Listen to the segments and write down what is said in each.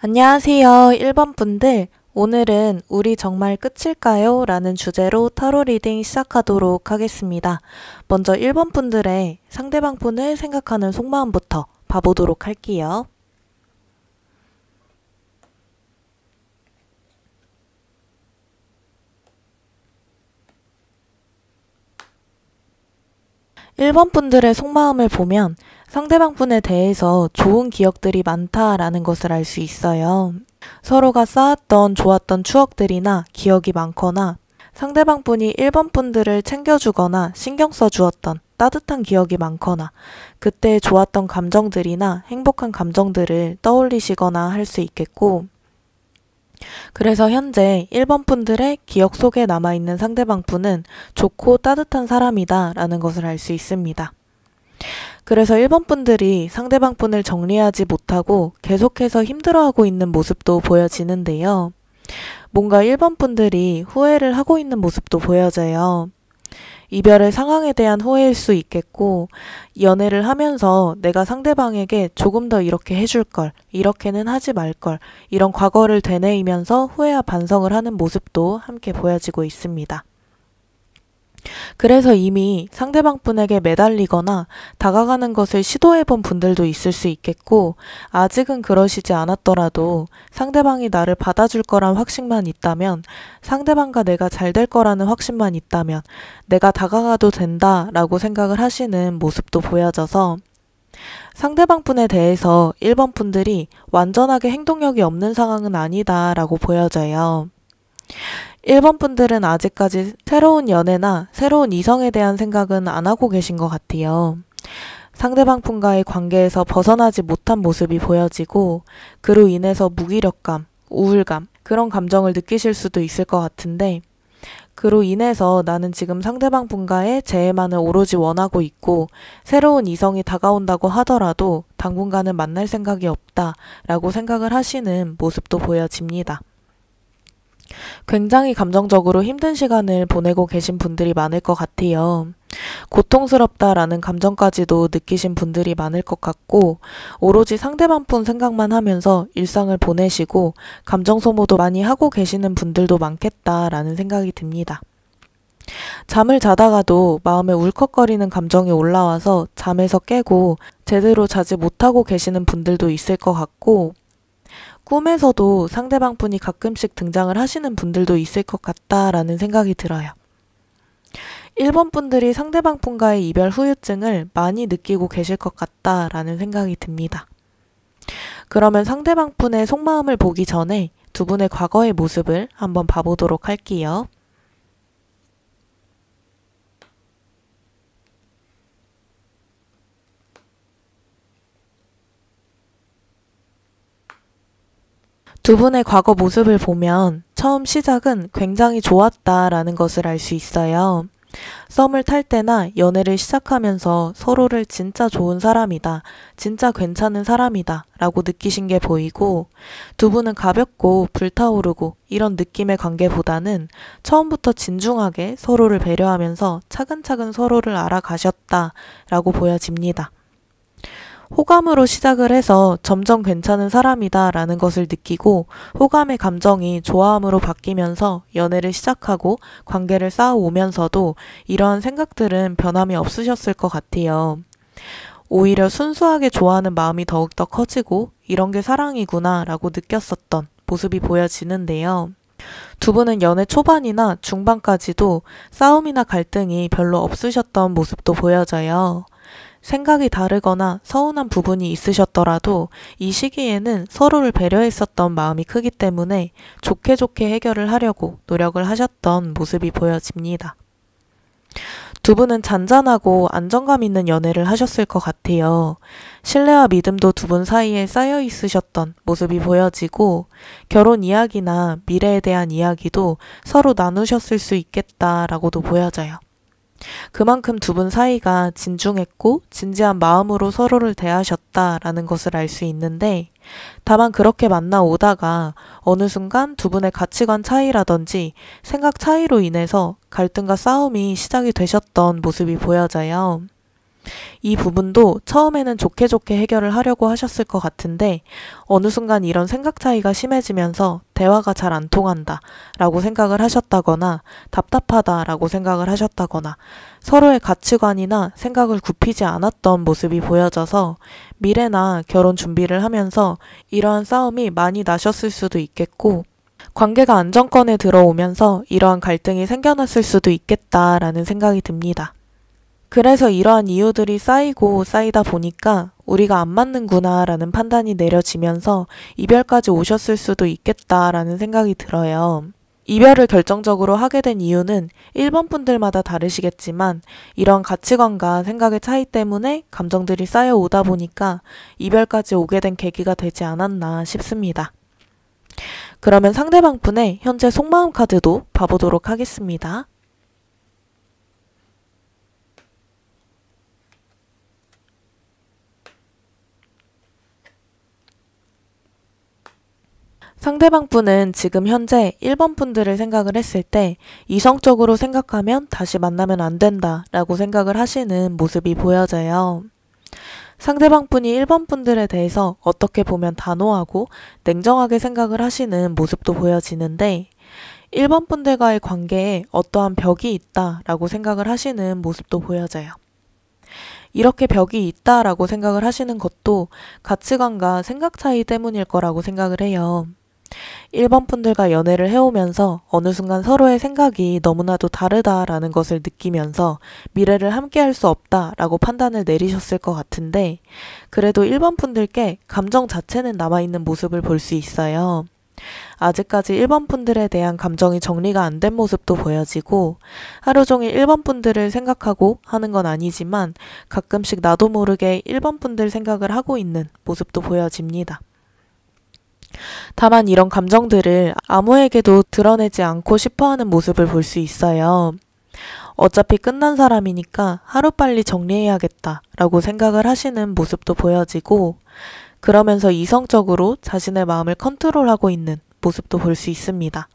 안녕하세요, 1번 분들. 오늘은 우리 정말 끝일까요? 라는 주제로 타로 리딩 시작하도록 하겠습니다. 먼저 1번 분들의 상대방 분을 생각하는 속마음부터 봐보도록 할게요. 일 번 분들의 속마음을 보면 상대방 분에 대해서 좋은 기억들이 많다라는 것을 알 수 있어요. 서로가 쌓았던 좋았던 추억들이나 기억이 많거나 상대방 분이 1번 분들을 챙겨주거나 신경 써주었던 따뜻한 기억이 많거나 그때 좋았던 감정들이나 행복한 감정들을 떠올리시거나 할 수 있겠고, 그래서 현재 1번 분들의 기억 속에 남아있는 상대방 분은 좋고 따뜻한 사람이다 라는 것을 알 수 있습니다. 그래서 1번 분들이 상대방 분을 정리하지 못하고 계속해서 힘들어하고 있는 모습도 보여지는데요. 뭔가 1번 분들이 후회를 하고 있는 모습도 보여져요. 이별의 상황에 대한 후회일 수 있겠고, 연애를 하면서 내가 상대방에게 조금 더 이렇게 해줄 걸, 이렇게는 하지 말 걸, 이런 과거를 되뇌이면서 후회와 반성을 하는 모습도 함께 보여지고 있습니다. 그래서 이미 상대방 분에게 매달리거나 다가가는 것을 시도해본 분들도 있을 수 있겠고, 아직은 그러시지 않았더라도 상대방이 나를 받아줄 거란 확신만 있다면, 상대방과 내가 잘 될 거라는 확신만 있다면 내가 다가가도 된다라고 생각을 하시는 모습도 보여져서, 상대방 분에 대해서 1번 분들이 완전하게 행동력이 없는 상황은 아니다라고 보여져요. 1번 분들은 아직까지 새로운 연애나 새로운 이성에 대한 생각은 안 하고 계신 것 같아요. 상대방 분과의 관계에서 벗어나지 못한 모습이 보여지고, 그로 인해서 무기력감, 우울감, 그런 감정을 느끼실 수도 있을 것 같은데, 그로 인해서 나는 지금 상대방 분과의 재회만을 오로지 원하고 있고, 새로운 이성이 다가온다고 하더라도 당분간은 만날 생각이 없다라고 생각을 하시는 모습도 보여집니다. 굉장히 감정적으로 힘든 시간을 보내고 계신 분들이 많을 것 같아요. 고통스럽다라는 감정까지도 느끼신 분들이 많을 것 같고, 오로지 상대방 분 생각만 하면서 일상을 보내시고 감정 소모도 많이 하고 계시는 분들도 많겠다라는 생각이 듭니다. 잠을 자다가도 마음에 울컥거리는 감정이 올라와서 잠에서 깨고 제대로 자지 못하고 계시는 분들도 있을 것 같고, 꿈에서도 상대방 분이 가끔씩 등장을 하시는 분들도 있을 것 같다라는 생각이 들어요. 1번 분들이 상대방 분과의 이별 후유증을 많이 느끼고 계실 것 같다라는 생각이 듭니다. 그러면 상대방 분의 속마음을 보기 전에 두 분의 과거의 모습을 한번 봐보도록 할게요. 두 분의 과거 모습을 보면 처음 시작은 굉장히 좋았다라는 것을 알 수 있어요. 썸을 탈 때나 연애를 시작하면서 서로를 진짜 좋은 사람이다, 진짜 괜찮은 사람이다 라고 느끼신 게 보이고, 두 분은 가볍고 불타오르고 이런 느낌의 관계보다는 처음부터 진중하게 서로를 배려하면서 차근차근 서로를 알아가셨다 라고 보여집니다. 호감으로 시작을 해서 점점 괜찮은 사람이다 라는 것을 느끼고, 호감의 감정이 좋아함으로 바뀌면서 연애를 시작하고 관계를 쌓아오면서도 이러한 생각들은 변함이 없으셨을 것 같아요. 오히려 순수하게 좋아하는 마음이 더욱더 커지고 이런 게 사랑이구나 라고 느꼈었던 모습이 보여지는데요. 두 분은 연애 초반이나 중반까지도 싸움이나 갈등이 별로 없으셨던 모습도 보여져요. 생각이 다르거나 서운한 부분이 있으셨더라도 이 시기에는 서로를 배려했었던 마음이 크기 때문에 좋게 좋게 해결을 하려고 노력을 하셨던 모습이 보여집니다. 두 분은 잔잔하고 안정감 있는 연애를 하셨을 것 같아요. 신뢰와 믿음도 두 분 사이에 쌓여 있으셨던 모습이 보여지고, 결혼 이야기나 미래에 대한 이야기도 서로 나누셨을 수 있겠다라고도 보여져요. 그만큼 두 분 사이가 진중했고 진지한 마음으로 서로를 대하셨다라는 것을 알 수 있는데, 다만 그렇게 만나 오다가 어느 순간 두 분의 가치관 차이라든지 생각 차이로 인해서 갈등과 싸움이 시작이 되셨던 모습이 보여져요. 이 부분도 처음에는 좋게 좋게 해결을 하려고 하셨을 것 같은데 어느 순간 이런 생각 차이가 심해지면서 대화가 잘 안 통한다 라고 생각을 하셨다거나 답답하다 라고 생각을 하셨다거나 서로의 가치관이나 생각을 굽히지 않았던 모습이 보여져서 미래나 결혼 준비를 하면서 이러한 싸움이 많이 나셨을 수도 있겠고 관계가 안정권에 들어오면서 이러한 갈등이 생겨났을 수도 있겠다라는 생각이 듭니다. 그래서 이러한 이유들이 쌓이고 쌓이다 보니까 우리가 안 맞는구나 라는 판단이 내려지면서 이별까지 오셨을 수도 있겠다라는 생각이 들어요. 이별을 결정적으로 하게 된 이유는 1번 분들마다 다르시겠지만 이런 가치관과 생각의 차이 때문에 감정들이 쌓여오다 보니까 이별까지 오게 된 계기가 되지 않았나 싶습니다. 그러면 상대방 분의 현재 속마음 카드도 봐보도록 하겠습니다. 상대방 분은 지금 현재 1번 분들을 생각을 했을 때 이성적으로 생각하면 다시 만나면 안 된다 라고 생각을 하시는 모습이 보여져요. 상대방 분이 1번 분들에 대해서 어떻게 보면 단호하고 냉정하게 생각을 하시는 모습도 보여지는데 1번 분들과의 관계에 어떠한 벽이 있다 라고 생각을 하시는 모습도 보여져요. 이렇게 벽이 있다라고 생각을 하시는 것도 가치관과 생각 차이 때문일 거라고 생각을 해요. 1번 분들과 연애를 해오면서 어느 순간 서로의 생각이 너무나도 다르다라는 것을 느끼면서 미래를 함께 할 수 없다라고 판단을 내리셨을 것 같은데 그래도 1번 분들께 감정 자체는 남아있는 모습을 볼 수 있어요. 아직까지 1번 분들에 대한 감정이 정리가 안 된 모습도 보여지고 하루 종일 1번 분들을 생각하고 하는 건 아니지만 가끔씩 나도 모르게 1번 분들 생각을 하고 있는 모습도 보여집니다. 다만 이런 감정들을 아무에게도 드러내지 않고 싶어하는 모습을 볼 수 있어요. 어차피 끝난 사람이니까 하루빨리 정리해야겠다 라고 생각을 하시는 모습도 보여지고 그러면서 이성적으로 자신의 마음을 컨트롤하고 있는 모습도 볼 수 있습니다.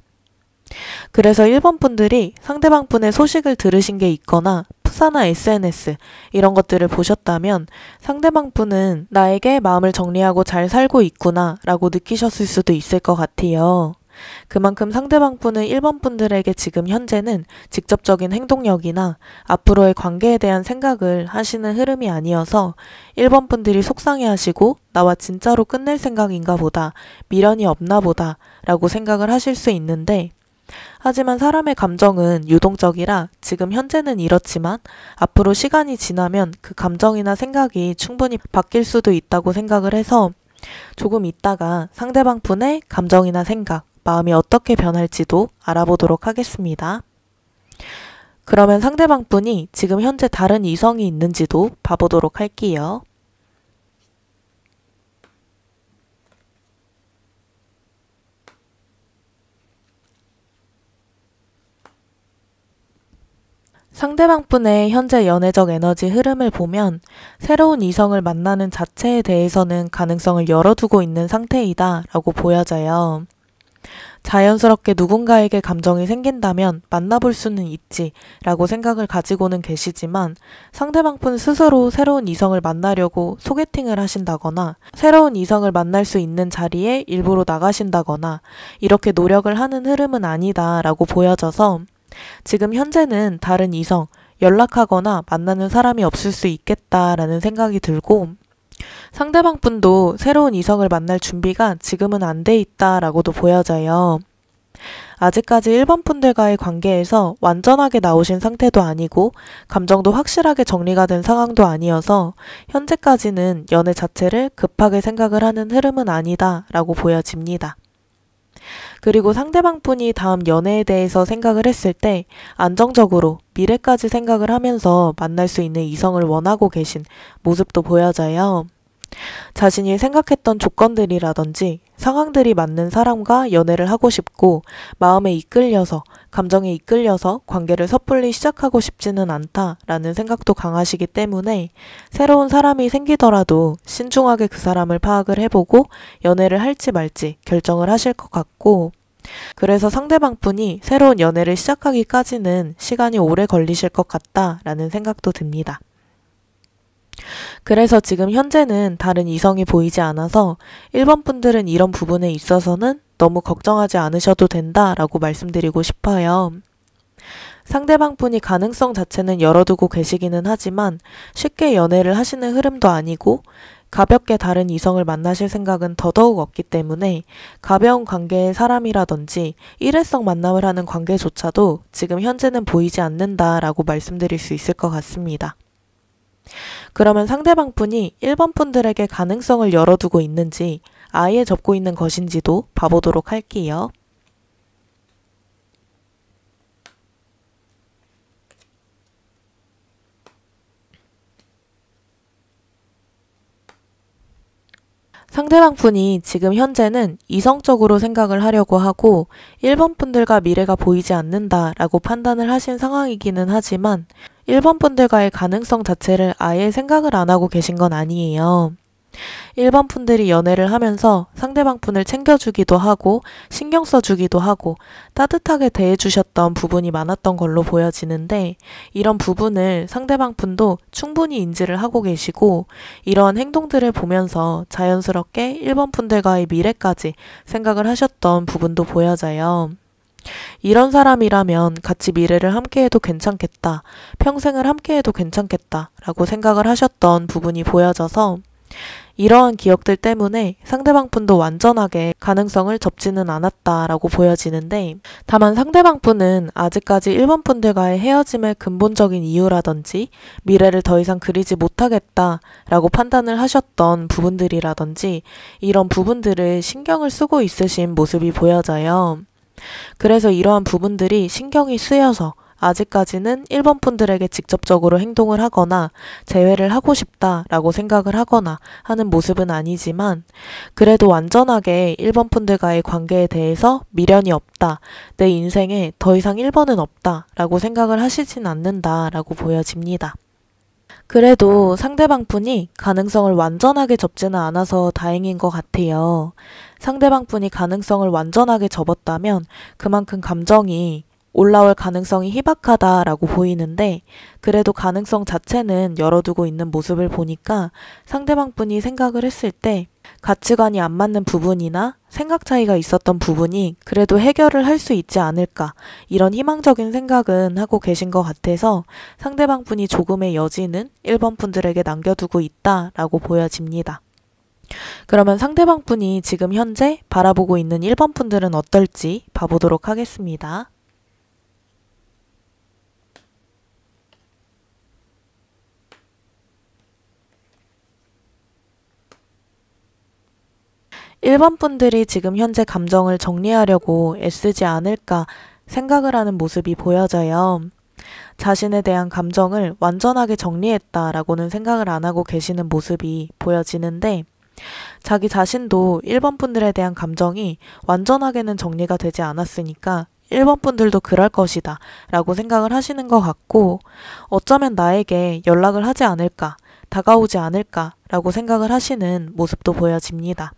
그래서 1번 분들이 상대방 분의 소식을 들으신 게 있거나 푸사나 SNS 이런 것들을 보셨다면 상대방 분은 나에게 마음을 정리하고 잘 살고 있구나 라고 느끼셨을 수도 있을 것 같아요. 그만큼 상대방 분은 1번 분들에게 지금 현재는 직접적인 행동력이나 앞으로의 관계에 대한 생각을 하시는 흐름이 아니어서 1번 분들이 속상해하시고 나와 진짜로 끝낼 생각인가 보다, 미련이 없나 보다 라고 생각을 하실 수 있는데 하지만 사람의 감정은 유동적이라 지금 현재는 이렇지만 앞으로 시간이 지나면 그 감정이나 생각이 충분히 바뀔 수도 있다고 생각을 해서 조금 있다가 상대방 분의 감정이나 생각, 마음이 어떻게 변할지도 알아보도록 하겠습니다. 그러면 상대방 분이 지금 현재 다른 이성이 있는지도 봐보도록 할게요. 상대방 분의 현재 연애적 에너지 흐름을 보면 새로운 이성을 만나는 자체에 대해서는 가능성을 열어두고 있는 상태이다 라고 보여져요. 자연스럽게 누군가에게 감정이 생긴다면 만나볼 수는 있지 라고 생각을 가지고는 계시지만 상대방 분 스스로 새로운 이성을 만나려고 소개팅을 하신다거나 새로운 이성을 만날 수 있는 자리에 일부러 나가신다거나 이렇게 노력을 하는 흐름은 아니다 라고 보여져서 지금 현재는 다른 이성, 연락하거나 만나는 사람이 없을 수 있겠다라는 생각이 들고 상대방 분도 새로운 이성을 만날 준비가 지금은 안 돼 있다라고도 보여져요. 아직까지 1번 분들과의 관계에서 완전하게 나오신 상태도 아니고 감정도 확실하게 정리가 된 상황도 아니어서 현재까지는 연애 자체를 급하게 생각을 하는 흐름은 아니다 라고 보여집니다. 그리고 상대방 분이 다음 연애에 대해서 생각을 했을 때 안정적으로 미래까지 생각을 하면서 만날 수 있는 이성을 원하고 계신 모습도 보여져요. 자신이 생각했던 조건들이라든지 상황들이 맞는 사람과 연애를 하고 싶고 마음에 이끌려서 감정에 이끌려서 관계를 섣불리 시작하고 싶지는 않다라는 생각도 강하시기 때문에 새로운 사람이 생기더라도 신중하게 그 사람을 파악을 해보고 연애를 할지 말지 결정을 하실 것 같고 그래서 상대방 분이 새로운 연애를 시작하기까지는 시간이 오래 걸리실 것 같다라는 생각도 듭니다. 그래서 지금 현재는 다른 이성이 보이지 않아서 1번 분들은 이런 부분에 있어서는 너무 걱정하지 않으셔도 된다라고 말씀드리고 싶어요. 상대방 분이 가능성 자체는 열어두고 계시기는 하지만 쉽게 연애를 하시는 흐름도 아니고 가볍게 다른 이성을 만나실 생각은 더더욱 없기 때문에 가벼운 관계의 사람이라든지 일회성 만남을 하는 관계조차도 지금 현재는 보이지 않는다라고 말씀드릴 수 있을 것 같습니다. 그러면 상대방 분이 1번 분들에게 가능성을 열어두고 있는지 아예 접고 있는 것인지도 봐보도록 할게요. 상대방 분이 지금 현재는 이성적으로 생각을 하려고 하고 1번 분들과 미래가 보이지 않는다라고 판단을 하신 상황이기는 하지만 1번 분들과의 가능성 자체를 아예 생각을 안 하고 계신 건 아니에요. 1번 분들이 연애를 하면서 상대방 분을 챙겨주기도 하고 신경 써주기도 하고 따뜻하게 대해주셨던 부분이 많았던 걸로 보여지는데 이런 부분을 상대방 분도 충분히 인지를 하고 계시고 이러한 행동들을 보면서 자연스럽게 1번 분들과의 미래까지 생각을 하셨던 부분도 보여져요. 이런 사람이라면 같이 미래를 함께해도 괜찮겠다, 평생을 함께해도 괜찮겠다 라고 생각을 하셨던 부분이 보여져서 이러한 기억들 때문에 상대방 분도 완전하게 가능성을 접지는 않았다라고 보여지는데 다만 상대방 분은 아직까지 1번 분들과의 헤어짐의 근본적인 이유라든지 미래를 더 이상 그리지 못하겠다라고 판단을 하셨던 부분들이라든지 이런 부분들을 신경을 쓰고 있으신 모습이 보여져요. 그래서 이러한 부분들이 신경이 쓰여서 아직까지는 1번 분들에게 직접적으로 행동을 하거나 재회를 하고 싶다라고 생각을 하거나 하는 모습은 아니지만 그래도 완전하게 1번 분들과의 관계에 대해서 미련이 없다, 내 인생에 더 이상 1번은 없다라고 생각을 하시진 않는다라고 보여집니다. 그래도 상대방 분이 가능성을 완전하게 접지는 않아서 다행인 것 같아요. 상대방 분이 가능성을 완전하게 접었다면 그만큼 감정이 올라올 가능성이 희박하다라고 보이는데 그래도 가능성 자체는 열어두고 있는 모습을 보니까 상대방 분이 생각을 했을 때 가치관이 안 맞는 부분이나 생각 차이가 있었던 부분이 그래도 해결을 할 수 있지 않을까 이런 희망적인 생각은 하고 계신 것 같아서 상대방 분이 조금의 여지는 1번 분들에게 남겨두고 있다라고 보여집니다. 그러면 상대방 분이 지금 현재 바라보고 있는 1번 분들은 어떨지 봐보도록 하겠습니다. 1번 분들이 지금 현재 감정을 정리하려고 애쓰지 않을까 생각을 하는 모습이 보여져요. 자신에 대한 감정을 완전하게 정리했다라고는 생각을 안 하고 계시는 모습이 보여지는데 자기 자신도 1번 분들에 대한 감정이 완전하게는 정리가 되지 않았으니까 1번 분들도 그럴 것이다 라고 생각을 하시는 것 같고 어쩌면 나에게 연락을 하지 않을까, 다가오지 않을까 라고 생각을 하시는 모습도 보여집니다.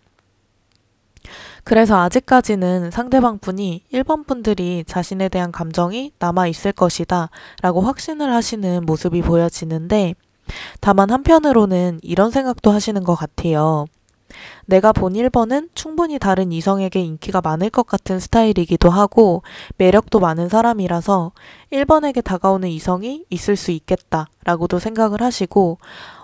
그래서 아직까지는 상대방 분이 1번 분들이 자신에 대한 감정이 남아있을 것이다 라고 확신을 하시는 모습이 보여지는데 다만 한편으로는 이런 생각도 하시는 것 같아요. 내가 본 1번은 충분히 다른 이성에게 인기가 많을 것 같은 스타일이기도 하고 매력도 많은 사람이라서 1번에게 다가오는 이성이 있을 수 있겠다 라고도 생각을 하시고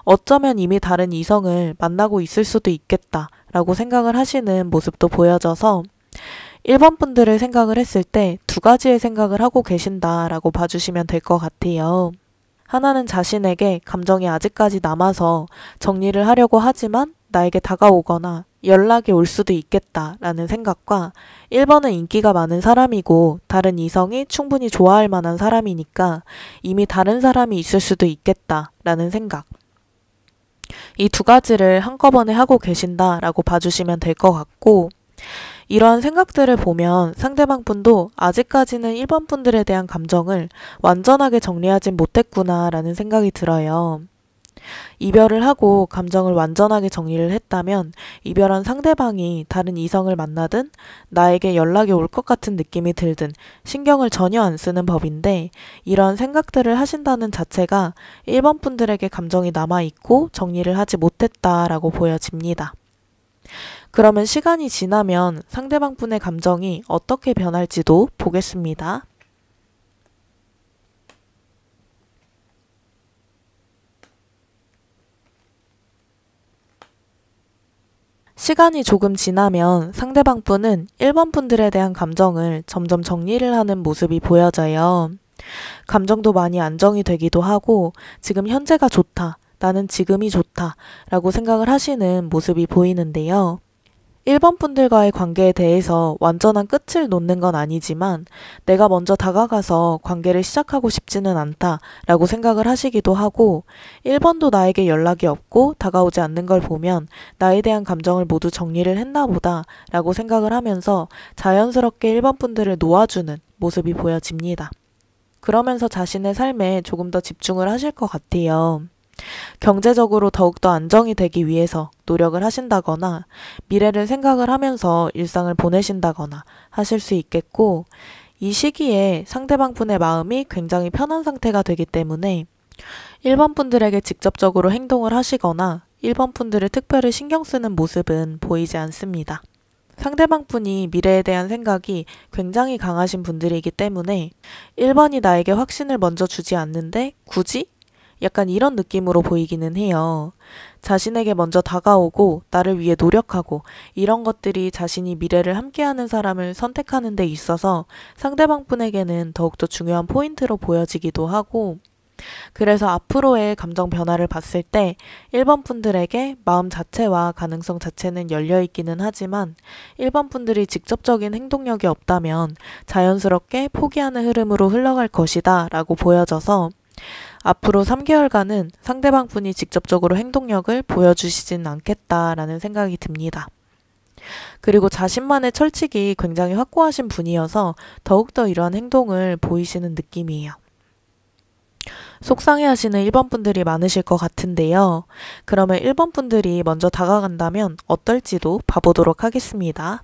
어쩌면 이미 다른 이성을 만나고 있을 수도 있겠다 라고 생각을 하시는 모습도 보여져서 1번 분들을 생각을 했을 때 두 가지의 생각을 하고 계신다라고 봐주시면 될 것 같아요. 하나는 자신에게 감정이 아직까지 남아서 정리를 하려고 하지만 나에게 다가오거나 연락이 올 수도 있겠다라는 생각과 1번은 인기가 많은 사람이고 다른 이성이 충분히 좋아할 만한 사람이니까 이미 다른 사람이 있을 수도 있겠다라는 생각. 이 두 가지를 한꺼번에 하고 계신다라고 봐주시면 될 것 같고 이러한 생각들을 보면 상대방 분도 아직까지는 1번 분들에 대한 감정을 완전하게 정리하진 못했구나 라는 생각이 들어요. 이별을 하고 감정을 완전하게 정리를 했다면 이별한 상대방이 다른 이성을 만나든 나에게 연락이 올 것 같은 느낌이 들든 신경을 전혀 안 쓰는 법인데 이런 생각들을 하신다는 자체가 1번 분들에게 감정이 남아있고 정리를 하지 못했다라고 보여집니다. 그러면 시간이 지나면 상대방 분의 감정이 어떻게 변할지도 보겠습니다. 시간이 조금 지나면 상대방 분은 1번 분들에 대한 감정을 점점 정리를 하는 모습이 보여져요. 감정도 많이 안정이 되기도 하고 지금 현재가 좋다, 나는 지금이 좋다 라고 생각을 하시는 모습이 보이는데요. 1번 분들과의 관계에 대해서 완전한 끝을 놓는 건 아니지만 내가 먼저 다가가서 관계를 시작하고 싶지는 않다 라고 생각을 하시기도 하고 1번도 나에게 연락이 없고 다가오지 않는 걸 보면 나에 대한 감정을 모두 정리를 했나 보다 라고 생각을 하면서 자연스럽게 1번 분들을 놓아주는 모습이 보여집니다. 그러면서 자신의 삶에 조금 더 집중을 하실 것 같아요. 경제적으로 더욱더 안정이 되기 위해서 노력을 하신다거나 미래를 생각을 하면서 일상을 보내신다거나 하실 수 있겠고 이 시기에 상대방 분의 마음이 굉장히 편한 상태가 되기 때문에 1번 분들에게 직접적으로 행동을 하시거나 1번 분들을 특별히 신경 쓰는 모습은 보이지 않습니다. 상대방 분이 미래에 대한 생각이 굉장히 강하신 분들이기 때문에 1번이 나에게 확신을 먼저 주지 않는데 굳이? 약간 이런 느낌으로 보이기는 해요. 자신에게 먼저 다가오고 나를 위해 노력하고 이런 것들이 자신이 미래를 함께하는 사람을 선택하는 데 있어서 상대방 분에게는 더욱더 중요한 포인트로 보여지기도 하고 그래서 앞으로의 감정 변화를 봤을 때 1번 분들에게 마음 자체와 가능성 자체는 열려 있기는 하지만 1번 분들이 직접적인 행동력이 없다면 자연스럽게 포기하는 흐름으로 흘러갈 것이다 라고 보여져서 앞으로 3개월간은 상대방 분이 직접적으로 행동력을 보여주시진 않겠다라는 생각이 듭니다. 그리고 자신만의 철칙이 굉장히 확고하신 분이어서 더욱더 이러한 행동을 보이시는 느낌이에요. 속상해하시는 1번 분들이 많으실 것 같은데요. 그러면 1번 분들이 먼저 다가간다면 어떨지도 봐보도록 하겠습니다.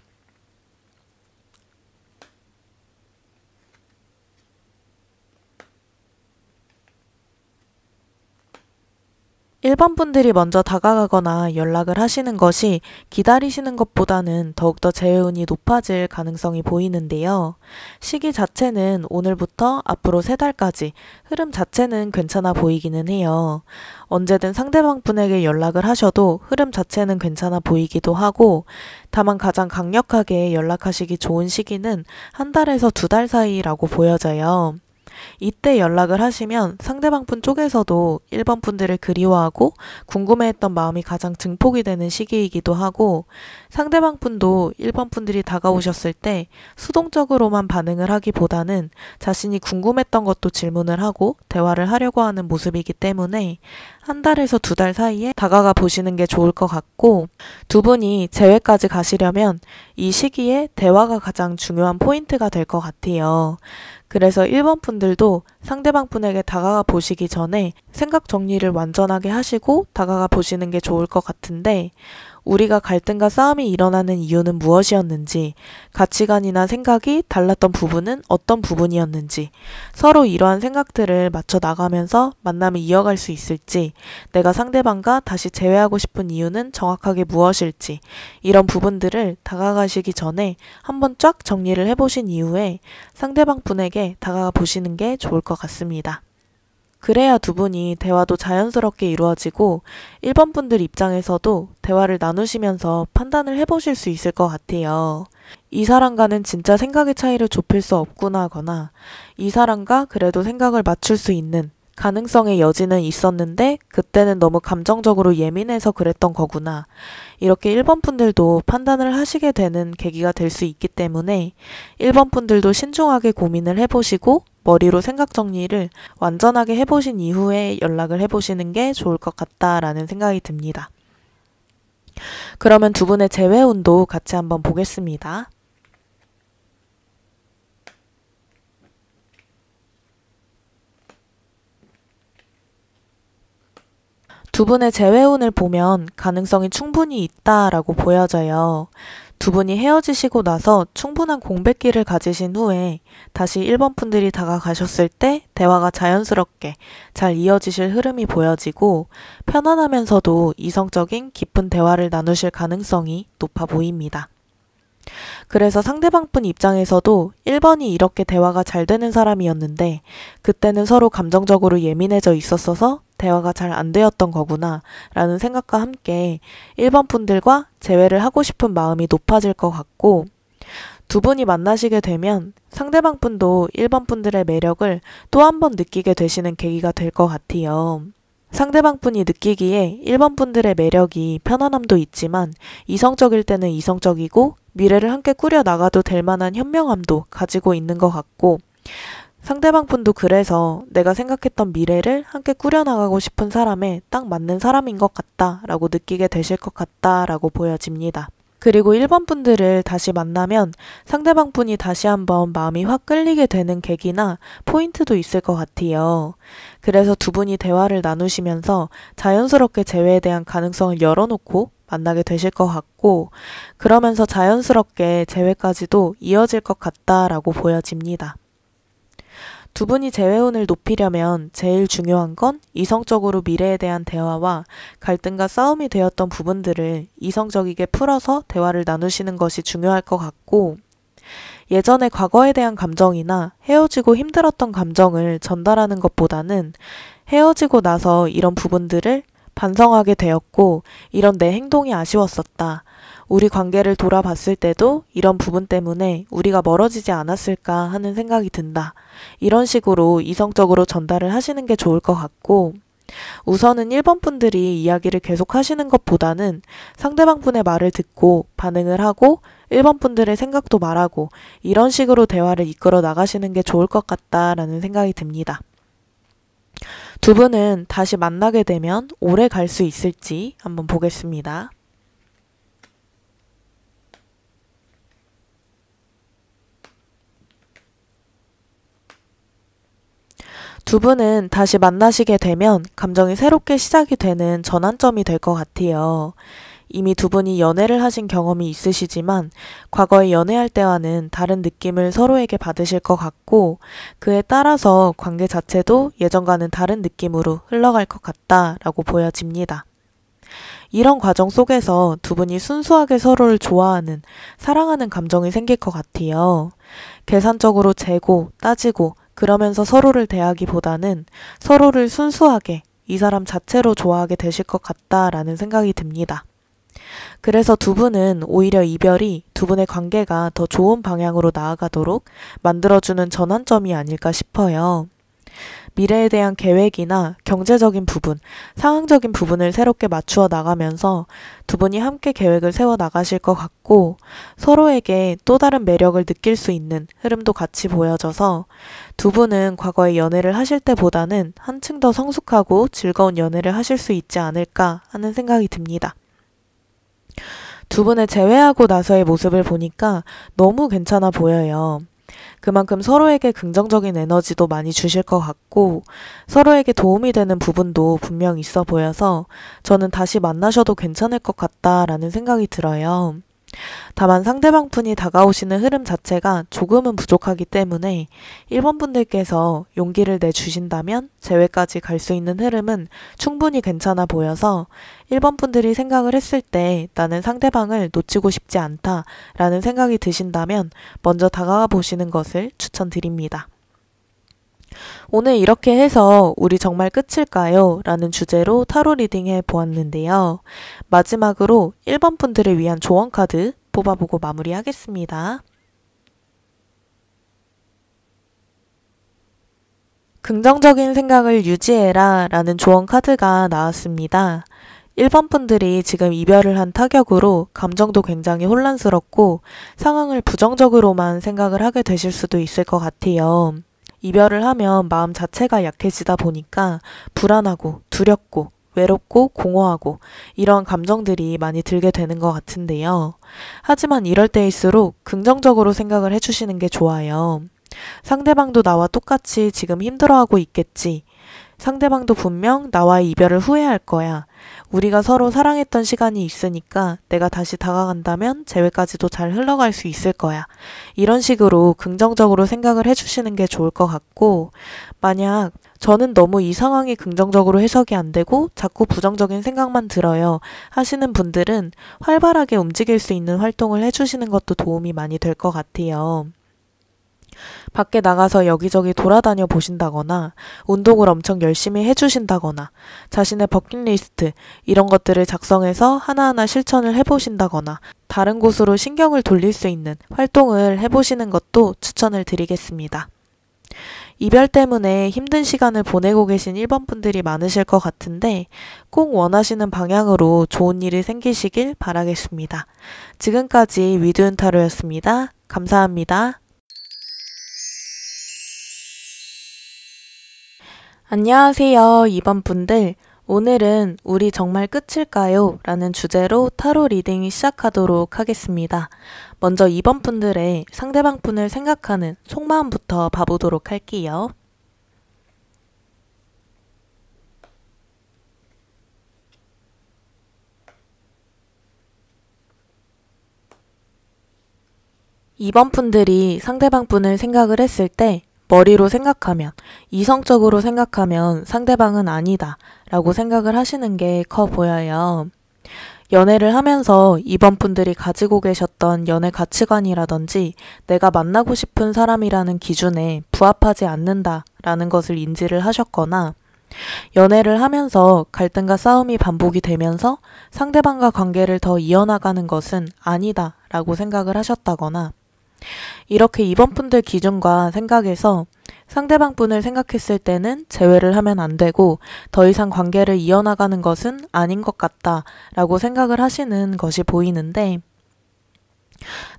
1번 분들이 먼저 다가가거나 연락을 하시는 것이 기다리시는 것보다는 더욱더 재회운이 높아질 가능성이 보이는데요. 시기 자체는 오늘부터 앞으로 3달까지 흐름 자체는 괜찮아 보이기는 해요. 언제든 상대방 분에게 연락을 하셔도 흐름 자체는 괜찮아 보이기도 하고 다만 가장 강력하게 연락하시기 좋은 시기는 1달에서 2달 사이라고 보여져요. 이때 연락을 하시면 상대방 분 쪽에서도 1번 분들을 그리워하고 궁금해했던 마음이 가장 증폭이 되는 시기이기도 하고 상대방 분도 1번 분들이 다가오셨을 때 수동적으로만 반응을 하기보다는 자신이 궁금했던 것도 질문을 하고 대화를 하려고 하는 모습이기 때문에 1달에서 2달 사이에 다가가 보시는 게 좋을 것 같고 두 분이 재회까지 가시려면 이 시기에 대화가 가장 중요한 포인트가 될 것 같아요. 그래서 1번 분들도 상대방 분에게 다가가 보시기 전에 생각 정리를 완전하게 하시고 다가가 보시는 게 좋을 것 같은데 우리가 갈등과 싸움이 일어나는 이유는 무엇이었는지, 가치관이나 생각이 달랐던 부분은 어떤 부분이었는지, 서로 이러한 생각들을 맞춰 나가면서 만남을 이어갈 수 있을지, 내가 상대방과 다시 재회하고 싶은 이유는 정확하게 무엇일지, 이런 부분들을 다가가시기 전에 한번 쫙 정리를 해보신 이후에 상대방 분에게 다가가 보시는 게 좋을 것 같습니다. 그래야 두 분이 대화도 자연스럽게 이루어지고 1번 분들 입장에서도 대화를 나누시면서 판단을 해보실 수 있을 것 같아요. 이 사람과는 진짜 생각의 차이를 좁힐 수 없구나 하거나 이 사람과 그래도 생각을 맞출 수 있는 가능성의 여지는 있었는데 그때는 너무 감정적으로 예민해서 그랬던 거구나. 이렇게 1번 분들도 판단을 하시게 되는 계기가 될 수 있기 때문에 1번 분들도 신중하게 고민을 해보시고 머리로 생각 정리를 완전하게 해보신 이후에 연락을 해보시는 게 좋을 것 같다라는 생각이 듭니다. 그러면 두 분의 재회운도 같이 한번 보겠습니다. 두 두 분의 재회운을 보면 가능성이 충분히 있다라고 보여져요. 두 분이 헤어지시고 나서 충분한 공백기를 가지신 후에 다시 1번 분들이 다가가셨을 때 대화가 자연스럽게 잘 이어지실 흐름이 보여지고 편안하면서도 이성적인 깊은 대화를 나누실 가능성이 높아 보입니다. 그래서 상대방분 입장에서도 1번이 이렇게 대화가 잘 되는 사람이었는데 그때는 서로 감정적으로 예민해져 있었어서 대화가 잘 안 되었던 거구나 라는 생각과 함께 1번 분들과 재회를 하고 싶은 마음이 높아질 것 같고 두 분이 만나시게 되면 상대방 분도 1번 분들의 매력을 또 한 번 느끼게 되시는 계기가 될 것 같아요. 상대방 분이 느끼기에 1번 분들의 매력이 편안함도 있지만 이성적일 때는 이성적이고 미래를 함께 꾸려나가도 될 만한 현명함도 가지고 있는 것 같고 상대방 분도 그래서 내가 생각했던 미래를 함께 꾸려나가고 싶은 사람에 딱 맞는 사람인 것 같다라고 느끼게 되실 것 같다라고 보여집니다. 그리고 1번 분들을 다시 만나면 상대방 분이 다시 한번 마음이 확 끌리게 되는 계기나 포인트도 있을 것 같아요. 그래서 두 분이 대화를 나누시면서 자연스럽게 재회에 대한 가능성을 열어놓고 만나게 되실 것 같고 그러면서 자연스럽게 재회까지도 이어질 것 같다라고 보여집니다. 두 분이 재회운을 높이려면 제일 중요한 건 이성적으로 미래에 대한 대화와 갈등과 싸움이 되었던 부분들을 이성적이게 풀어서 대화를 나누시는 것이 중요할 것 같고 예전의 과거에 대한 감정이나 헤어지고 힘들었던 감정을 전달하는 것보다는 헤어지고 나서 이런 부분들을 반성하게 되었고 이런 내 행동이 아쉬웠었다. 우리 관계를 돌아봤을 때도 이런 부분 때문에 우리가 멀어지지 않았을까 하는 생각이 든다. 이런 식으로 이성적으로 전달을 하시는 게 좋을 것 같고 우선은 1번 분들이 이야기를 계속 하시는 것보다는 상대방 분의 말을 듣고 반응을 하고 1번 분들의 생각도 말하고 이런 식으로 대화를 이끌어 나가시는 게 좋을 것 같다라는 생각이 듭니다. 두 분은 다시 만나게 되면 오래 갈 수 있을지 한번 보겠습니다. 두 분은 다시 만나시게 되면 감정이 새롭게 시작이 되는 전환점이 될 것 같아요. 이미 두 분이 연애를 하신 경험이 있으시지만 과거에 연애할 때와는 다른 느낌을 서로에게 받으실 것 같고 그에 따라서 관계 자체도 예전과는 다른 느낌으로 흘러갈 것 같다라고 보여집니다. 이런 과정 속에서 두 분이 순수하게 서로를 좋아하는, 사랑하는 감정이 생길 것 같아요. 계산적으로 재고, 따지고 그러면서 서로를 대하기보다는 서로를 순수하게 이 사람 자체로 좋아하게 되실 것 같다라는 생각이 듭니다. 그래서 두 분은 오히려 이별이 두 분의 관계가 더 좋은 방향으로 나아가도록 만들어주는 전환점이 아닐까 싶어요. 미래에 대한 계획이나 경제적인 부분, 상황적인 부분을 새롭게 맞추어 나가면서 두 분이 함께 계획을 세워 나가실 것 같고 서로에게 또 다른 매력을 느낄 수 있는 흐름도 같이 보여져서 두 분은 과거에 연애를 하실 때보다는 한층 더 성숙하고 즐거운 연애를 하실 수 있지 않을까 하는 생각이 듭니다. 두 분의 재회하고 나서의 모습을 보니까 너무 괜찮아 보여요. 그만큼 서로에게 긍정적인 에너지도 많이 주실 것 같고 서로에게 도움이 되는 부분도 분명 있어 보여서 저는 다시 만나셔도 괜찮을 것 같다라는 생각이 들어요. 다만 상대방 분이 다가오시는 흐름 자체가 조금은 부족하기 때문에 1번 분들께서 용기를 내주신다면 재회까지 갈 수 있는 흐름은 충분히 괜찮아 보여서 1번 분들이 생각을 했을 때 나는 상대방을 놓치고 싶지 않다 라는 생각이 드신다면 먼저 다가가 보시는 것을 추천드립니다. 오늘 이렇게 해서 우리 정말 끝일까요? 라는 주제로 타로 리딩 해보았는데요. 마지막으로 1번 분들을 위한 조언 카드 뽑아보고 마무리하겠습니다. 긍정적인 생각을 유지해라 라는 조언 카드가 나왔습니다. 1번 분들이 지금 이별을 한 타격으로 감정도 굉장히 혼란스럽고 상황을 부정적으로만 생각을 하게 되실 수도 있을 것 같아요. 이별을 하면 마음 자체가 약해지다 보니까 불안하고 두렵고 외롭고 공허하고 이런 감정들이 많이 들게 되는 것 같은데요. 하지만 이럴 때일수록 긍정적으로 생각을 해주시는 게 좋아요. 상대방도 나와 똑같이 지금 힘들어하고 있겠지. 상대방도 분명 나와의 이별을 후회할 거야. 우리가 서로 사랑했던 시간이 있으니까 내가 다시 다가간다면 재회까지도 잘 흘러갈 수 있을 거야. 이런 식으로 긍정적으로 생각을 해주시는 게 좋을 것 같고, 만약 저는 너무 이 상황이 긍정적으로 해석이 안 되고 자꾸 부정적인 생각만 들어요 하시는 분들은 활발하게 움직일 수 있는 활동을 해주시는 것도 도움이 많이 될 것 같아요. 밖에 나가서 여기저기 돌아다녀 보신다거나 운동을 엄청 열심히 해주신다거나 자신의 버킷리스트 이런 것들을 작성해서 하나하나 실천을 해보신다거나 다른 곳으로 신경을 돌릴 수 있는 활동을 해보시는 것도 추천을 드리겠습니다. 이별 때문에 힘든 시간을 보내고 계신 1번 분들이 많으실 것 같은데 꼭 원하시는 방향으로 좋은 일이 생기시길 바라겠습니다. 지금까지 위드은타로였습니다. 감사합니다. 안녕하세요, 2번 분들. 오늘은 우리 정말 끝일까요? 라는 주제로 타로 리딩 시작하도록 하겠습니다. 먼저 2번 분들의 상대방 분을 생각하는 속마음부터 봐보도록 할게요. 이번 분들이 상대방 분을 생각을 했을 때 머리로 생각하면, 이성적으로 생각하면 상대방은 아니다 라고 생각을 하시는 게 커 보여요. 연애를 하면서 이번 분들이 가지고 계셨던 연애 가치관이라든지 내가 만나고 싶은 사람이라는 기준에 부합하지 않는다 라는 것을 인지를 하셨거나 연애를 하면서 갈등과 싸움이 반복이 되면서 상대방과 관계를 더 이어나가는 것은 아니다 라고 생각을 하셨다거나 이렇게 이번 분들 기준과 생각에서 상대방 분을 생각했을 때는 재회를 하면 안 되고 더 이상 관계를 이어나가는 것은 아닌 것 같다 라고 생각을 하시는 것이 보이는데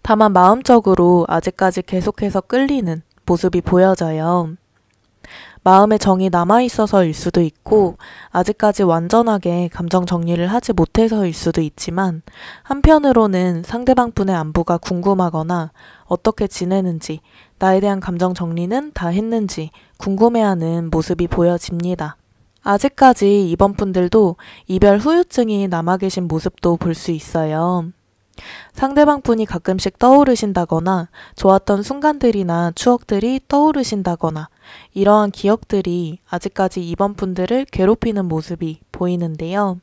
다만 마음적으로 아직까지 계속해서 끌리는 모습이 보여져요. 마음의 정이 남아있어서일 수도 있고 아직까지 완전하게 감정 정리를 하지 못해서일 수도 있지만 한편으로는 상대방 분의 안부가 궁금하거나 어떻게 지내는지 나에 대한 감정 정리는 다 했는지 궁금해하는 모습이 보여집니다. 아직까지 이번 분들도 이별 후유증이 남아 계신 모습도 볼 수 있어요. 상대방 분이 가끔씩 떠오르신다거나 좋았던 순간들이나 추억들이 떠오르신다거나 이러한 기억들이 아직까지 이번 분들을 괴롭히는 모습이 보이는데요.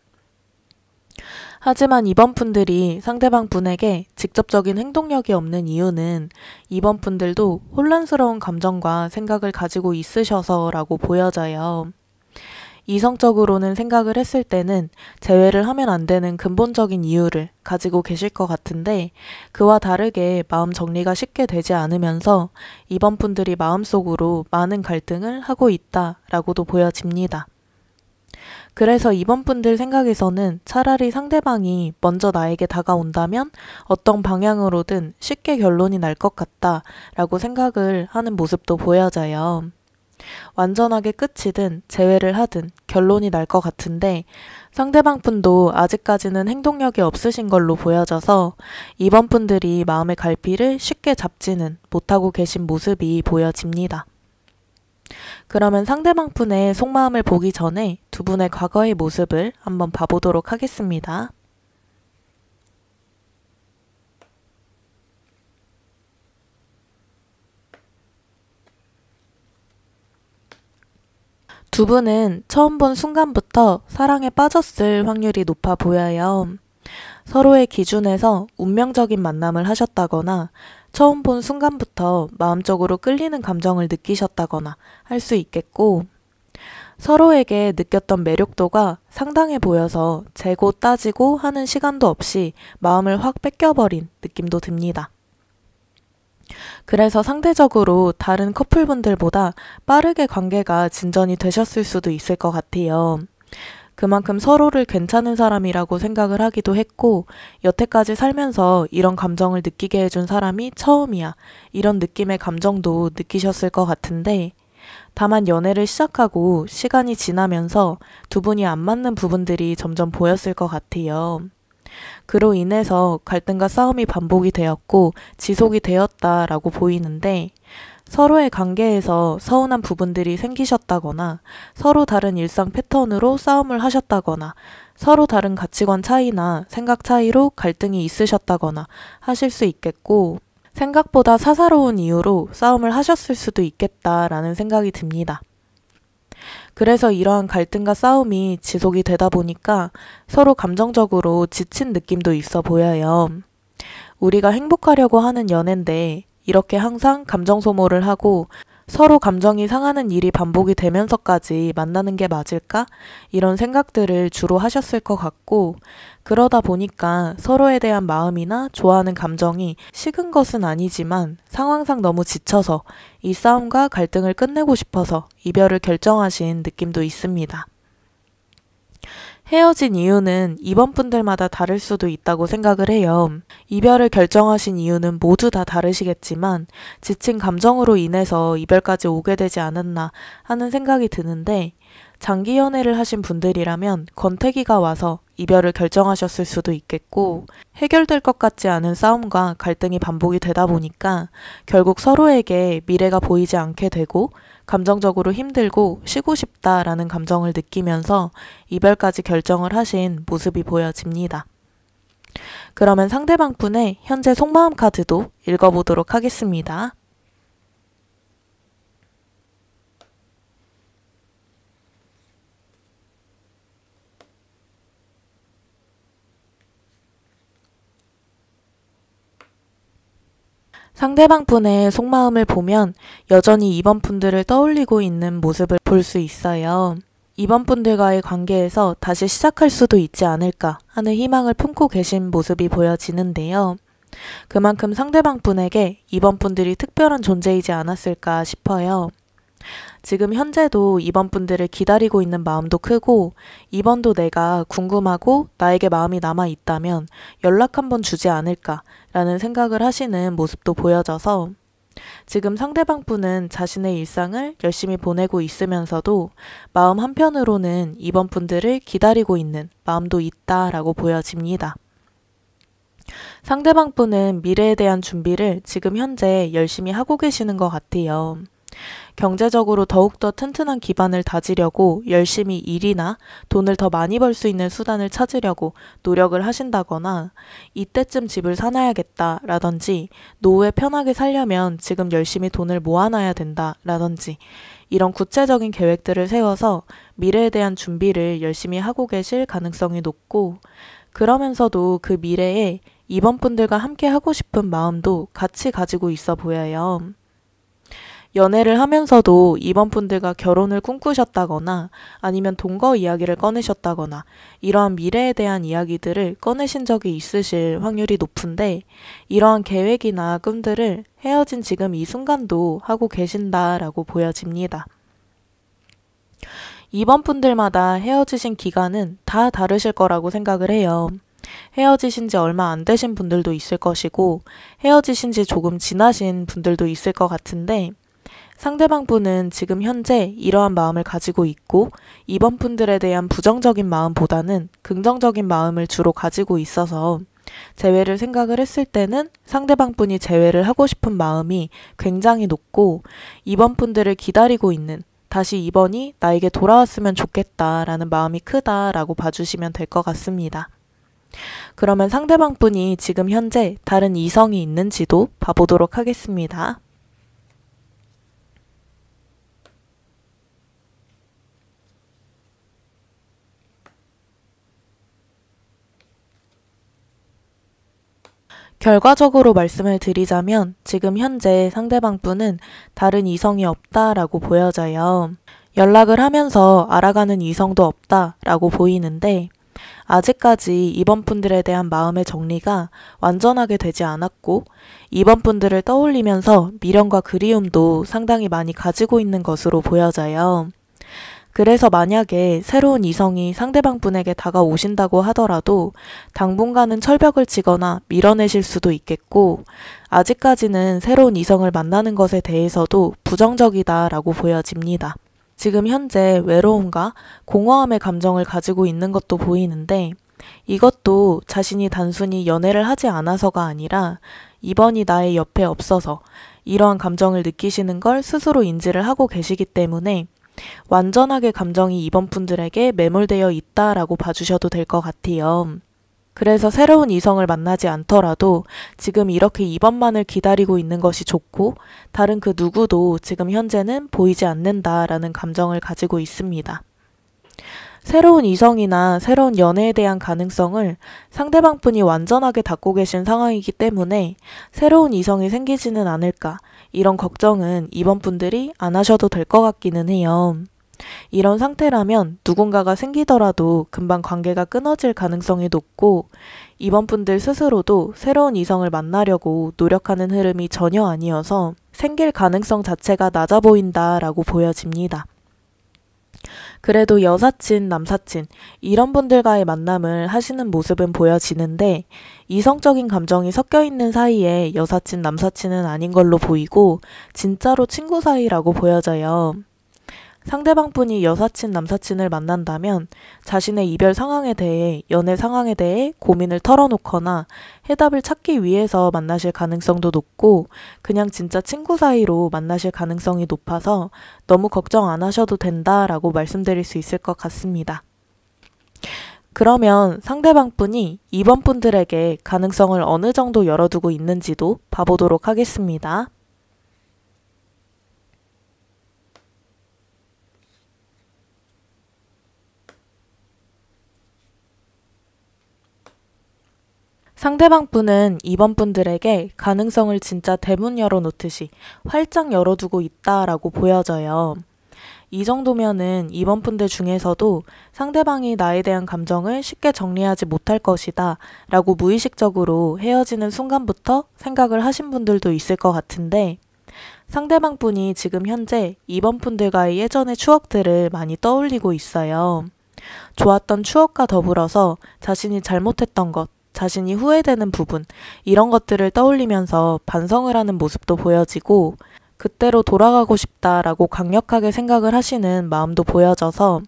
하지만 이번 분들이 상대방 분에게 직접적인 행동력이 없는 이유는 이번 분들도 혼란스러운 감정과 생각을 가지고 있으셔서라고 보여져요. 이성적으로는 생각을 했을 때는 재회를 하면 안 되는 근본적인 이유를 가지고 계실 것 같은데 그와 다르게 마음 정리가 쉽게 되지 않으면서 이번 분들이 마음속으로 많은 갈등을 하고 있다라고도 보여집니다. 그래서 이번 분들 생각에서는 차라리 상대방이 먼저 나에게 다가온다면 어떤 방향으로든 쉽게 결론이 날 것 같다라고 생각을 하는 모습도 보여져요. 완전하게 끝이든 재회를 하든 결론이 날 것 같은데 상대방 분도 아직까지는 행동력이 없으신 걸로 보여져서 이번 분들이 마음의 갈피를 쉽게 잡지는 못하고 계신 모습이 보여집니다. 그러면 상대방 분의 속마음을 보기 전에 두 분의 과거의 모습을 한번 봐보도록 하겠습니다. 두 분은 처음 본 순간부터 사랑에 빠졌을 확률이 높아 보여요. 서로의 기준에서 운명적인 만남을 하셨다거나 처음 본 순간부터 마음적으로 끌리는 감정을 느끼셨다거나 할 수 있겠고 서로에게 느꼈던 매력도가 상당해 보여서 재고 따지고 하는 시간도 없이 마음을 확 뺏겨버린 느낌도 듭니다. 그래서 상대적으로 다른 커플분들보다 빠르게 관계가 진전이 되셨을 수도 있을 것 같아요. 그만큼 서로를 괜찮은 사람이라고 생각을 하기도 했고 여태까지 살면서 이런 감정을 느끼게 해준 사람이 처음이야. 이런 느낌의 감정도 느끼셨을 것 같은데 다만 연애를 시작하고 시간이 지나면서 두 분이 안 맞는 부분들이 점점 보였을 것 같아요. 그로 인해서 갈등과 싸움이 반복이 되었고 지속이 되었다라고 보이는데 서로의 관계에서 서운한 부분들이 생기셨다거나 서로 다른 일상 패턴으로 싸움을 하셨다거나 서로 다른 가치관 차이나 생각 차이로 갈등이 있으셨다거나 하실 수 있겠고 생각보다 사사로운 이유로 싸움을 하셨을 수도 있겠다라는 생각이 듭니다. 그래서 이러한 갈등과 싸움이 지속이 되다 보니까 서로 감정적으로 지친 느낌도 있어 보여요. 우리가 행복하려고 하는 연애인데 이렇게 항상 감정 소모를 하고 서로 감정이 상하는 일이 반복이 되면서까지 만나는 게 맞을까? 이런 생각들을 주로 하셨을 것 같고 그러다 보니까 서로에 대한 마음이나 좋아하는 감정이 식은 것은 아니지만 상황상 너무 지쳐서 이 싸움과 갈등을 끝내고 싶어서 이별을 결정하신 느낌도 있습니다. 헤어진 이유는 이번 분들마다 다를 수도 있다고 생각을 해요. 이별을 결정하신 이유는 모두 다 다르시겠지만 지친 감정으로 인해서 이별까지 오게 되지 않았나 하는 생각이 드는데 장기 연애를 하신 분들이라면 권태기가 와서 이별을 결정하셨을 수도 있겠고 해결될 것 같지 않은 싸움과 갈등이 반복이 되다 보니까 결국 서로에게 미래가 보이지 않게 되고 감정적으로 힘들고 쉬고 싶다라는 감정을 느끼면서 이별까지 결정을 하신 모습이 보여집니다. 그러면 상대방 분의 현재 속마음 카드도 읽어보도록 하겠습니다. 상대방 분의 속마음을 보면 여전히 이번 분들을 떠올리고 있는 모습을 볼 수 있어요. 이번 분들과의 관계에서 다시 시작할 수도 있지 않을까 하는 희망을 품고 계신 모습이 보여지는데요. 그만큼 상대방 분에게 이번 분들이 특별한 존재이지 않았을까 싶어요. 지금 현재도 이번 분들을 기다리고 있는 마음도 크고 이번도 내가 궁금하고 나에게 마음이 남아 있다면 연락 한번 주지 않을까 라는 생각을 하시는 모습도 보여져서 지금 상대방 분은 자신의 일상을 열심히 보내고 있으면서도 마음 한편으로는 이번 분들을 기다리고 있는 마음도 있다라고 보여집니다. 상대방 분은 미래에 대한 준비를 지금 현재 열심히 하고 계시는 것 같아요. 경제적으로 더욱더 튼튼한 기반을 다지려고 열심히 일이나 돈을 더 많이 벌 수 있는 수단을 찾으려고 노력을 하신다거나 이때쯤 집을 사놔야겠다 라든지 노후에 편하게 살려면 지금 열심히 돈을 모아놔야 된다 라든지 이런 구체적인 계획들을 세워서 미래에 대한 준비를 열심히 하고 계실 가능성이 높고 그러면서도 그 미래에 이번 분들과 함께 하고 싶은 마음도 같이 가지고 있어 보여요. 연애를 하면서도 이번 분들과 결혼을 꿈꾸셨다거나 아니면 동거 이야기를 꺼내셨다거나 이러한 미래에 대한 이야기들을 꺼내신 적이 있으실 확률이 높은데 이러한 계획이나 꿈들을 헤어진 지금 이 순간도 하고 계신다라고 보여집니다. 이번 분들마다 헤어지신 기간은 다 다르실 거라고 생각을 해요. 헤어지신 지 얼마 안 되신 분들도 있을 것이고 헤어지신 지 조금 지나신 분들도 있을 것 같은데 상대방 분은 지금 현재 이러한 마음을 가지고 있고 이번 분들에 대한 부정적인 마음보다는 긍정적인 마음을 주로 가지고 있어서 재회를 생각을 했을 때는 상대방 분이 재회를 하고 싶은 마음이 굉장히 높고 이번 분들을 기다리고 있는 다시 이번이 나에게 돌아왔으면 좋겠다라는 마음이 크다라고 봐주시면 될 것 같습니다. 그러면 상대방 분이 지금 현재 다른 이성이 있는지도 봐보도록 하겠습니다. 결과적으로 말씀을 드리자면 지금 현재 상대방 분은 다른 이성이 없다라고 보여져요. 연락을 하면서 알아가는 이성도 없다라고 보이는데 아직까지 이번 분들에 대한 마음의 정리가 완전하게 되지 않았고 이번 분들을 떠올리면서 미련과 그리움도 상당히 많이 가지고 있는 것으로 보여져요. 그래서 만약에 새로운 이성이 상대방 분에게 다가오신다고 하더라도 당분간은 철벽을 치거나 밀어내실 수도 있겠고 아직까지는 새로운 이성을 만나는 것에 대해서도 부정적이다라고 보여집니다. 지금 현재 외로움과 공허함의 감정을 가지고 있는 것도 보이는데 이것도 자신이 단순히 연애를 하지 않아서가 아니라 이번이 나의 옆에 없어서 이러한 감정을 느끼시는 걸 스스로 인지를 하고 계시기 때문에 완전하게 감정이 이번 분들에게 매몰되어 있다라고 봐주셔도 될 것 같아요. 그래서 새로운 이성을 만나지 않더라도 지금 이렇게 이번만을 기다리고 있는 것이 좋고 다른 그 누구도 지금 현재는 보이지 않는다라는 감정을 가지고 있습니다. 새로운 이성이나 새로운 연애에 대한 가능성을 상대방분이 완전하게 닫고 계신 상황이기 때문에 새로운 이성이 생기지는 않을까 이런 걱정은 이번 분들이 안 하셔도 될 것 같기는 해요. 이런 상태라면 누군가가 생기더라도 금방 관계가 끊어질 가능성이 높고 이번 분들 스스로도 새로운 이성을 만나려고 노력하는 흐름이 전혀 아니어서 생길 가능성 자체가 낮아 보인다라고 보여집니다. 그래도 여사친, 남사친 이런 분들과의 만남을 하시는 모습은 보여지는데 이성적인 감정이 섞여 있는 사이에 여사친, 남사친은 아닌 걸로 보이고 진짜로 친구 사이라고 보여져요. 상대방분이 여사친, 남사친을 만난다면 자신의 이별 상황에 대해, 연애 상황에 대해 고민을 털어놓거나 해답을 찾기 위해서 만나실 가능성도 높고 그냥 진짜 친구 사이로 만나실 가능성이 높아서 너무 걱정 안 하셔도 된다라고 말씀드릴 수 있을 것 같습니다. 그러면 상대방분이 이번 분들에게 가능성을 어느 정도 열어두고 있는지도 봐보도록 하겠습니다. 상대방 분은 이번 분들에게 가능성을 진짜 대문 열어놓듯이 활짝 열어두고 있다라고 보여져요. 이 정도면은 이번 분들 중에서도 상대방이 나에 대한 감정을 쉽게 정리하지 못할 것이다 라고 무의식적으로 헤어지는 순간부터 생각을 하신 분들도 있을 것 같은데 상대방 분이 지금 현재 이번 분들과의 예전의 추억들을 많이 떠올리고 있어요. 좋았던 추억과 더불어서 자신이 잘못했던 것, 자신이 후회되는 부분 이런 것들을 떠올리면서 반성을 하는 모습도 보여지고 그때로 돌아가고 싶다라고 강력하게 생각을 하시는 마음도 보여져서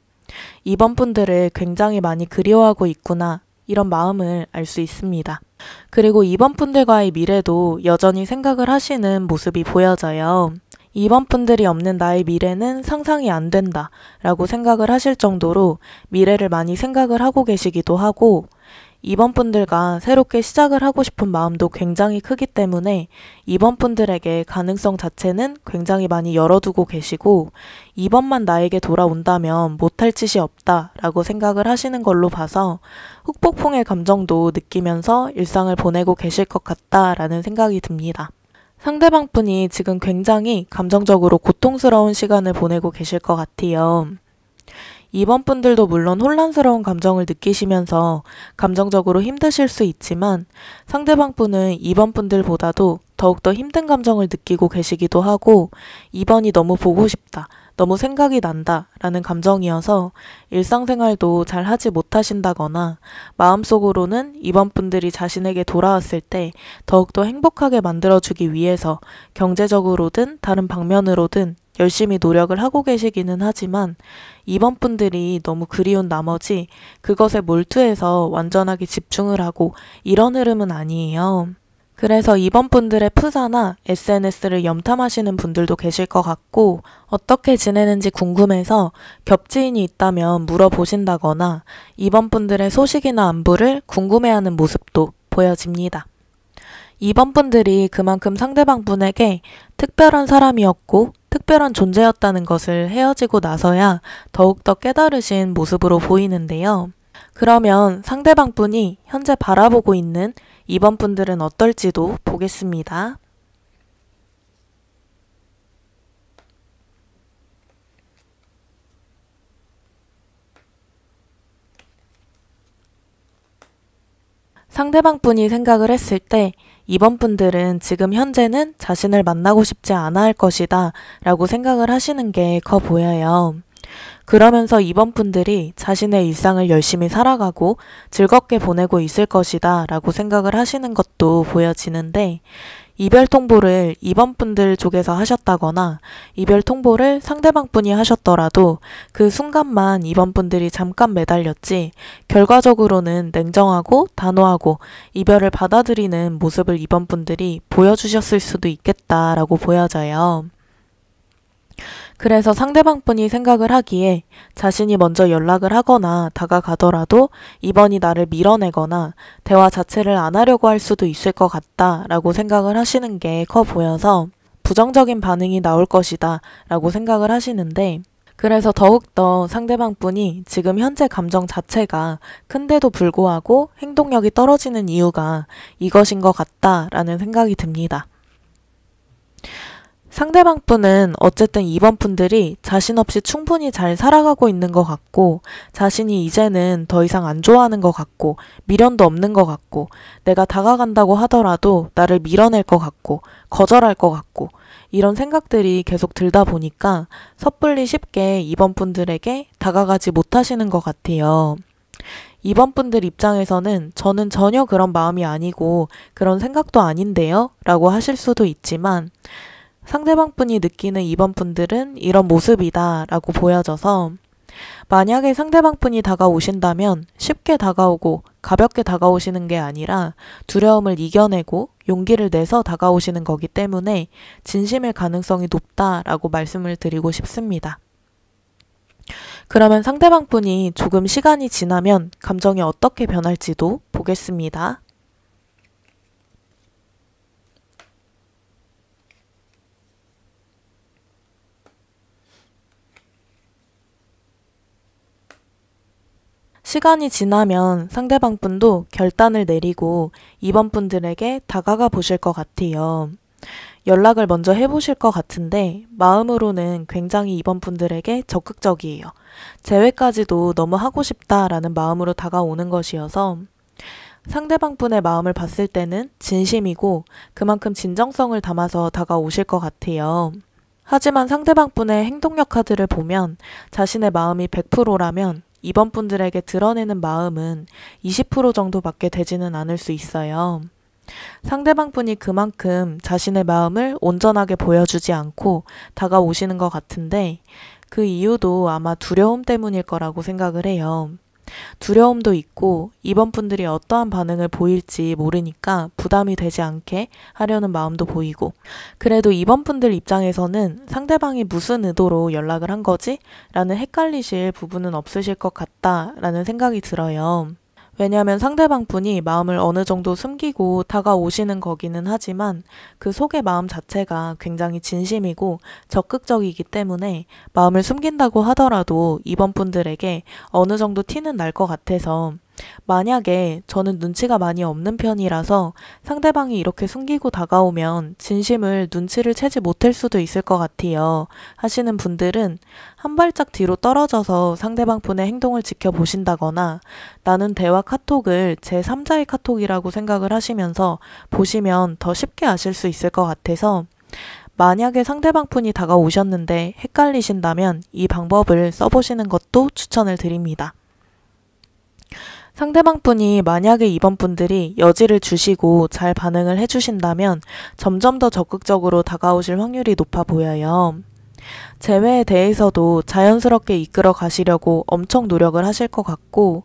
이번 분들을 굉장히 많이 그리워하고 있구나 이런 마음을 알 수 있습니다. 그리고 이번 분들과의 미래도 여전히 생각을 하시는 모습이 보여져요. 이번 분들이 없는 나의 미래는 상상이 안 된다 라고 생각을 하실 정도로 미래를 많이 생각을 하고 계시기도 하고 이번 분들과 새롭게 시작을 하고 싶은 마음도 굉장히 크기 때문에 이번 분들에게 가능성 자체는 굉장히 많이 열어두고 계시고 이번만 나에게 돌아온다면 못할 짓이 없다라고 생각을 하시는 걸로 봐서 후폭풍의 감정도 느끼면서 일상을 보내고 계실 것 같다라는 생각이 듭니다. 상대방 분이 지금 굉장히 감정적으로 고통스러운 시간을 보내고 계실 것 같아요. 이번 분들도 물론 혼란스러운 감정을 느끼시면서 감정적으로 힘드실 수 있지만 상대방 분은 이번 분들보다도 더욱더 힘든 감정을 느끼고 계시기도 하고 이번이 너무 보고 싶다, 너무 생각이 난다 라는 감정이어서 일상생활도 잘 하지 못하신다거나 마음속으로는 이번 분들이 자신에게 돌아왔을 때 더욱더 행복하게 만들어주기 위해서 경제적으로든 다른 방면으로든 열심히 노력을 하고 계시기는 하지만 이번 분들이 너무 그리운 나머지 그것에 몰두해서 완전하게 집중을 하고 이런 흐름은 아니에요. 그래서 이번 분들의 프사나 SNS를 염탐하시는 분들도 계실 것 같고 어떻게 지내는지 궁금해서 겹지인이 있다면 물어보신다거나 이번 분들의 소식이나 안부를 궁금해하는 모습도 보여집니다. 이번 분들이 그만큼 상대방 분에게 특별한 사람이었고 특별한 존재였다는 것을 헤어지고 나서야 더욱더 깨달으신 모습으로 보이는데요. 그러면 상대방 분이 현재 바라보고 있는 이번 분들은 어떨지도 보겠습니다. 상대방 분이 생각을 했을 때 이번 분들은 지금 현재는 자신을 만나고 싶지 않아 할 것이다 라고 생각을 하시는 게 커 보여요. 그러면서 이번 분들이 자신의 일상을 열심히 살아가고 즐겁게 보내고 있을 것이다 라고 생각을 하시는 것도 보여지는데 이별 통보를 2번 분들 쪽에서 하셨다거나 이별 통보를 상대방 분이 하셨더라도 그 순간만 2번 분들이 잠깐 매달렸지 결과적으로는 냉정하고 단호하고 이별을 받아들이는 모습을 2번 분들이 보여주셨을 수도 있겠다라고 보여져요. 그래서 상대방 분이 생각을 하기에 자신이 먼저 연락을 하거나 다가가더라도 이번이 나를 밀어내거나 대화 자체를 안 하려고 할 수도 있을 것 같다라고 생각을 하시는 게 커 보여서 부정적인 반응이 나올 것이다 라고 생각을 하시는데 그래서 더욱더 상대방 분이 지금 현재 감정 자체가 큰데도 불구하고 행동력이 떨어지는 이유가 이것인 것 같다라는 생각이 듭니다. 상대방 분은 어쨌든 2번 분들이 자신 없이 충분히 잘 살아가고 있는 것 같고 자신이 이제는 더 이상 안 좋아하는 것 같고 미련도 없는 것 같고 내가 다가간다고 하더라도 나를 밀어낼 것 같고 거절할 것 같고 이런 생각들이 계속 들다 보니까 섣불리 쉽게 2번 분들에게 다가가지 못하시는 것 같아요. 2번 분들 입장에서는 저는 전혀 그런 마음이 아니고 그런 생각도 아닌데요? 라고 하실 수도 있지만 상대방 분이 느끼는 2번 분들은 이런 모습이다 라고 보여져서 만약에 상대방 분이 다가오신다면 쉽게 다가오고 가볍게 다가오시는 게 아니라 두려움을 이겨내고 용기를 내서 다가오시는 거기 때문에 진심일 가능성이 높다라고 말씀을 드리고 싶습니다. 그러면 상대방 분이 조금 시간이 지나면 감정이 어떻게 변할지도 보겠습니다. 시간이 지나면 상대방 분도 결단을 내리고 2번 분들에게 다가가 보실 것 같아요. 연락을 먼저 해보실 것 같은데 마음으로는 굉장히 2번 분들에게 적극적이에요. 재회까지도 너무 하고 싶다라는 마음으로 다가오는 것이어서 상대방 분의 마음을 봤을 때는 진심이고 그만큼 진정성을 담아서 다가오실 것 같아요. 하지만 상대방 분의 행동력 카드를 보면 자신의 마음이 100%라면 2번 분들에게 드러내는 마음은 20% 정도밖에 되지는 않을 수 있어요. 상대방 분이 그만큼 자신의 마음을 온전하게 보여주지 않고 다가오시는 것 같은데 그 이유도 아마 두려움 때문일 거라고 생각을 해요. 두려움도 있고 2번 분들이 어떠한 반응을 보일지 모르니까 부담이 되지 않게 하려는 마음도 보이고 그래도 2번 분들 입장에서는 상대방이 무슨 의도로 연락을 한 거지? 라는 헷갈리실 부분은 없으실 것 같다라는 생각이 들어요. 왜냐하면 상대방 분이 마음을 어느 정도 숨기고 다가오시는 거기는 하지만 그 속의 마음 자체가 굉장히 진심이고 적극적이기 때문에 마음을 숨긴다고 하더라도 2번 분들에게 어느 정도 티는 날 것 같아서 만약에 저는 눈치가 많이 없는 편이라서 상대방이 이렇게 숨기고 다가오면 진심을 눈치를 채지 못할 수도 있을 것 같아요. 하시는 분들은 한 발짝 뒤로 떨어져서 상대방 분의 행동을 지켜보신다거나 나눈 대화 카톡을 제3자의 카톡이라고 생각을 하시면서 보시면 더 쉽게 아실 수 있을 것 같아서 만약에 상대방 분이 다가오셨는데 헷갈리신다면 이 방법을 써보시는 것도 추천을 드립니다. 상대방 분이 만약에 2번 분들이 여지를 주시고 잘 반응을 해주신다면 점점 더 적극적으로 다가오실 확률이 높아 보여요. 재회에 대해서도 자연스럽게 이끌어 가시려고 엄청 노력을 하실 것 같고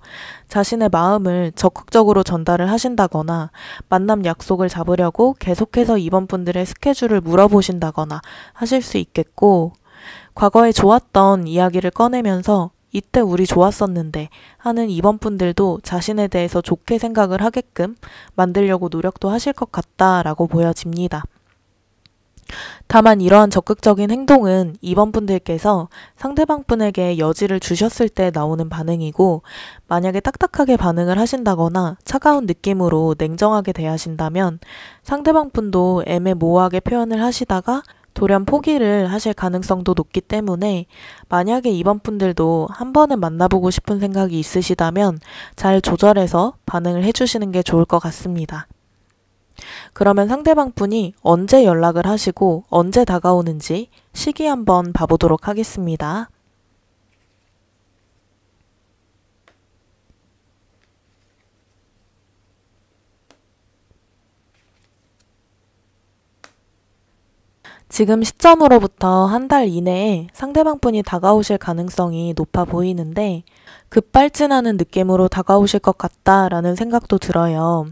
자신의 마음을 적극적으로 전달을 하신다거나 만남 약속을 잡으려고 계속해서 2번 분들의 스케줄을 물어보신다거나 하실 수 있겠고 과거에 좋았던 이야기를 꺼내면서 이때 우리 좋았었는데 하는 2번 분들도 자신에 대해서 좋게 생각을 하게끔 만들려고 노력도 하실 것 같다라고 보여집니다. 다만 이러한 적극적인 행동은 2번 분들께서 상대방 분에게 여지를 주셨을 때 나오는 반응이고 만약에 딱딱하게 반응을 하신다거나 차가운 느낌으로 냉정하게 대하신다면 상대방 분도 애매모호하게 표현을 하시다가 돌연 포기를 하실 가능성도 높기 때문에 만약에 2번 분들도 한 번은 만나보고 싶은 생각이 있으시다면 잘 조절해서 반응을 해주시는 게 좋을 것 같습니다. 그러면 상대방 분이 언제 연락을 하시고 언제 다가오는지 시기 한번 봐보도록 하겠습니다. 지금 시점으로부터 한 달 이내에 상대방분이 다가오실 가능성이 높아 보이는데 급발진하는 느낌으로 다가오실 것 같다라는 생각도 들어요.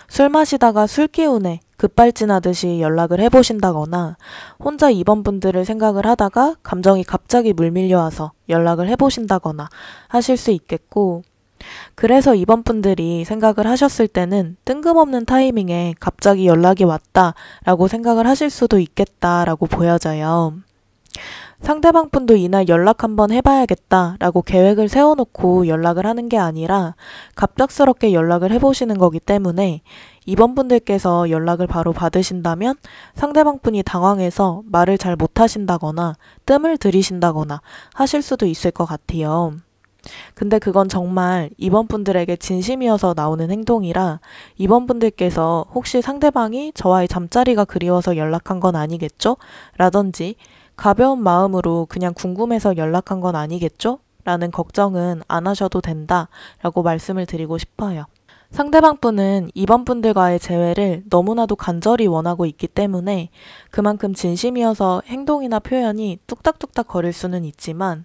술 마시다가 술 기운에 급발진하듯이 연락을 해보신다거나 혼자 이번 분들을 생각을 하다가 감정이 갑자기 물밀려와서 연락을 해보신다거나 하실 수 있겠고, 그래서 이번 분들이 생각을 하셨을 때는 뜬금없는 타이밍에 갑자기 연락이 왔다라고 생각을 하실 수도 있겠다라고 보여져요. 상대방 분도 이날 연락 한번 해봐야겠다라고 계획을 세워놓고 연락을 하는 게 아니라 갑작스럽게 연락을 해보시는 거기 때문에 이번 분들께서 연락을 바로 받으신다면 상대방 분이 당황해서 말을 잘 못하신다거나 뜸을 들이신다거나 하실 수도 있을 것 같아요. 근데 그건 정말 이번 분들에게 진심이어서 나오는 행동이라 이번 분들께서 혹시 상대방이 저와의 잠자리가 그리워서 연락한 건 아니겠죠? 라든지 가벼운 마음으로 그냥 궁금해서 연락한 건 아니겠죠? 라는 걱정은 안 하셔도 된다 라고 말씀을 드리고 싶어요. 상대방 분은 이번 분들과의 재회를 너무나도 간절히 원하고 있기 때문에 그만큼 진심이어서 행동이나 표현이 뚝딱뚝딱 거릴 수는 있지만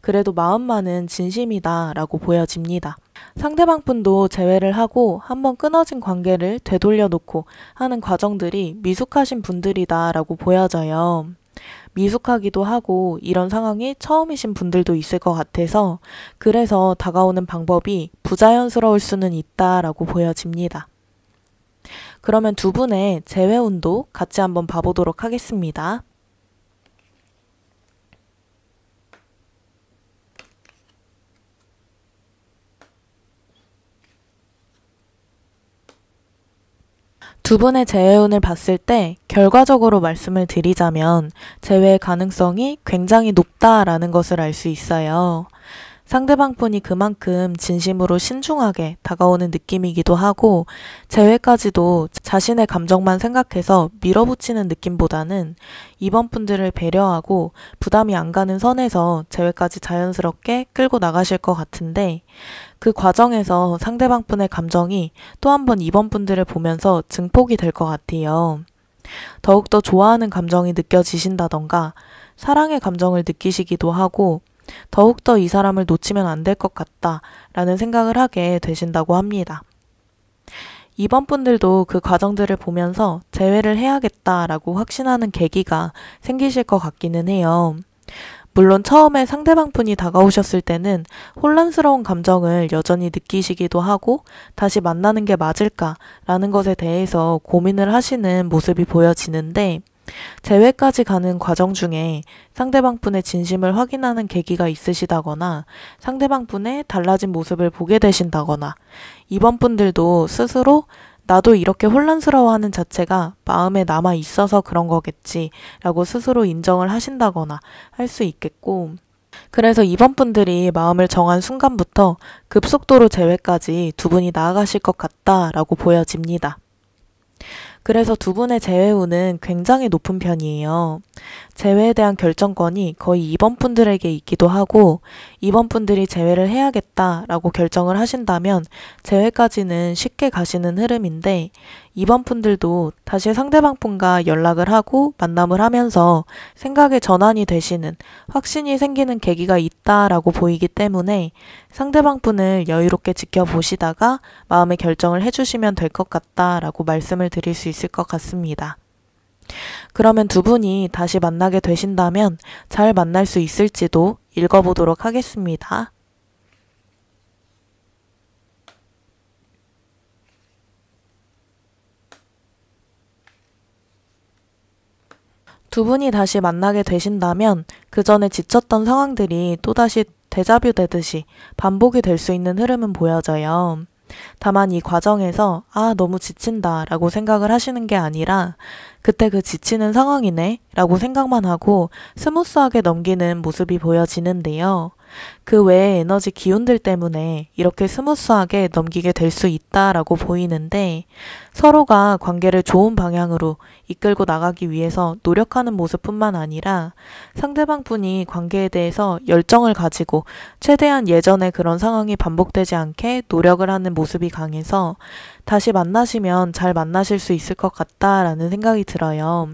그래도 마음만은 진심이다 라고 보여집니다. 상대방 분도 재회를 하고 한번 끊어진 관계를 되돌려 놓고 하는 과정들이 미숙하신 분들이다 라고 보여져요. 미숙하기도 하고 이런 상황이 처음이신 분들도 있을 것 같아서 그래서 다가오는 방법이 부자연스러울 수는 있다라고 보여집니다. 그러면 두 분의 재회운도 같이 한번 봐보도록 하겠습니다. 두 분의 재회운을 봤을 때 결과적으로 말씀을 드리자면 재회의 가능성이 굉장히 높다라는 것을 알 수 있어요. 상대방 분이 그만큼 진심으로 신중하게 다가오는 느낌이기도 하고 재회까지도 자신의 감정만 생각해서 밀어붙이는 느낌보다는 이번 분들을 배려하고 부담이 안 가는 선에서 재회까지 자연스럽게 끌고 나가실 것 같은데 그 과정에서 상대방 분의 감정이 또 한 번 이번 분들을 보면서 증폭이 될 것 같아요. 더욱더 좋아하는 감정이 느껴지신다던가 사랑의 감정을 느끼시기도 하고 더욱더 이 사람을 놓치면 안 될 것 같다라는 생각을 하게 되신다고 합니다. 이번 분들도 그 과정들을 보면서 재회를 해야겠다라고 확신하는 계기가 생기실 것 같기는 해요. 물론 처음에 상대방 분이 다가오셨을 때는 혼란스러운 감정을 여전히 느끼시기도 하고 다시 만나는 게 맞을까라는 것에 대해서 고민을 하시는 모습이 보여지는데 재회까지 가는 과정 중에 상대방 분의 진심을 확인하는 계기가 있으시다거나 상대방 분의 달라진 모습을 보게 되신다거나 이번 분들도 스스로 나도 이렇게 혼란스러워하는 자체가 마음에 남아 있어서 그런 거겠지 라고 스스로 인정을 하신다거나 할 수 있겠고 그래서 이번 분들이 마음을 정한 순간부터 급속도로 재회까지 두 분이 나아가실 것 같다라고 보여집니다. 그래서 두 분의 재회운은 굉장히 높은 편이에요. 재회에 대한 결정권이 거의 이번 분들에게 있기도 하고 이번 분들이 재회를 해야겠다라고 결정을 하신다면 재회까지는 쉽게 가시는 흐름인데 이번 분들도 다시 상대방 분과 연락을 하고 만남을 하면서 생각의 전환이 되시는 확신이 생기는 계기가 있다라고 보이기 때문에 상대방 분을 여유롭게 지켜보시다가 마음의 결정을 해주시면 될 것 같다라고 말씀을 드릴 수 있을 것 같습니다. 그러면 두 분이 다시 만나게 되신다면 잘 만날 수 있을지도 읽어보도록 하겠습니다. 두 분이 다시 만나게 되신다면 그 전에 지쳤던 상황들이 또다시 데자뷰 되듯이 반복이 될 수 있는 흐름은 보여져요. 다만 이 과정에서 너무 지친다 라고 생각을 하시는 게 아니라 그때 그 지치는 상황이네 라고 생각만 하고 스무스하게 넘기는 모습이 보여지는데요. 그 외의 에너지 기운들 때문에 이렇게 스무스하게 넘기게 될 수 있다라고 보이는데 서로가 관계를 좋은 방향으로 이끌고 나가기 위해서 노력하는 모습뿐만 아니라 상대방 분이 관계에 대해서 열정을 가지고 최대한 예전의 그런 상황이 반복되지 않게 노력을 하는 모습이 강해서 다시 만나시면 잘 만나실 수 있을 것 같다라는 생각이 들어요.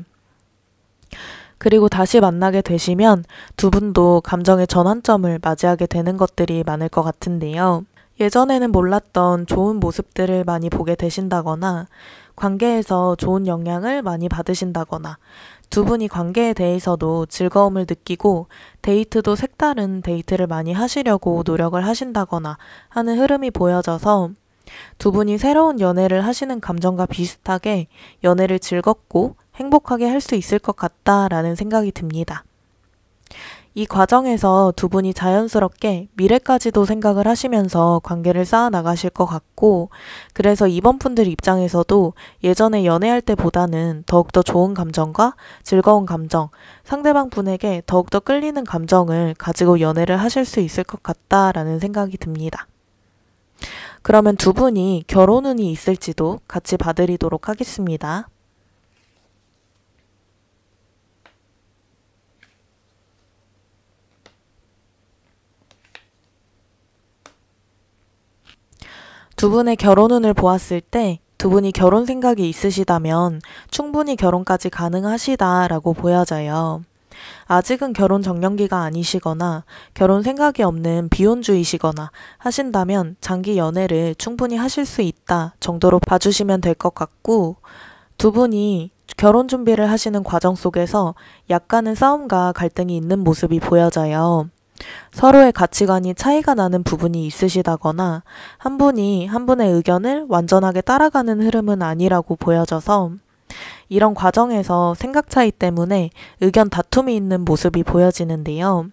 그리고 다시 만나게 되시면 두 분도 감정의 전환점을 맞이하게 되는 것들이 많을 것 같은데요. 예전에는 몰랐던 좋은 모습들을 많이 보게 되신다거나 관계에서 좋은 영향을 많이 받으신다거나 두 분이 관계에 대해서도 즐거움을 느끼고 데이트도 색다른 데이트를 많이 하시려고 노력을 하신다거나 하는 흐름이 보여져서 두 분이 새로운 연애를 하시는 감정과 비슷하게 연애를 즐겁고 행복하게 할 수 있을 것 같다라는 생각이 듭니다. 이 과정에서 두 분이 자연스럽게 미래까지도 생각을 하시면서 관계를 쌓아 나가실 것 같고, 그래서 이번 분들 입장에서도 예전에 연애할 때보다는 더욱더 좋은 감정과 즐거운 감정, 상대방 분에게 더욱더 끌리는 감정을 가지고 연애를 하실 수 있을 것 같다라는 생각이 듭니다. 그러면 두 분이 결혼 운이 있을지도 같이 봐드리도록 하겠습니다. 두 분의 결혼 운을 보았을 때 두 분이 결혼 생각이 있으시다면 충분히 결혼까지 가능하시다라고 보여져요. 아직은 결혼 적령기가 아니시거나 결혼 생각이 없는 비혼주의시거나 하신다면 장기 연애를 충분히 하실 수 있다 정도로 봐주시면 될 것 같고, 두 분이 결혼 준비를 하시는 과정 속에서 약간은 싸움과 갈등이 있는 모습이 보여져요. 서로의 가치관이 차이가 나는 부분이 있으시다거나 한 분이 한 분의 의견을 완전하게 따라가는 흐름은 아니라고 보여져서 이런 과정에서 생각 차이 때문에 의견 다툼이 있는 모습이 보여지는데요.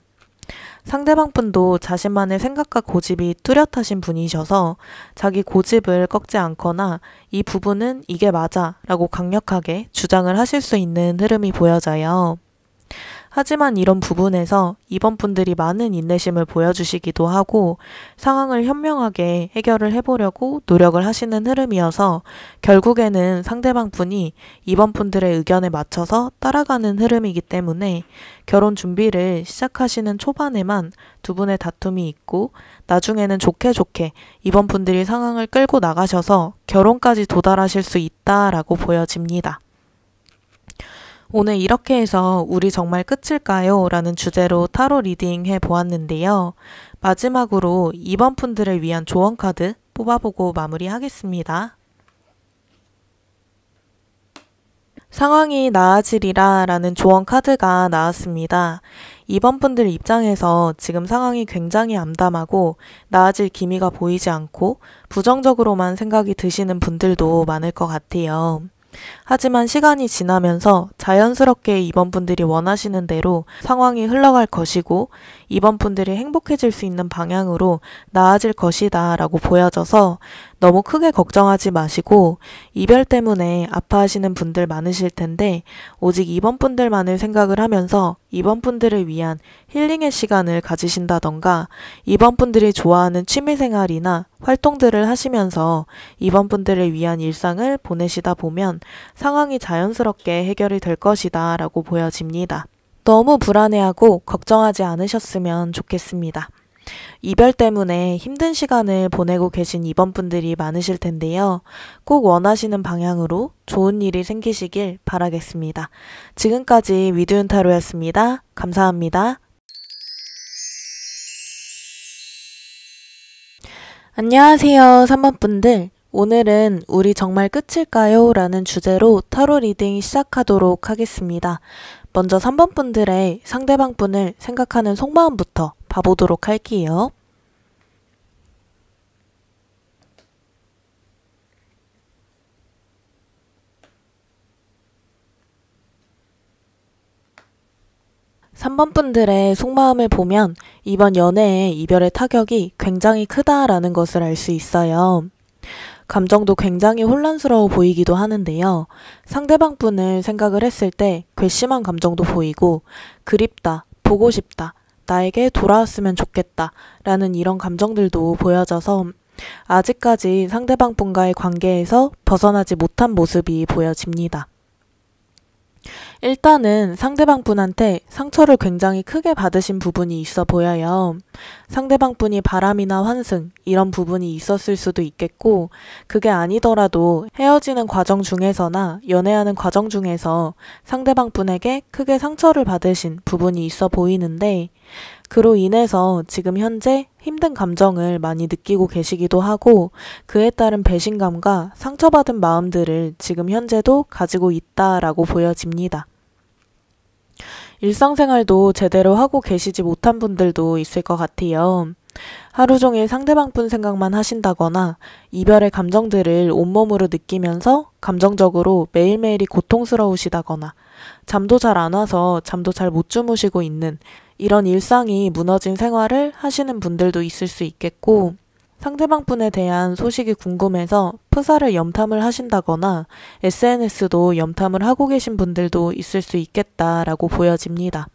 상대방 분도 자신만의 생각과 고집이 뚜렷하신 분이셔서 자기 고집을 꺾지 않거나 이 부분은 이게 맞아 라고 강력하게 주장을 하실 수 있는 흐름이 보여져요. 하지만 이런 부분에서 이번 분들이 많은 인내심을 보여주시기도 하고 상황을 현명하게 해결을 해보려고 노력을 하시는 흐름이어서 결국에는 상대방 분이 이번 분들의 의견에 맞춰서 따라가는 흐름이기 때문에 결혼 준비를 시작하시는 초반에만 두 분의 다툼이 있고 나중에는 좋게 이번 분들이 상황을 끌고 나가셔서 결혼까지 도달하실 수 있다라고 보여집니다. 오늘 이렇게 해서 우리 정말 끝일까요? 라는 주제로 타로 리딩 해보았는데요. 마지막으로 이번 분들을 위한 조언 카드 뽑아보고 마무리하겠습니다. 상황이 나아지리라 라는 조언 카드가 나왔습니다. 이번 분들 입장에서 지금 상황이 굉장히 암담하고 나아질 기미가 보이지 않고 부정적으로만 생각이 드시는 분들도 많을 것 같아요. 하지만 시간이 지나면서 자연스럽게 이번 분들이 원하시는 대로 상황이 흘러갈 것이고 이번 분들이 행복해질 수 있는 방향으로 나아질 것이다 라고 보여져서 너무 크게 걱정하지 마시고 이별 때문에 아파하시는 분들 많으실 텐데 오직 이번 분들만을 생각을 하면서 이번 분들을 위한 힐링의 시간을 가지신다던가 이번 분들이 좋아하는 취미생활이나 활동들을 하시면서 이번 분들을 위한 일상을 보내시다 보면 상황이 자연스럽게 해결이 될 것이다 라고 보여집니다. 너무 불안해하고 걱정하지 않으셨으면 좋겠습니다. 이별 때문에 힘든 시간을 보내고 계신 이번 분들이 많으실 텐데요. 꼭 원하시는 방향으로 좋은 일이 생기시길 바라겠습니다. 지금까지 위드운 타로였습니다. 감사합니다. 안녕하세요 3번 분들. 오늘은 우리 정말 끝일까요? 라는 주제로 타로 리딩 시작하도록 하겠습니다. 먼저 3번 분들의 상대방 분을 생각하는 속마음부터 봐보도록 할게요. 삼 번 분들의 속마음을 보면 이번 연애의 이별의 타격이 굉장히 크다라는 것을 알 수 있어요. 감정도 굉장히 혼란스러워 보이기도 하는데요. 상대방 분을 생각을 했을 때 괘씸한 감정도 보이고 그립다, 보고 싶다, 나에게 돌아왔으면 좋겠다 라는 이런 감정들도 보여져서 아직까지 상대방 분과의 관계에서 벗어나지 못한 모습이 보여집니다. 일단은 상대방 분한테 상처를 굉장히 크게 받으신 부분이 있어 보여요. 상대방 분이 바람이나 환승 이런 부분이 있었을 수도 있겠고, 그게 아니더라도 헤어지는 과정 중에서나 연애하는 과정 중에서 상대방 분에게 크게 상처를 받으신 부분이 있어 보이는데, 그로 인해서 지금 현재 힘든 감정을 많이 느끼고 계시기도 하고, 그에 따른 배신감과 상처받은 마음들을 지금 현재도 가지고 있다라고 보여집니다. 일상생활도 제대로 하고 계시지 못한 분들도 있을 것 같아요. 하루 종일 상대방 분 생각만 하신다거나 이별의 감정들을 온몸으로 느끼면서 감정적으로 매일매일이 고통스러우시다거나 잠도 잘 안 와서 잠도 잘 못 주무시고 있는 이런 일상이 무너진 생활을 하시는 분들도 있을 수 있겠고, 상대방 분에 대한 소식이 궁금해서 프사를 염탐을 하신다거나 SNS도 염탐을 하고 계신 분들도 있을 수 있겠다라고 보여집니다.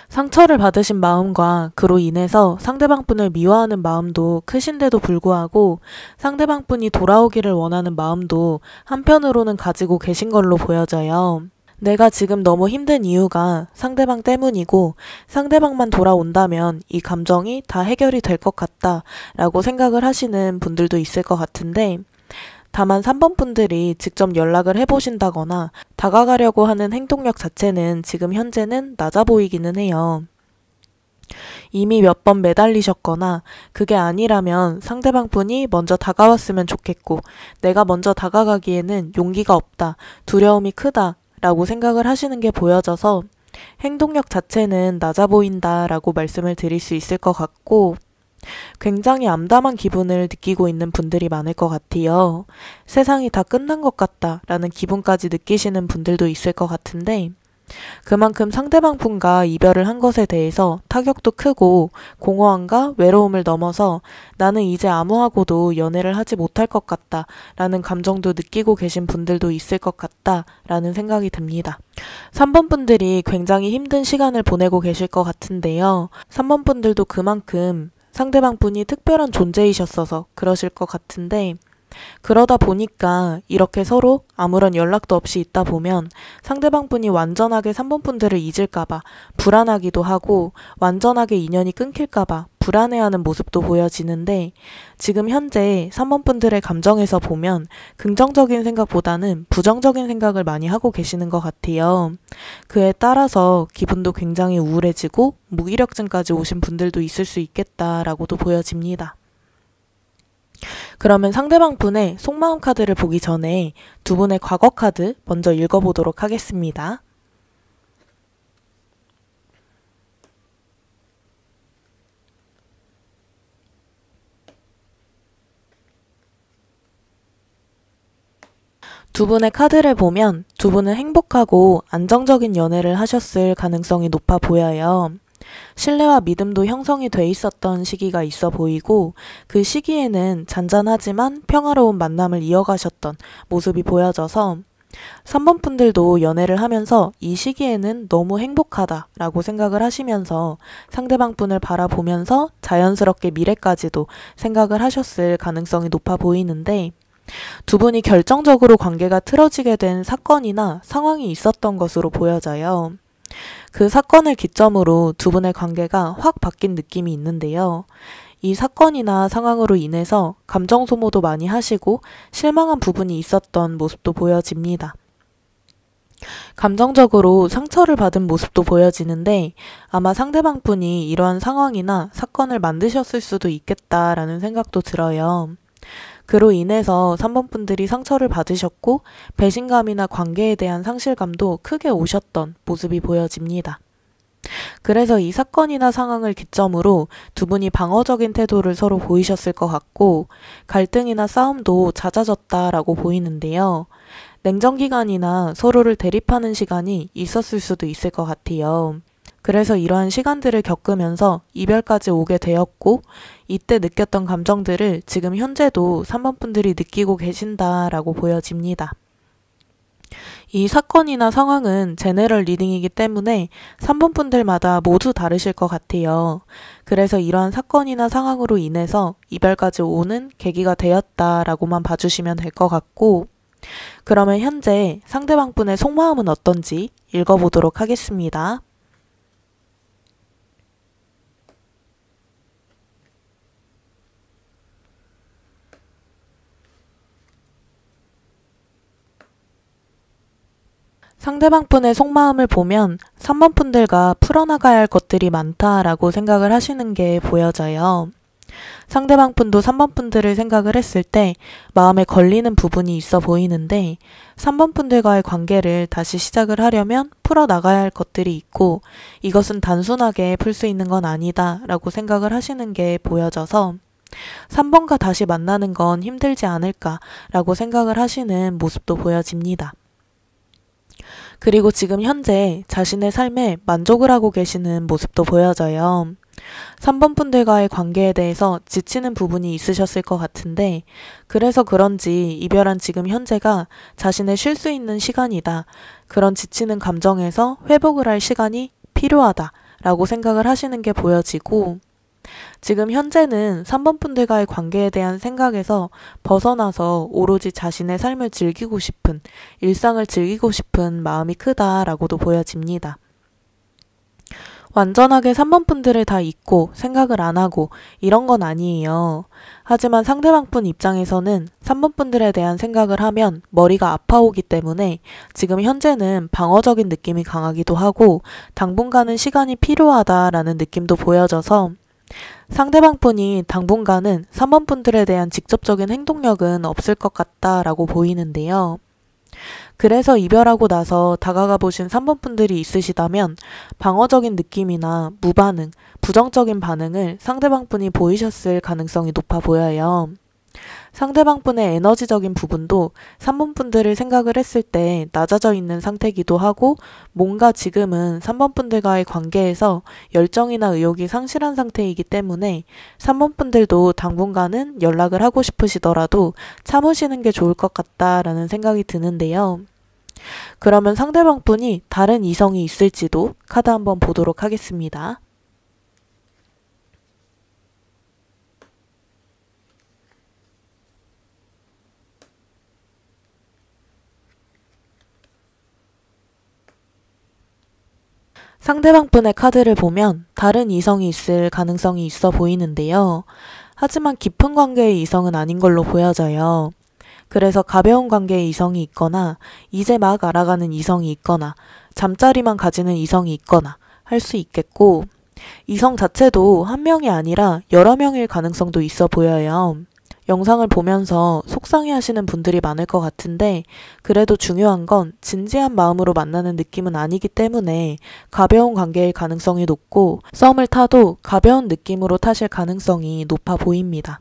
상처를 받으신 마음과 그로 인해서 상대방 분을 미워하는 마음도 크신데도 불구하고 상대방 분이 돌아오기를 원하는 마음도 한편으로는 가지고 계신 걸로 보여져요. 내가 지금 너무 힘든 이유가 상대방 때문이고 상대방만 돌아온다면 이 감정이 다 해결이 될 것 같다 라고 생각을 하시는 분들도 있을 것 같은데, 다만 3번 분들이 직접 연락을 해보신다거나 다가가려고 하는 행동력 자체는 지금 현재는 낮아 보이기는 해요. 이미 몇 번 매달리셨거나 그게 아니라면 상대방 분이 먼저 다가왔으면 좋겠고 내가 먼저 다가가기에는 용기가 없다, 두려움이 크다 라고 생각을 하시는 게 보여져서 행동력 자체는 낮아 보인다 라고 말씀을 드릴 수 있을 것 같고, 굉장히 암담한 기분을 느끼고 있는 분들이 많을 것 같아요. 세상이 다 끝난 것 같다 라는 기분까지 느끼시는 분들도 있을 것 같은데, 그만큼 상대방 분과 이별을 한 것에 대해서 타격도 크고 공허함과 외로움을 넘어서 나는 이제 아무하고도 연애를 하지 못할 것 같다 라는 감정도 느끼고 계신 분들도 있을 것 같다 라는 생각이 듭니다. 3번 분들이 굉장히 힘든 시간을 보내고 계실 것 같은데요. 3번 분들도 그만큼 상대방 분이 특별한 존재이셨어서 그러실 것 같은데, 그러다 보니까 이렇게 서로 아무런 연락도 없이 있다 보면 상대방 분이 완전하게 3번 분들을 잊을까봐 불안하기도 하고 완전하게 인연이 끊길까봐 불안해하는 모습도 보여지는데, 지금 현재 3번 분들의 감정에서 보면 긍정적인 생각보다는 부정적인 생각을 많이 하고 계시는 것 같아요. 그에 따라서 기분도 굉장히 우울해지고 무기력증까지 오신 분들도 있을 수 있겠다라고도 보여집니다. 그러면 상대방 분의 속마음 카드를 보기 전에 두 분의 과거 카드 먼저 읽어보도록 하겠습니다. 두 분의 카드를 보면 두 분은 행복하고 안정적인 연애를 하셨을 가능성이 높아 보여요. 신뢰와 믿음도 형성이 돼 있었던 시기가 있어 보이고, 그 시기에는 잔잔하지만 평화로운 만남을 이어가셨던 모습이 보여져서 3번 분들도 연애를 하면서 이 시기에는 너무 행복하다라고 생각을 하시면서 상대방 분을 바라보면서 자연스럽게 미래까지도 생각을 하셨을 가능성이 높아 보이는데, 두 분이 결정적으로 관계가 틀어지게 된 사건이나 상황이 있었던 것으로 보여져요. 그 사건을 기점으로 두 분의 관계가 확 바뀐 느낌이 있는데요. 이 사건이나 상황으로 인해서 감정 소모도 많이 하시고 실망한 부분이 있었던 모습도 보여집니다. 감정적으로 상처를 받은 모습도 보여지는데, 아마 상대방 분이 이러한 상황이나 사건을 만드셨을 수도 있겠다라는 생각도 들어요. 그로 인해서 3번 분들이 상처를 받으셨고 배신감이나 관계에 대한 상실감도 크게 오셨던 모습이 보여집니다. 그래서 이 사건이나 상황을 기점으로 두 분이 방어적인 태도를 서로 보이셨을 것 같고 갈등이나 싸움도 잦아졌다라고 보이는데요. 냉정기간이나 서로를 대립하는 시간이 있었을 수도 있을 것 같아요. 그래서 이러한 시간들을 겪으면서 이별까지 오게 되었고, 이때 느꼈던 감정들을 지금 현재도 3번 분들이 느끼고 계신다라고 보여집니다. 이 사건이나 상황은 제너럴 리딩이기 때문에 3번 분들마다 모두 다르실 것 같아요. 그래서 이러한 사건이나 상황으로 인해서 이별까지 오는 계기가 되었다라고만 봐주시면 될 것 같고, 그러면 현재 상대방 분의 속마음은 어떤지 읽어보도록 하겠습니다. 상대방 분의 속마음을 보면 3번 분들과 풀어나가야 할 것들이 많다라고 생각을 하시는 게 보여져요. 상대방 분도 3번 분들을 생각을 했을 때 마음에 걸리는 부분이 있어 보이는데 3번 분들과의 관계를 다시 시작을 하려면 풀어나가야 할 것들이 있고 이것은 단순하게 풀 수 있는 건 아니다 라고 생각을 하시는 게 보여져서 3번과 다시 만나는 건 힘들지 않을까 라고 생각을 하시는 모습도 보여집니다. 그리고 지금 현재 자신의 삶에 만족을 하고 계시는 모습도 보여져요. 3번 분들과의 관계에 대해서 지치는 부분이 있으셨을 것 같은데 그래서 그런지 이별한 지금 현재가 자신의 쉴 수 있는 시간이다. 그런 지치는 감정에서 회복을 할 시간이 필요하다 라고 생각을 하시는 게 보여지고 지금 현재는 3번 분들과의 관계에 대한 생각에서 벗어나서 오로지 자신의 삶을 즐기고 싶은, 일상을 즐기고 싶은 마음이 크다라고도 보여집니다. 완전하게 3번 분들을 다 잊고 생각을 안 하고 이런 건 아니에요. 하지만 상대방 분 입장에서는 3번 분들에 대한 생각을 하면 머리가 아파오기 때문에 지금 현재는 방어적인 느낌이 강하기도 하고 당분간은 시간이 필요하다라는 느낌도 보여져서 상대방 분이 당분간은 3번 분들에 대한 직접적인 행동력은 없을 것 같다라고 보이는데요. 그래서 이별하고 나서 다가가 보신 3번 분들이 있으시다면 방어적인 느낌이나 무반응, 부정적인 반응을 상대방 분이 보이셨을 가능성이 높아 보여요. 상대방 분의 에너지적인 부분도 3번 분들을 생각을 했을 때 낮아져 있는 상태이기도 하고 뭔가 지금은 3번 분들과의 관계에서 열정이나 의욕이 상실한 상태이기 때문에 3번 분들도 당분간은 연락을 하고 싶으시더라도 참으시는 게 좋을 것 같다라는 생각이 드는데요. 그러면 상대방 분이 다른 이성이 있을지도 카드 한번 보도록 하겠습니다. 상대방 분의 카드를 보면 다른 이성이 있을 가능성이 있어 보이는데요. 하지만 깊은 관계의 이성은 아닌 걸로 보여져요. 그래서 가벼운 관계의 이성이 있거나 이제 막 알아가는 이성이 있거나 잠자리만 가지는 이성이 있거나 할 수 있겠고 이성 자체도 한 명이 아니라 여러 명일 가능성도 있어 보여요. 영상을 보면서 속상해하시는 분들이 많을 것 같은데 그래도 중요한 건 진지한 마음으로 만나는 느낌은 아니기 때문에 가벼운 관계일 가능성이 높고 썸을 타도 가벼운 느낌으로 타실 가능성이 높아 보입니다.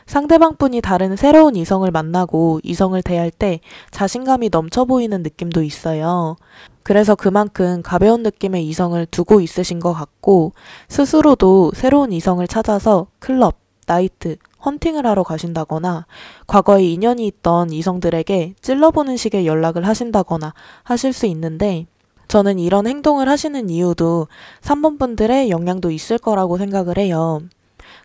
상대방 분이 다른 새로운 이성을 만나고 이성을 대할 때 자신감이 넘쳐 보이는 느낌도 있어요. 그래서 그만큼 가벼운 느낌의 이성을 두고 있으신 것 같고 스스로도 새로운 이성을 찾아서 클럽, 나이트, 헌팅을 하러 가신다거나 과거에 인연이 있던 이성들에게 찔러보는 식의 연락을 하신다거나 하실 수 있는데 저는 이런 행동을 하시는 이유도 3번 분들의 영향도 있을 거라고 생각을 해요.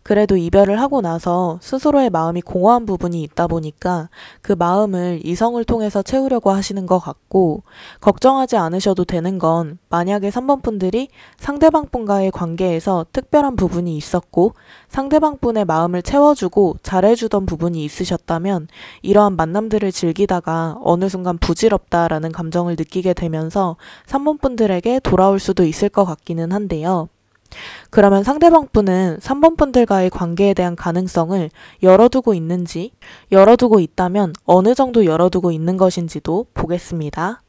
그래도 이별을 하고 나서 스스로의 마음이 공허한 부분이 있다 보니까 그 마음을 이성을 통해서 채우려고 하시는 것 같고 걱정하지 않으셔도 되는 건 만약에 3번 분들이 상대방 분과의 관계에서 특별한 부분이 있었고 상대방 분의 마음을 채워주고 잘해주던 부분이 있으셨다면 이러한 만남들을 즐기다가 어느 순간 부질없다라는 감정을 느끼게 되면서 3번 분들에게 돌아올 수도 있을 것 같기는 한데요. 그러면 상대방 분은 3번 분들과의 관계에 대한 가능성을 열어두고 있는지, 열어두고 있다면 어느 정도 열어두고 있는 것인지도 보겠습니다.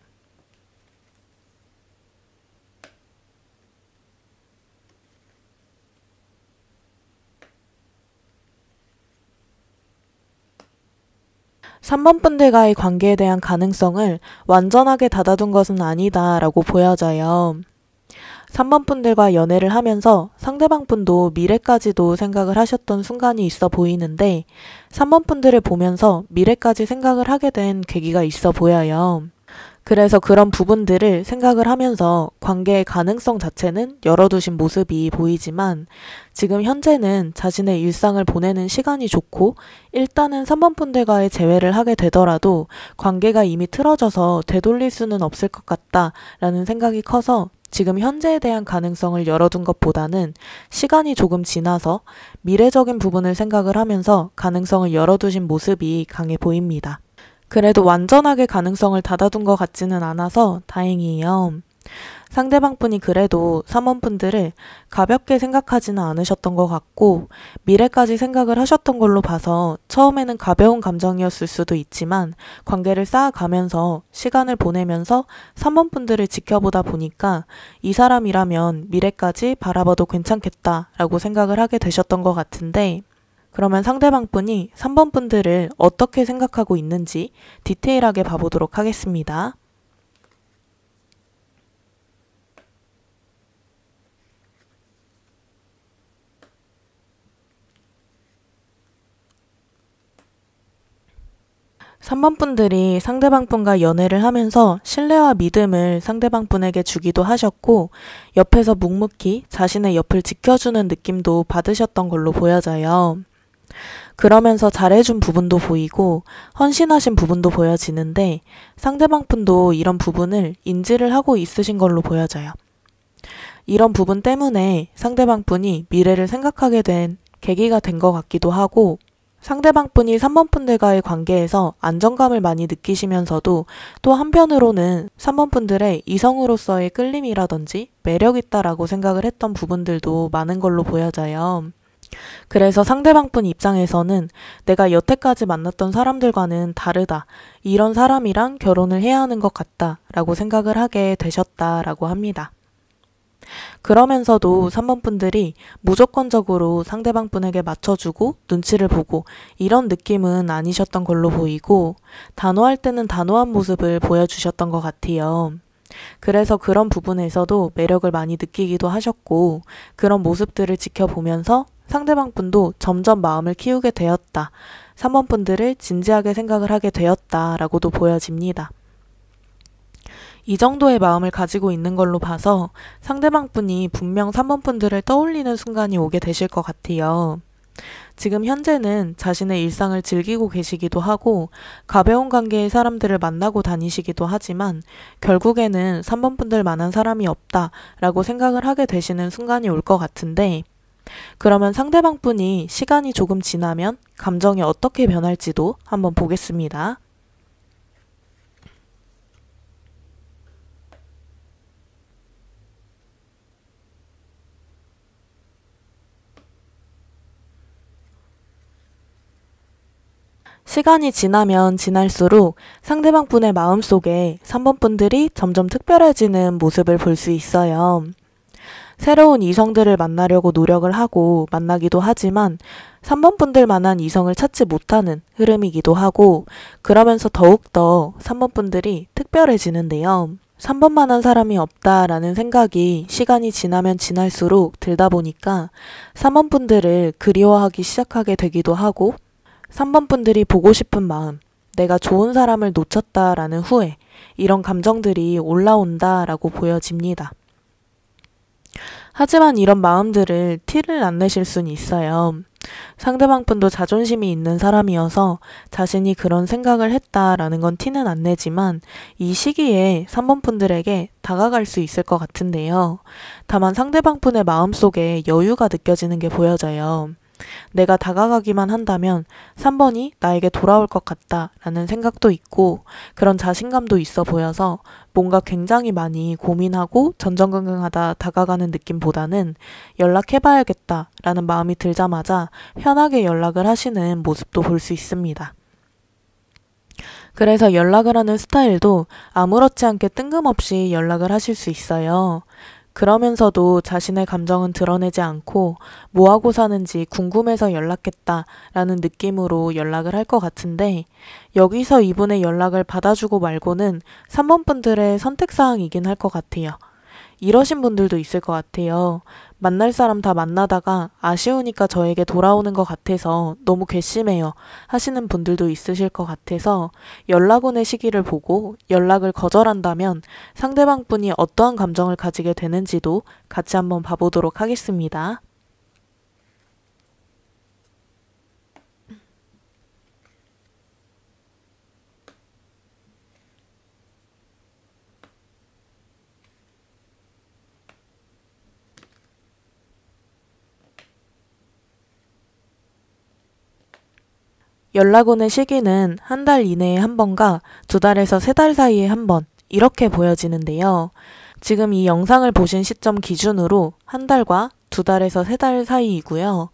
(3번) 분들과의 관계에 대한 가능성을 완전하게 닫아둔 것은 아니다 라고 보여져요. 3번 분들과 연애를 하면서 상대방 분도 미래까지도 생각을 하셨던 순간이 있어 보이는데 3번 분들을 보면서 미래까지 생각을 하게 된 계기가 있어 보여요. 그래서 그런 부분들을 생각을 하면서 관계의 가능성 자체는 열어두신 모습이 보이지만 지금 현재는 자신의 일상을 보내는 시간이 좋고 일단은 3번 분들과의 재회를 하게 되더라도 관계가 이미 틀어져서 되돌릴 수는 없을 것 같다라는 생각이 커서 지금 현재에 대한 가능성을 열어둔 것보다는 시간이 조금 지나서 미래적인 부분을 생각을 하면서 가능성을 열어두신 모습이 강해 보입니다. 그래도 완전하게 가능성을 닫아둔 것 같지는 않아서 다행이에요. 상대방분이 그래도 3번분들을 가볍게 생각하지는 않으셨던 것 같고 미래까지 생각을 하셨던 걸로 봐서 처음에는 가벼운 감정이었을 수도 있지만 관계를 쌓아가면서 시간을 보내면서 3번분들을 지켜보다 보니까 이 사람이라면 미래까지 바라봐도 괜찮겠다라고 생각을 하게 되셨던 것 같은데 그러면 상대방분이 3번 분들을 어떻게 생각하고 있는지 디테일하게 봐보도록 하겠습니다. (3번) 분들이 상대방분과 연애를 하면서 신뢰와 믿음을 상대방분에게 주기도 하셨고 옆에서 묵묵히 자신의 옆을 지켜주는 느낌도 받으셨던 걸로 보여져요. 그러면서 잘해준 부분도 보이고 헌신하신 부분도 보여지는데 상대방분도 이런 부분을 인지를 하고 있으신 걸로 보여져요. 이런 부분 때문에 상대방분이 미래를 생각하게 된 계기가 된 것 같기도 하고 상대방분이 3번 분들과의 관계에서 안정감을 많이 느끼시면서도 또 한편으로는 3번 분들의 이성으로서의 끌림이라든지 매력있다라고 생각을 했던 부분들도 많은 걸로 보여져요. 그래서 상대방분 입장에서는 내가 여태까지 만났던 사람들과는 다르다. 이런 사람이랑 결혼을 해야 하는 것 같다. 라고 생각을 하게 되셨다라고 합니다. 그러면서도 3번 분들이 무조건적으로 상대방분에게 맞춰주고 눈치를 보고 이런 느낌은 아니셨던 걸로 보이고 단호할 때는 단호한 모습을 보여주셨던 것 같아요. 그래서 그런 부분에서도 매력을 많이 느끼기도 하셨고 그런 모습들을 지켜보면서 상대방분도 점점 마음을 키우게 되었다. 3번 분들을 진지하게 생각을 하게 되었다라고도 보여집니다. 이 정도의 마음을 가지고 있는 걸로 봐서 상대방분이 분명 3번 분들을 떠올리는 순간이 오게 되실 것 같아요. 지금 현재는 자신의 일상을 즐기고 계시기도 하고 가벼운 관계의 사람들을 만나고 다니시기도 하지만 결국에는 3번 분들만한 사람이 없다라고 생각을 하게 되시는 순간이 올 것 같은데 그러면 상대방분이 시간이 조금 지나면 감정이 어떻게 변할지도 한번 보겠습니다. 시간이 지나면 지날수록 상대방분의 마음속에 3번 분들이 점점 특별해지는 모습을 볼 수 있어요. 새로운 이성들을 만나려고 노력을 하고 만나기도 하지만 3번 분들만한 이성을 찾지 못하는 흐름이기도 하고 그러면서 더욱더 3번 분들이 특별해지는데요. 3번만한 사람이 없다라는 생각이 시간이 지나면 지날수록 들다 보니까 3번 분들을 그리워하기 시작하게 되기도 하고 3번 분들이 보고 싶은 마음, 내가 좋은 사람을 놓쳤다라는 후회, 이런 감정들이 올라온다라고 보여집니다. 하지만 이런 마음들을 티를 안 내실 수는 있어요. 상대방 분도 자존심이 있는 사람이어서 자신이 그런 생각을 했다라는 건 티는 안 내지만 이 시기에 3번 분들에게 다가갈 수 있을 것 같은데요. 다만 상대방 분의 마음속에 여유가 느껴지는 게 보여져요. 내가 다가가기만 한다면 3번이 나에게 돌아올 것 같다라는 생각도 있고 그런 자신감도 있어 보여서 뭔가 굉장히 많이 고민하고 전전긍긍하다 다가가는 느낌보다는 연락해봐야겠다라는 마음이 들자마자 편하게 연락을 하시는 모습도 볼 수 있습니다. 그래서 연락을 하는 스타일도 아무렇지 않게 뜬금없이 연락을 하실 수 있어요. 그러면서도 자신의 감정은 드러내지 않고 뭐하고 사는지 궁금해서 연락했다라는 느낌으로 연락을 할 것 같은데 여기서 이분의 연락을 받아주고 말고는 3번 분들의 선택사항이긴 할 것 같아요. 이러신 분들도 있을 것 같아요. 만날 사람 다 만나다가 아쉬우니까 저에게 돌아오는 것 같아서 너무 괘씸해요 하시는 분들도 있으실 것 같아서 연락 오는 시기를 보고 연락을 거절한다면 상대방 분이 어떠한 감정을 가지게 되는지도 같이 한번 봐보도록 하겠습니다. 연락 오는 시기는 한 달 이내에 한 번과 2달에서 3달 사이에 한 번 이렇게 보여지는데요. 지금 이 영상을 보신 시점 기준으로 한 달과 2달에서 3달 사이이고요.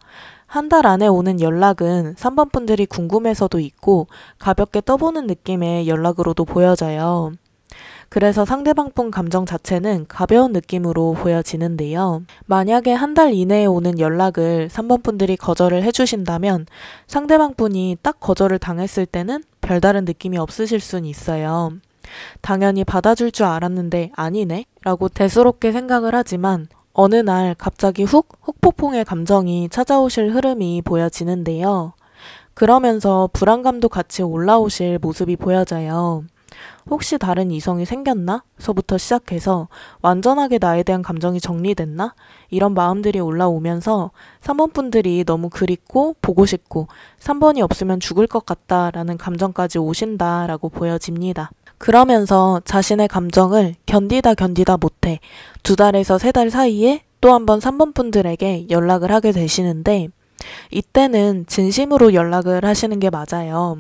한 달 안에 오는 연락은 3번 분들이 궁금해서도 있고 가볍게 떠보는 느낌의 연락으로도 보여져요. 그래서 상대방 분 감정 자체는 가벼운 느낌으로 보여지는데요. 만약에 한 달 이내에 오는 연락을 3번 분들이 거절을 해주신다면 상대방 분이 딱 거절을 당했을 때는 별다른 느낌이 없으실 순 있어요. 당연히 받아줄 줄 알았는데 아니네? 라고 대수롭게 생각을 하지만 어느 날 갑자기 후폭풍의 감정이 찾아오실 흐름이 보여지는데요. 그러면서 불안감도 같이 올라오실 모습이 보여져요. 혹시 다른 이성이 생겼나? 서부터 시작해서 완전하게 나에 대한 감정이 정리됐나? 이런 마음들이 올라오면서 3번 분들이 너무 그립고 보고 싶고 3번이 없으면 죽을 것 같다라는 감정까지 오신다라고 보여집니다. 그러면서 자신의 감정을 견디다 못해 2달에서 3달 사이에 또 한 번 3번 분들에게 연락을 하게 되시는데 이때는 진심으로 연락을 하시는 게 맞아요.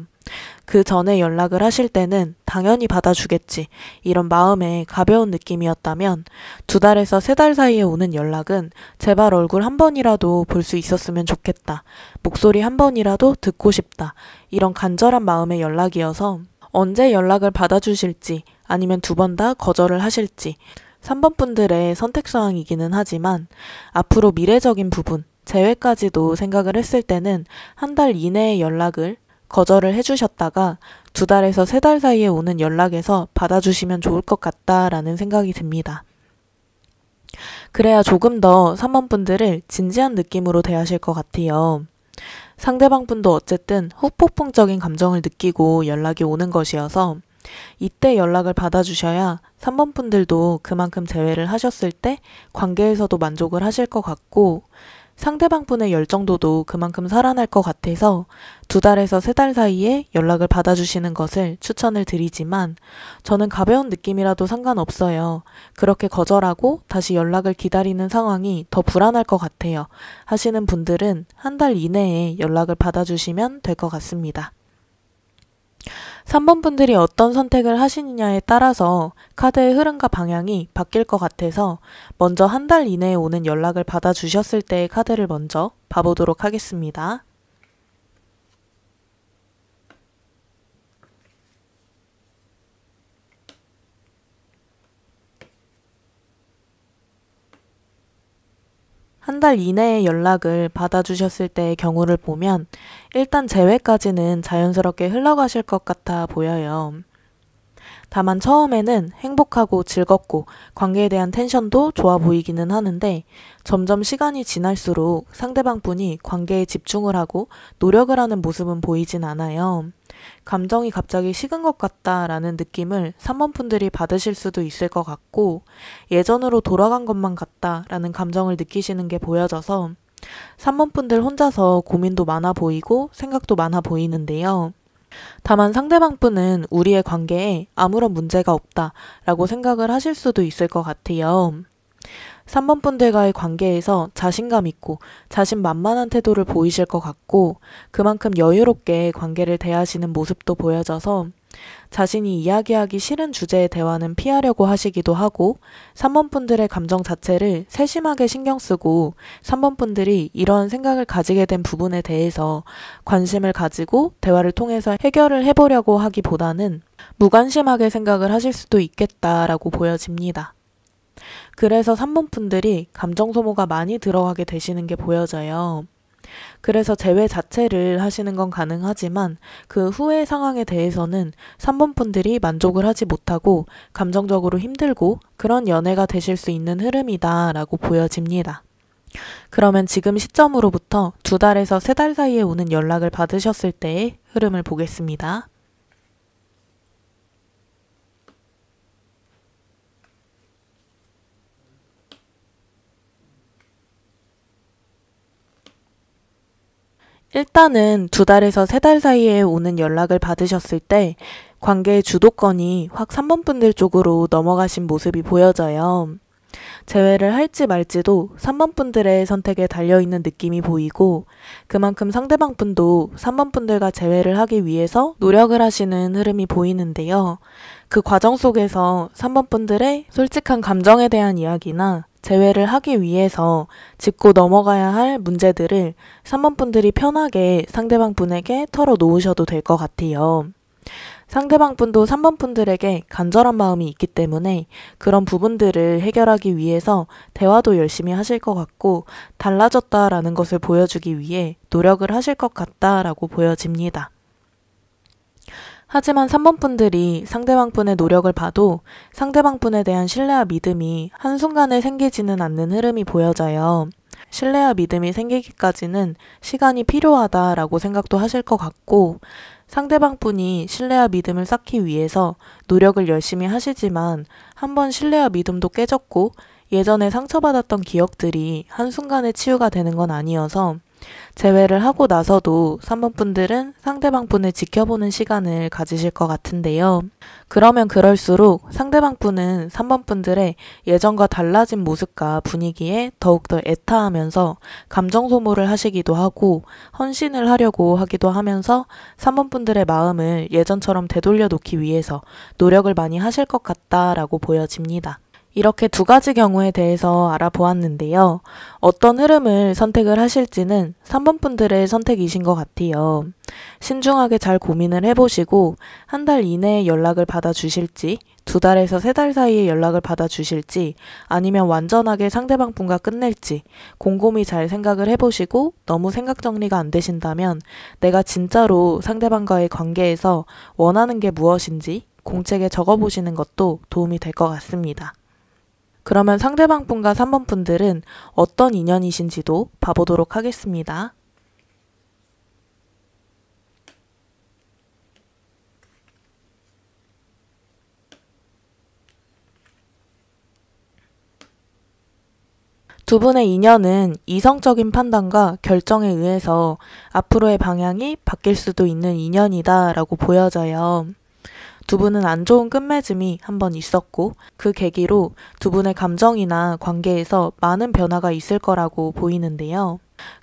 그 전에 연락을 하실 때는 당연히 받아주겠지 이런 마음의 가벼운 느낌이었다면 2달에서 3달 사이에 오는 연락은 제발 얼굴 한 번이라도 볼 수 있었으면 좋겠다. 목소리 한 번이라도 듣고 싶다. 이런 간절한 마음의 연락이어서 언제 연락을 받아주실지 아니면 2번 다 거절을 하실지 3번 분들의 선택사항이기는 하지만 앞으로 미래적인 부분 재회까지도 생각을 했을 때는 한 달 이내의 연락을 거절을 해주셨다가 2달에서 3달 사이에 오는 연락에서 받아주시면 좋을 것 같다라는 생각이 듭니다. 그래야 조금 더 3번 분들을 진지한 느낌으로 대하실 것 같아요. 상대방 분도 어쨌든 후폭풍적인 감정을 느끼고 연락이 오는 것이어서 이때 연락을 받아주셔야 3번 분들도 그만큼 재회를 하셨을 때 관계에서도 만족을 하실 것 같고 상대방 분의 열정도도 그만큼 살아날 것 같아서 2달에서 3달 사이에 연락을 받아주시는 것을 추천을 드리지만 저는 가벼운 느낌이라도 상관없어요. 그렇게 거절하고 다시 연락을 기다리는 상황이 더 불안할 것 같아요. 하시는 분들은 한 달 이내에 연락을 받아주시면 될 것 같습니다. 3번 분들이 어떤 선택을 하시느냐에 따라서 카드의 흐름과 방향이 바뀔 것 같아서 먼저 한 달 이내에 오는 연락을 받아주셨을 때의 카드를 먼저 봐보도록 하겠습니다. 한 달 이내에 연락을 받아주셨을 때의 경우를 보면 일단 재회까지는 자연스럽게 흘러가실 것 같아 보여요. 다만 처음에는 행복하고 즐겁고 관계에 대한 텐션도 좋아 보이기는 하는데 점점 시간이 지날수록 상대방 분이 관계에 집중을 하고 노력을 하는 모습은 보이진 않아요. 감정이 갑자기 식은 것 같다라는 느낌을 3번 분들이 받으실 수도 있을 것 같고 예전으로 돌아간 것만 같다라는 감정을 느끼시는 게 보여져서 3번 분들 혼자서 고민도 많아 보이고 생각도 많아 보이는데요. 다만 상대방 분은 우리의 관계에 아무런 문제가 없다라고 생각을 하실 수도 있을 것 같아요. 3번 분들과의 관계에서 자신감 있고 자신만만한 태도를 보이실 것 같고 그만큼 여유롭게 관계를 대하시는 모습도 보여져서 자신이 이야기하기 싫은 주제의 대화는 피하려고 하시기도 하고 3번 분들의 감정 자체를 세심하게 신경 쓰고 3번 분들이 이런 생각을 가지게 된 부분에 대해서 관심을 가지고 대화를 통해서 해결을 해보려고 하기보다는 무관심하게 생각을 하실 수도 있겠다라고 보여집니다. 그래서 3번 분들이 감정 소모가 많이 들어가게 되시는 게 보여져요. 그래서 재회 자체를 하시는 건 가능하지만 그 후의 상황에 대해서는 3번 분들이 만족을 하지 못하고 감정적으로 힘들고 그런 연애가 되실 수 있는 흐름이다 라고 보여집니다. 그러면 지금 시점으로부터 2달에서 3달 사이에 오는 연락을 받으셨을 때의 흐름을 보겠습니다. 일단은 2달에서 3달 사이에 오는 연락을 받으셨을 때 관계의 주도권이 확 3번 분들 쪽으로 넘어가신 모습이 보여져요. 재회를 할지 말지도 3번 분들의 선택에 달려있는 느낌이 보이고 그만큼 상대방 분도 3번 분들과 재회를 하기 위해서 노력을 하시는 흐름이 보이는데요. 그 과정 속에서 3번 분들의 솔직한 감정에 대한 이야기나 재회를 하기 위해서 짚고 넘어가야 할 문제들을 3번 분들이 편하게 상대방 분에게 털어놓으셔도 될 것 같아요. 상대방 분도 3번 분들에게 간절한 마음이 있기 때문에 그런 부분들을 해결하기 위해서 대화도 열심히 하실 것 같고 달라졌다라는 것을 보여주기 위해 노력을 하실 것 같다라고 보여집니다. 하지만 3번 분들이 상대방 분의 노력을 봐도 상대방 분에 대한 신뢰와 믿음이 한순간에 생기지는 않는 흐름이 보여져요. 신뢰와 믿음이 생기기까지는 시간이 필요하다라고 생각도 하실 것 같고 상대방 분이 신뢰와 믿음을 쌓기 위해서 노력을 열심히 하시지만 한번 신뢰와 믿음도 깨졌고 예전에 상처받았던 기억들이 한순간에 치유가 되는 건 아니어서 재회를 하고 나서도 3번 분들은 상대방 분을 지켜보는 시간을 가지실 것 같은데요. 그러면 그럴수록 상대방 분은 3번 분들의 예전과 달라진 모습과 분위기에 더욱더 애타하면서 감정 소모를 하시기도 하고 헌신을 하려고 하기도 하면서 3번 분들의 마음을 예전처럼 되돌려 놓기 위해서 노력을 많이 하실 것 같다라고 보여집니다. 이렇게 2가지 경우에 대해서 알아보았는데요. 어떤 흐름을 선택을 하실지는 3번 분들의 선택이신 것 같아요. 신중하게 잘 고민을 해보시고 한 달 이내에 연락을 받아주실지 2달에서 3달 사이에 연락을 받아주실지 아니면 완전하게 상대방 분과 끝낼지 곰곰이 잘 생각을 해보시고 너무 생각 정리가 안 되신다면 내가 진짜로 상대방과의 관계에서 원하는 게 무엇인지 공책에 적어보시는 것도 도움이 될 것 같습니다. 그러면 상대방 분과 3번 분들은 어떤 인연이신지도 봐보도록 하겠습니다. 두 분의 인연은 이성적인 판단과 결정에 의해서 앞으로의 방향이 바뀔 수도 있는 인연이다라고 보여져요. 두 분은 안 좋은 끝맺음이 한번 있었고 그 계기로 두 분의 감정이나 관계에서 많은 변화가 있을 거라고 보이는데요.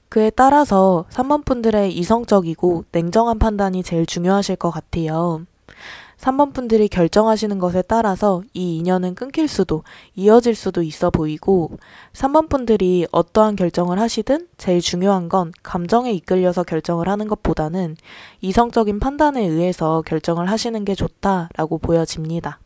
그에 따라서 3번 분들의 이성적이고 냉정한 판단이 제일 중요하실 것 같아요. 3번 분들이 결정하시는 것에 따라서 이 인연은 끊길 수도 이어질 수도 있어 보이고 3번 분들이 어떠한 결정을 하시든 제일 중요한 건 감정에 이끌려서 결정을 하는 것보다는 이성적인 판단에 의해서 결정을 하시는 게 좋다라고 보여집니다.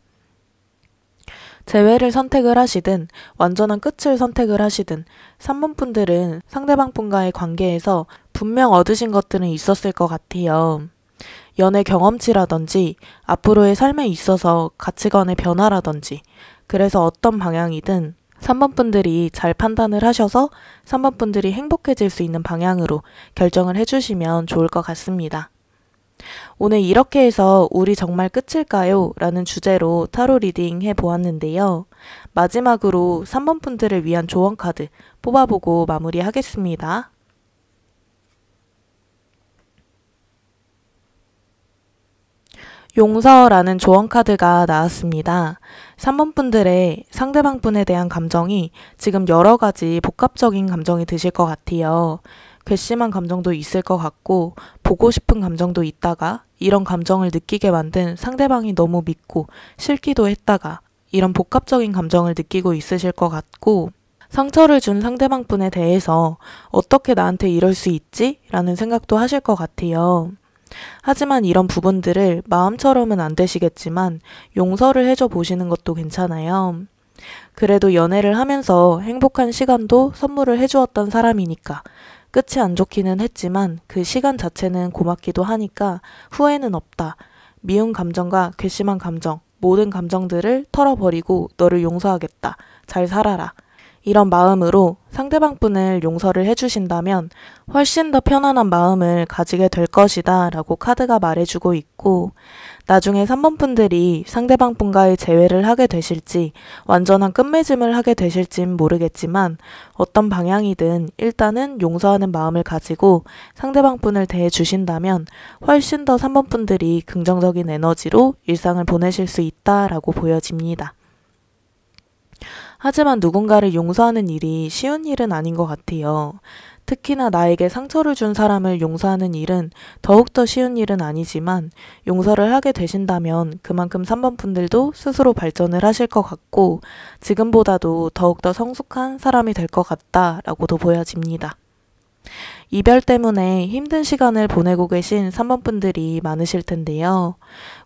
재회를 선택을 하시든 완전한 끝을 선택을 하시든 3번 분들은 상대방 분과의 관계에서 분명 얻으신 것들은 있었을 것 같아요. 연애 경험치라든지 앞으로의 삶에 있어서 가치관의 변화라든지 그래서 어떤 방향이든 3번 분들이 잘 판단을 하셔서 3번 분들이 행복해질 수 있는 방향으로 결정을 해주시면 좋을 것 같습니다. 오늘 이렇게 해서 우리 정말 끝일까요? 라는 주제로 타로 리딩 해보았는데요. 마지막으로 3번 분들을 위한 조언 카드 뽑아보고 마무리하겠습니다. 용서라는 조언 카드가 나왔습니다. 3번 분들의 상대방 분에 대한 감정이 지금 여러 가지 복합적인 감정이 드실 것 같아요. 괘씸한 감정도 있을 것 같고 보고 싶은 감정도 있다가 이런 감정을 느끼게 만든 상대방이 너무 믿고 싫기도 했다가 이런 복합적인 감정을 느끼고 있으실 것 같고 상처를 준 상대방 분에 대해서 어떻게 나한테 이럴 수 있지? 라는 생각도 하실 것 같아요. 하지만 이런 부분들을 마음처럼은 안 되시겠지만 용서를 해줘 보시는 것도 괜찮아요. 그래도 연애를 하면서 행복한 시간도 선물을 해주었던 사람이니까 끝이 안 좋기는 했지만 그 시간 자체는 고맙기도 하니까 후회는 없다. 미운 감정과 괘씸한 감정, 모든 감정들을 털어버리고 너를 용서하겠다. 잘 살아라. 이런 마음으로 상대방 분을 용서를 해주신다면 훨씬 더 편안한 마음을 가지게 될 것이다 라고 카드가 말해주고 있고, 나중에 3번 분들이 상대방 분과의 재회를 하게 되실지 완전한 끝맺음을 하게 되실진 모르겠지만 어떤 방향이든 일단은 용서하는 마음을 가지고 상대방 분을 대해주신다면 훨씬 더 3번 분들이 긍정적인 에너지로 일상을 보내실 수 있다라고 보여집니다. 하지만 누군가를 용서하는 일이 쉬운 일은 아닌 것 같아요. 특히나 나에게 상처를 준 사람을 용서하는 일은 더욱더 쉬운 일은 아니지만 용서를 하게 되신다면 그만큼 3번 분들도 스스로 발전을 하실 것 같고 지금보다도 더욱더 성숙한 사람이 될 것 같다라고도 보여집니다. 이별 때문에 힘든 시간을 보내고 계신 3번 분들이 많으실 텐데요.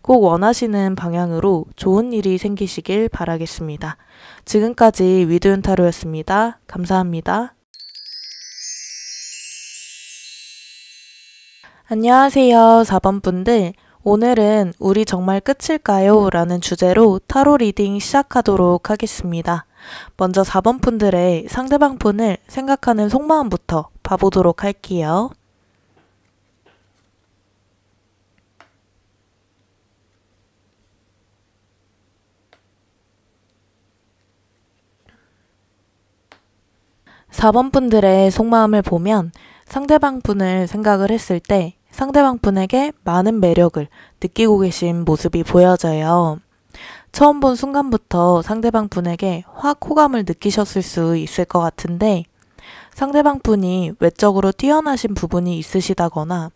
꼭 원하시는 방향으로 좋은 일이 생기시길 바라겠습니다. 지금까지 위드윤타로였습니다. 감사합니다. 안녕하세요, 4번 분들. 오늘은 우리 정말 끝일까요? 라는 주제로 타로 리딩 시작하도록 하겠습니다. 먼저 4번 분들의 상대방 분을 생각하는 속마음부터 봐보도록 할게요. (4번) 분들의 속마음을 보면 상대방 분을 생각을 했을 때 상대방 분에게 많은 매력을 느끼고 계신 모습이 보여져요. 처음 본 순간부터 상대방 분에게 확 호감을 느끼셨을 수 있을 것 같은데 상대방 분이 외적으로 뛰어나신 부분이 있으시다거나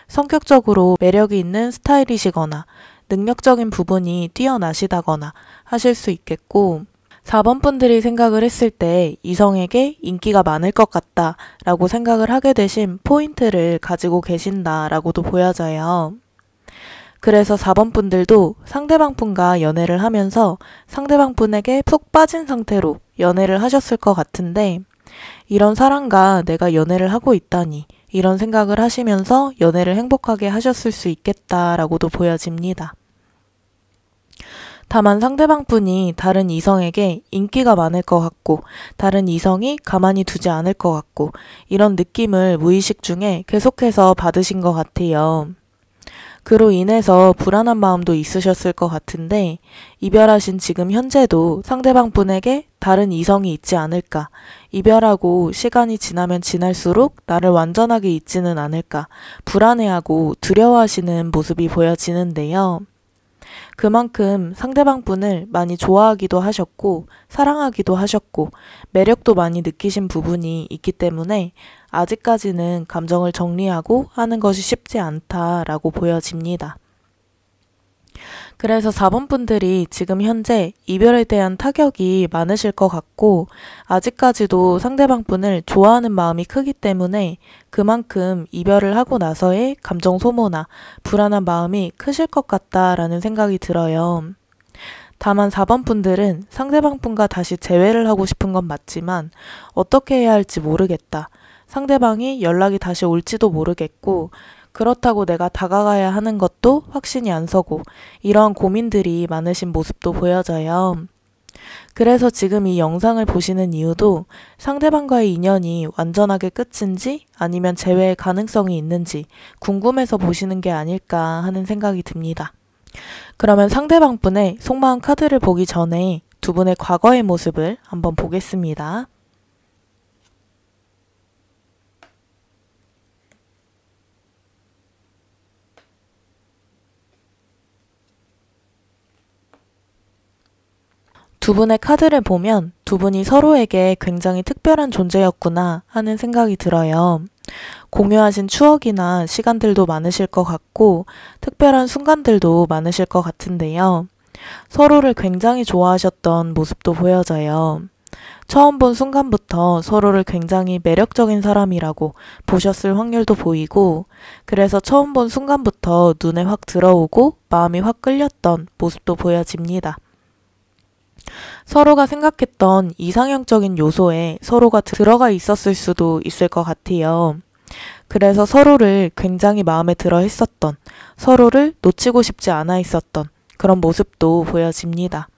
성격적으로 매력이 있는 스타일이시거나 능력적인 부분이 뛰어나시다거나 하실 수 있겠고 4번 분들이 생각을 했을 때 이성에게 인기가 많을 것 같다 라고 생각을 하게 되신 포인트를 가지고 계신다 라고도 보여져요. 그래서 4번 분들도 상대방 분과 연애를 하면서 상대방 분에게 푹 빠진 상태로 연애를 하셨을 것 같은데 이런 사람과 내가 연애를 하고 있다니 이런 생각을 하시면서 연애를 행복하게 하셨을 수 있겠다라고도 보여집니다. 다만 상대방 분이 다른 이성에게 인기가 많을 것 같고 다른 이성이 가만히 두지 않을 것 같고 이런 느낌을 무의식 중에 계속해서 받으신 것 같아요. 그로 인해서 불안한 마음도 있으셨을 것 같은데 이별하신 지금 현재도 상대방 분에게 다른 이성이 있지 않을까, 이별하고 시간이 지나면 지날수록 나를 완전하게 잊지는 않을까 불안해하고 두려워하시는 모습이 보여지는데요. 그만큼 상대방 분을 많이 좋아하기도 하셨고 사랑하기도 하셨고 매력도 많이 느끼신 부분이 있기 때문에 아직까지는 감정을 정리하고 하는 것이 쉽지 않다라고 보여집니다. 그래서 4번 분들이 지금 현재 이별에 대한 타격이 많으실 것 같고 아직까지도 상대방 분을 좋아하는 마음이 크기 때문에 그만큼 이별을 하고 나서의 감정 소모나 불안한 마음이 크실 것 같다라는 생각이 들어요. 다만 4번 분들은 상대방 분과 다시 재회를 하고 싶은 건 맞지만 어떻게 해야 할지 모르겠다. 상대방이 연락이 다시 올지도 모르겠고 그렇다고 내가 다가가야 하는 것도 확신이 안 서고 이런 고민들이 많으신 모습도 보여져요. 그래서 지금 이 영상을 보시는 이유도 상대방과의 인연이 완전하게 끝인지 아니면 재회의 가능성이 있는지 궁금해서 보시는 게 아닐까 하는 생각이 듭니다. 그러면 상대방 분의 속마음 카드를 보기 전에 두 분의 과거의 모습을 한번 보겠습니다. 두 분의 카드를 보면 두 분이 서로에게 굉장히 특별한 존재였구나 하는 생각이 들어요. 공유하신 추억이나 시간들도 많으실 것 같고 특별한 순간들도 많으실 것 같은데요. 서로를 굉장히 좋아하셨던 모습도 보여져요. 처음 본 순간부터 서로를 굉장히 매력적인 사람이라고 보셨을 확률도 보이고 그래서 처음 본 순간부터 눈에 확 들어오고 마음이 확 끌렸던 모습도 보여집니다. 서로가 생각했던 이상형적인 요소에 서로가 들어가 있었을 수도 있을 것 같아요. 그래서 서로를 굉장히 마음에 들어 했었던, 서로를 놓치고 싶지 않아 했었던 그런 모습도 보여집니다.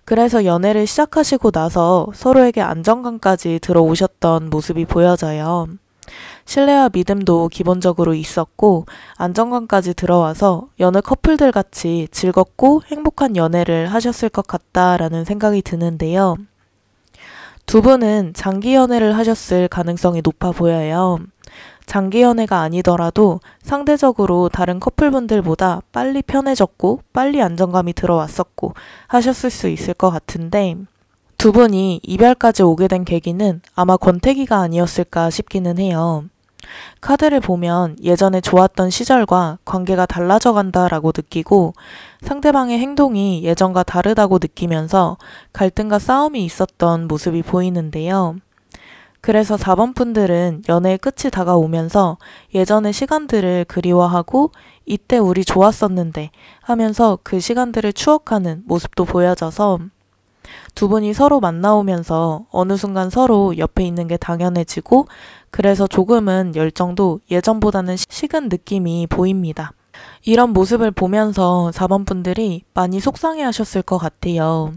그래서 연애를 시작하시고 나서 서로에게 안정감까지 들어오셨던 모습이 보여져요. 신뢰와 믿음도 기본적으로 있었고 안정감까지 들어와서 여느 커플들 같이 즐겁고 행복한 연애를 하셨을 것 같다라는 생각이 드는데요. 두 분은 장기 연애를 하셨을 가능성이 높아 보여요. 장기 연애가 아니더라도 상대적으로 다른 커플분들보다 빨리 편해졌고 빨리 안정감이 들어왔었고 하셨을 수 있을 것 같은데 두 분이 이별까지 오게 된 계기는 아마 권태기가 아니었을까 싶기는 해요. 카드를 보면 예전에 좋았던 시절과 관계가 달라져 간다라고 느끼고 상대방의 행동이 예전과 다르다고 느끼면서 갈등과 싸움이 있었던 모습이 보이는데요. 그래서 4번 분들은 연애의 끝이 다가오면서 예전의 시간들을 그리워하고 이때 우리 좋았었는데 하면서 그 시간들을 추억하는 모습도 보여져서 두 분이 서로 만나오면서 어느 순간 서로 옆에 있는 게 당연해지고 그래서 조금은 열정도 예전보다는 식은 느낌이 보입니다. 이런 모습을 보면서 4번 분들이 많이 속상해 하셨을 것 같아요.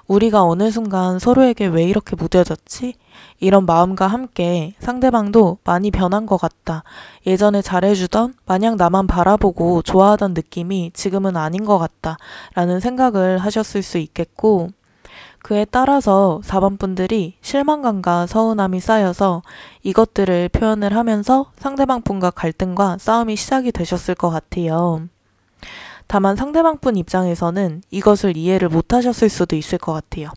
우리가 어느 순간 서로에게 왜 이렇게 무뎌졌지? 이런 마음과 함께 상대방도 많이 변한 것 같다. 예전에 잘해주던 마냥 나만 바라보고 좋아하던 느낌이 지금은 아닌 것 같다. 라는 생각을 하셨을 수 있겠고 그에 따라서 4번 분들이 실망감과 서운함이 쌓여서 이것들을 표현을 하면서 상대방 분과 갈등과 싸움이 시작이 되셨을 것 같아요. 다만 상대방 분 입장에서는 이것을 이해를 못하셨을 수도 있을 것 같아요.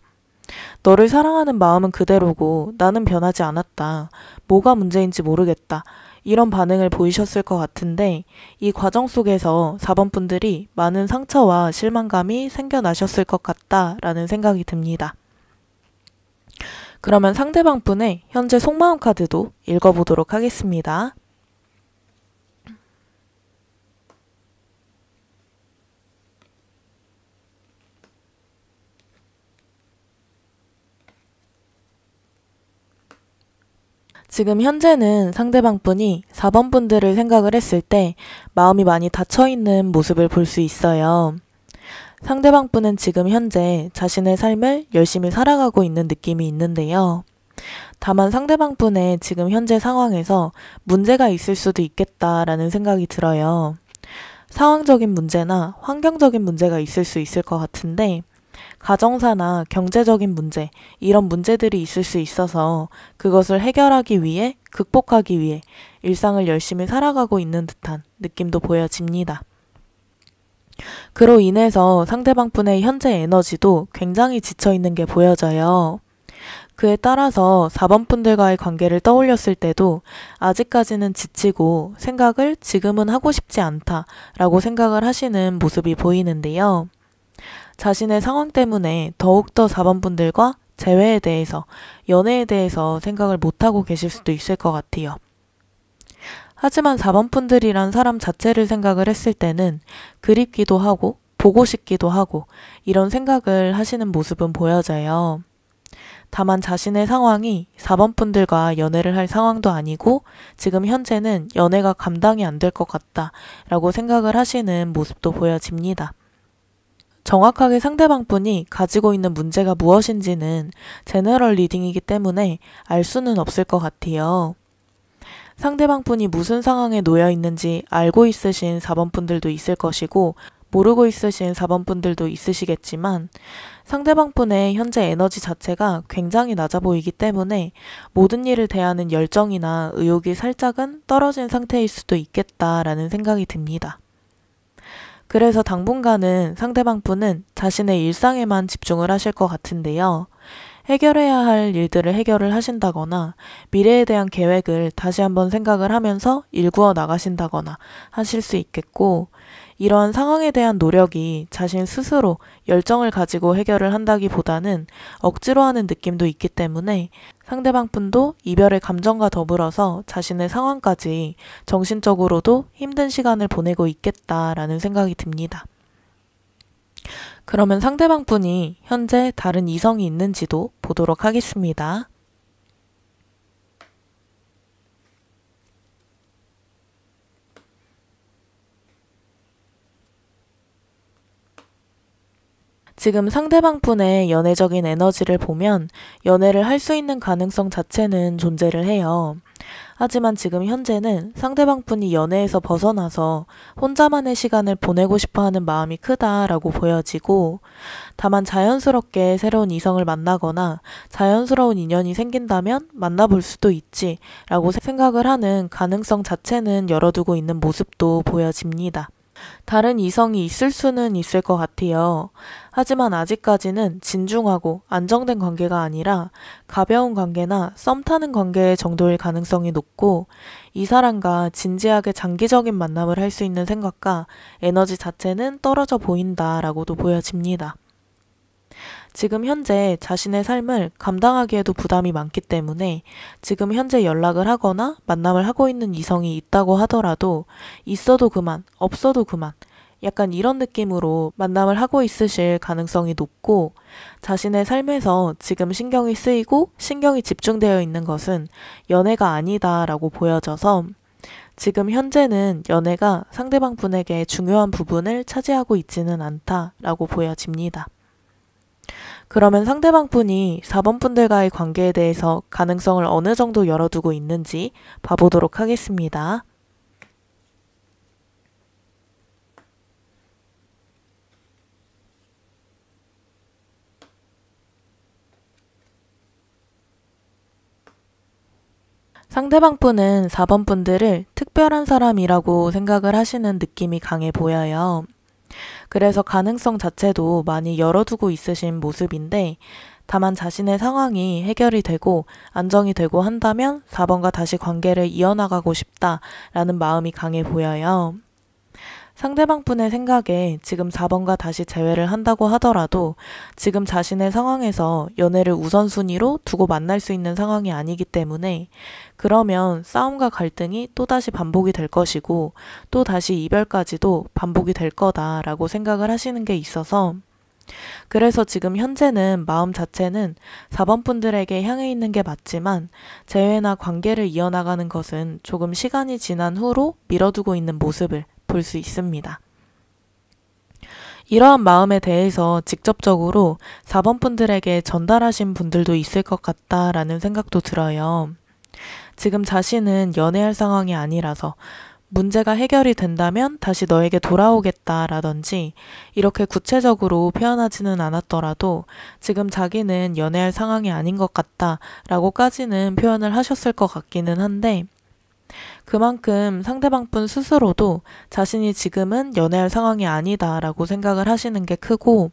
너를 사랑하는 마음은 그대로고 나는 변하지 않았다. 뭐가 문제인지 모르겠다. 이런 반응을 보이셨을 것 같은데 이 과정 속에서 4번 분들이 많은 상처와 실망감이 생겨나셨을 것 같다라는 생각이 듭니다. 그러면 상대방 분의 현재 속마음 카드도 읽어보도록 하겠습니다. 지금 현재는 상대방 분이 4번 분들을 생각을 했을 때 마음이 많이 닫혀있는 모습을 볼 수 있어요. 상대방 분은 지금 현재 자신의 삶을 열심히 살아가고 있는 느낌이 있는데요. 다만 상대방 분의 지금 현재 상황에서 문제가 있을 수도 있겠다라는 생각이 들어요. 상황적인 문제나 환경적인 문제가 있을 수 있을 것 같은데 가정사나 경제적인 문제, 이런 문제들이 있을 수 있어서 그것을 해결하기 위해, 극복하기 위해 일상을 열심히 살아가고 있는 듯한 느낌도 보여집니다. 그로 인해서 상대방 분의 현재 에너지도 굉장히 지쳐있는 게 보여져요. 그에 따라서 4번 분들과의 관계를 떠올렸을 때도 아직까지는 지치고 생각을 지금은 하고 싶지 않다라고 생각을 하시는 모습이 보이는데요. 자신의 상황 때문에 더욱더 4번 분들과 재회에 대해서, 연애에 대해서 생각을 못하고 계실 수도 있을 것 같아요. 하지만 4번 분들이란 사람 자체를 생각을 했을 때는 그립기도 하고 보고 싶기도 하고 이런 생각을 하시는 모습은 보여져요. 다만 자신의 상황이 4번 분들과 연애를 할 상황도 아니고 지금 현재는 연애가 감당이 안 될 것 같다 라고 생각을 하시는 모습도 보여집니다. 정확하게 상대방 분이 가지고 있는 문제가 무엇인지는 제너럴 리딩이기 때문에 알 수는 없을 것 같아요. 상대방 분이 무슨 상황에 놓여 있는지 알고 있으신 4번 분들도 있을 것이고 모르고 있으신 4번 분들도 있으시겠지만 상대방 분의 현재 에너지 자체가 굉장히 낮아 보이기 때문에 모든 일을 대하는 열정이나 의욕이 살짝은 떨어진 상태일 수도 있겠다라는 생각이 듭니다. 그래서 당분간은 상대방 분은 자신의 일상에만 집중을 하실 것 같은데요. 해결해야 할 일들을 해결을 하신다거나 미래에 대한 계획을 다시 한번 생각을 하면서 일구어 나가신다거나 하실 수 있겠고 이러한 상황에 대한 노력이 자신 스스로 열정을 가지고 해결을 한다기보다는 억지로 하는 느낌도 있기 때문에 상대방 분도 이별의 감정과 더불어서 자신의 상황까지 정신적으로도 힘든 시간을 보내고 있겠다라는 생각이 듭니다. 그러면 상대방 분이 현재 다른 이성이 있는지도 보도록 하겠습니다. 지금 상대방 분의 연애적인 에너지를 보면 연애를 할 수 있는 가능성 자체는 존재를 해요. 하지만 지금 현재는 상대방 분이 연애에서 벗어나서 혼자만의 시간을 보내고 싶어 하는 마음이 크다라고 보여지고, 다만 자연스럽게 새로운 이성을 만나거나 자연스러운 인연이 생긴다면 만나볼 수도 있지 라고 생각을 하는 가능성 자체는 열어두고 있는 모습도 보여집니다. 다른 이성이 있을 수는 있을 것 같아요. 하지만 아직까지는 진중하고 안정된 관계가 아니라 가벼운 관계나 썸 타는 관계 정도일 가능성이 높고, 이 사람과 진지하게 장기적인 만남을 할 수 있는 생각과 에너지 자체는 떨어져 보인다라고도 보여집니다. 지금 현재 자신의 삶을 감당하기에도 부담이 많기 때문에 지금 현재 연락을 하거나 만남을 하고 있는 이성이 있다고 하더라도 있어도 그만, 없어도 그만, 약간 이런 느낌으로 만남을 하고 있으실 가능성이 높고, 자신의 삶에서 지금 신경이 쓰이고 신경이 집중되어 있는 것은 연애가 아니다라고 보여져서 지금 현재는 연애가 상대방 분에게 중요한 부분을 차지하고 있지는 않다라고 보여집니다. 그러면 상대방 분이 4번 분들과의 관계에 대해서 가능성을 어느 정도 열어두고 있는지 봐보도록 하겠습니다. 상대방 분은 4번 분들을 특별한 사람이라고 생각을 하시는 느낌이 강해 보여요. 그래서 가능성 자체도 많이 열어두고 있으신 모습인데, 다만 자신의 상황이 해결이 되고 안정이 되고 한다면 4번과 다시 관계를 이어나가고 싶다라는 마음이 강해 보여요. 상대방 분의 생각에 지금 4번과 다시 재회를 한다고 하더라도 지금 자신의 상황에서 연애를 우선순위로 두고 만날 수 있는 상황이 아니기 때문에, 그러면 싸움과 갈등이 또다시 반복이 될 것이고 또다시 이별까지도 반복이 될 거다라고 생각을 하시는 게 있어서, 그래서 지금 현재는 마음 자체는 4번 분들에게 향해 있는 게 맞지만 재회나 관계를 이어나가는 것은 조금 시간이 지난 후로 미뤄두고 있는 모습을 볼 수 있습니다. 이러한 마음에 대해서 직접적으로 4번 분들에게 전달하신 분들도 있을 것 같다라는 생각도 들어요. 지금 자신은 연애할 상황이 아니라서 문제가 해결이 된다면 다시 너에게 돌아오겠다라든지 이렇게 구체적으로 표현하지는 않았더라도 지금 자기는 연애할 상황이 아닌 것 같다라고까지는 표현을 하셨을 것 같기는 한데, 그만큼 상대방 분 스스로도 자신이 지금은 연애할 상황이 아니다라고 생각을 하시는 게 크고,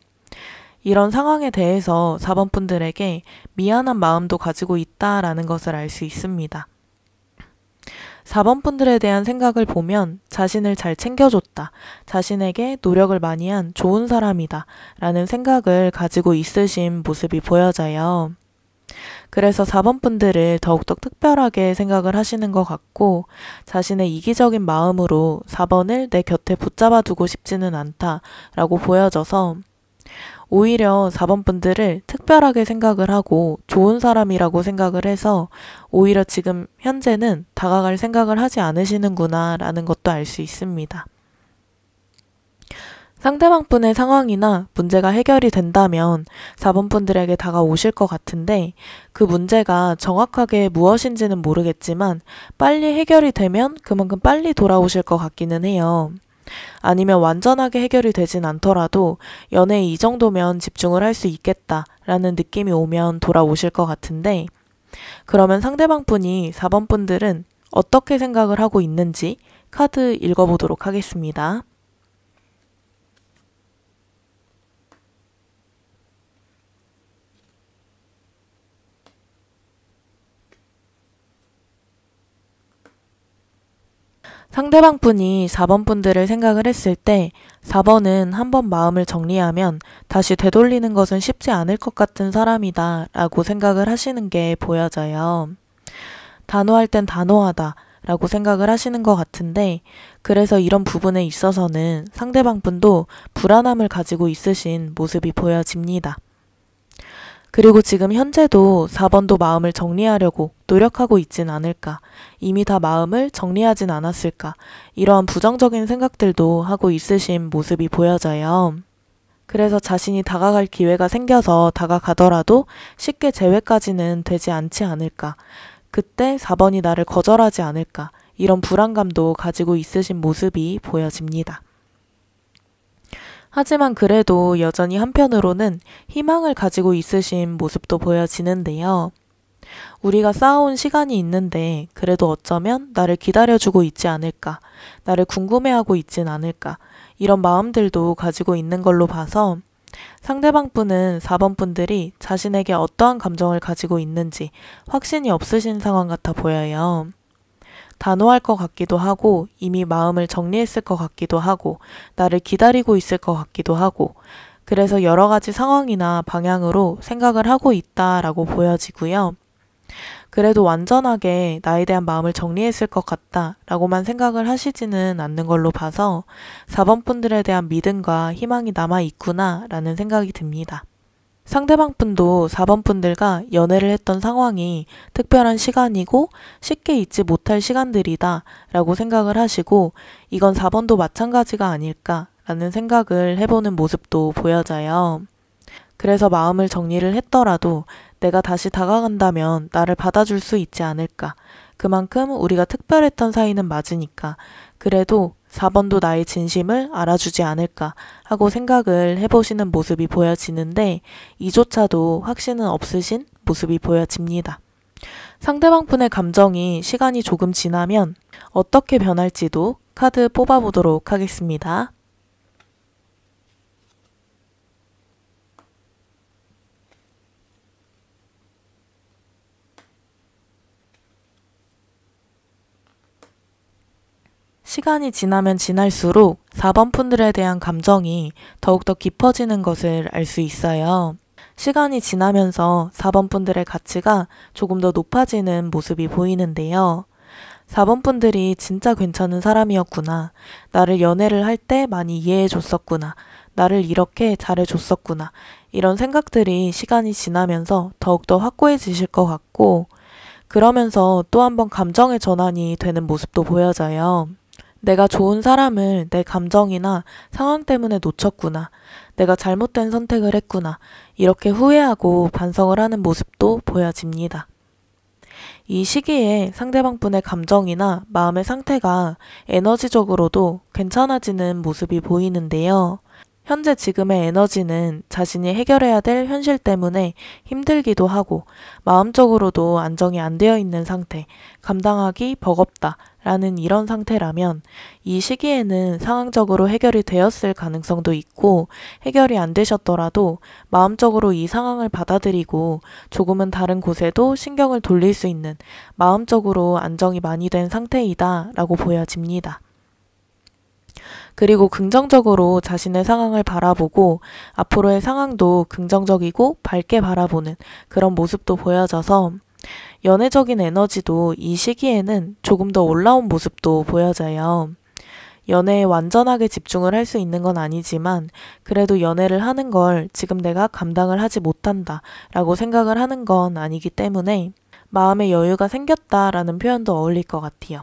이런 상황에 대해서 4번 분들에게 미안한 마음도 가지고 있다라는 것을 알 수 있습니다. 4번 분들에 대한 생각을 보면 자신을 잘 챙겨줬다, 자신에게 노력을 많이 한 좋은 사람이다 라는 생각을 가지고 있으신 모습이 보여져요. 그래서 4번 분들을 더욱더 특별하게 생각을 하시는 것 같고, 자신의 이기적인 마음으로 4번을 내 곁에 붙잡아 두고 싶지는 않다라고 보여져서 오히려 4번 분들을 특별하게 생각을 하고 좋은 사람이라고 생각을 해서 오히려 지금 현재는 다가갈 생각을 하지 않으시는구나 라는 것도 알 수 있습니다. 상대방 분의 상황이나 문제가 해결이 된다면 4번 분들에게 다가오실 것 같은데, 그 문제가 정확하게 무엇인지는 모르겠지만 빨리 해결이 되면 그만큼 빨리 돌아오실 것 같기는 해요. 아니면 완전하게 해결이 되진 않더라도 연애에 이 정도면 집중을 할 수 있겠다라는 느낌이 오면 돌아오실 것 같은데, 그러면 상대방 분이 4번 분들은 어떻게 생각을 하고 있는지 카드 읽어보도록 하겠습니다. 상대방 분이 4번 분들을 생각을 했을 때 4번은 한번 마음을 정리하면 다시 되돌리는 것은 쉽지 않을 것 같은 사람이다 라고 생각을 하시는 게 보여져요. 단호할 땐 단호하다 라고 생각을 하시는 것 같은데, 그래서 이런 부분에 있어서는 상대방 분도 불안함을 가지고 있으신 모습이 보여집니다. 그리고 지금 현재도 4번도 마음을 정리하려고 노력하고 있진 않을까, 이미 다 마음을 정리하진 않았을까, 이러한 부정적인 생각들도 하고 있으신 모습이 보여져요. 그래서 자신이 다가갈 기회가 생겨서 다가가더라도 쉽게 재회까지는 되지 않지 않을까. 그때 4번이 나를 거절하지 않을까. 이런 불안감도 가지고 있으신 모습이 보여집니다. 하지만 그래도 여전히 한편으로는 희망을 가지고 있으신 모습도 보여지는데요. 우리가 쌓아온 시간이 있는데 그래도 어쩌면 나를 기다려주고 있지 않을까, 나를 궁금해하고 있진 않을까, 이런 마음들도 가지고 있는 걸로 봐서 상대방 분은 4번 분들이 자신에게 어떠한 감정을 가지고 있는지 확신이 없으신 상황 같아 보여요. 단호할 것 같기도 하고 이미 마음을 정리했을 것 같기도 하고 나를 기다리고 있을 것 같기도 하고 그래서 여러 가지 상황이나 방향으로 생각을 하고 있다라고 보여지고요. 그래도 완전하게 나에 대한 마음을 정리했을 것 같다 라고만 생각을 하시지는 않는 걸로 봐서 4번 분들에 대한 믿음과 희망이 남아있구나 라는 생각이 듭니다. 상대방 분도 4번 분들과 연애를 했던 상황이 특별한 시간이고 쉽게 잊지 못할 시간들이다 라고 생각을 하시고 이건 4번도 마찬가지가 아닐까 라는 생각을 해보는 모습도 보여져요. 그래서 마음을 정리를 했더라도 내가 다시 다가간다면 나를 받아줄 수 있지 않을까. 그만큼 우리가 특별했던 사이는 맞으니까 그래도 4번도 나의 진심을 알아주지 않을까 하고 생각을 해보시는 모습이 보여지는데 이조차도 확신은 없으신 모습이 보여집니다. 상대방 분의 감정이 시간이 조금 지나면 어떻게 변할지도 카드 뽑아보도록 하겠습니다. 시간이 지나면 지날수록 4번 분들에 대한 감정이 더욱더 깊어지는 것을 알 수 있어요. 시간이 지나면서 4번 분들의 가치가 조금 더 높아지는 모습이 보이는데요. 4번 분들이 진짜 괜찮은 사람이었구나. 나를 연애를 할 때 많이 이해해 줬었구나. 나를 이렇게 잘해줬었구나. 이런 생각들이 시간이 지나면서 더욱더 확고해지실 것 같고 그러면서 또 한 번 감정의 전환이 되는 모습도 보여져요. 내가 좋은 사람을 내 감정이나 상황 때문에 놓쳤구나. 내가 잘못된 선택을 했구나. 이렇게 후회하고 반성을 하는 모습도 보여집니다. 이 시기에 상대방 분의 감정이나 마음의 상태가 에너지적으로도 괜찮아지는 모습이 보이는데요. 현재 지금의 에너지는 자신이 해결해야 될 현실 때문에 힘들기도 하고 마음적으로도 안정이 안 되어 있는 상태, 감당하기 버겁다 라는 이런 상태라면 이 시기에는 상황적으로 해결이 되었을 가능성도 있고 해결이 안 되셨더라도 마음적으로 이 상황을 받아들이고 조금은 다른 곳에도 신경을 돌릴 수 있는 마음적으로 안정이 많이 된 상태이다 라고 보여집니다. 그리고 긍정적으로 자신의 상황을 바라보고 앞으로의 상황도 긍정적이고 밝게 바라보는 그런 모습도 보여져서 연애적인 에너지도 이 시기에는 조금 더 올라온 모습도 보여져요. 연애에 완전하게 집중을 할 수 있는 건 아니지만 그래도 연애를 하는 걸 지금 내가 감당을 하지 못한다 라고 생각을 하는 건 아니기 때문에 마음의 여유가 생겼다라는 표현도 어울릴 것 같아요.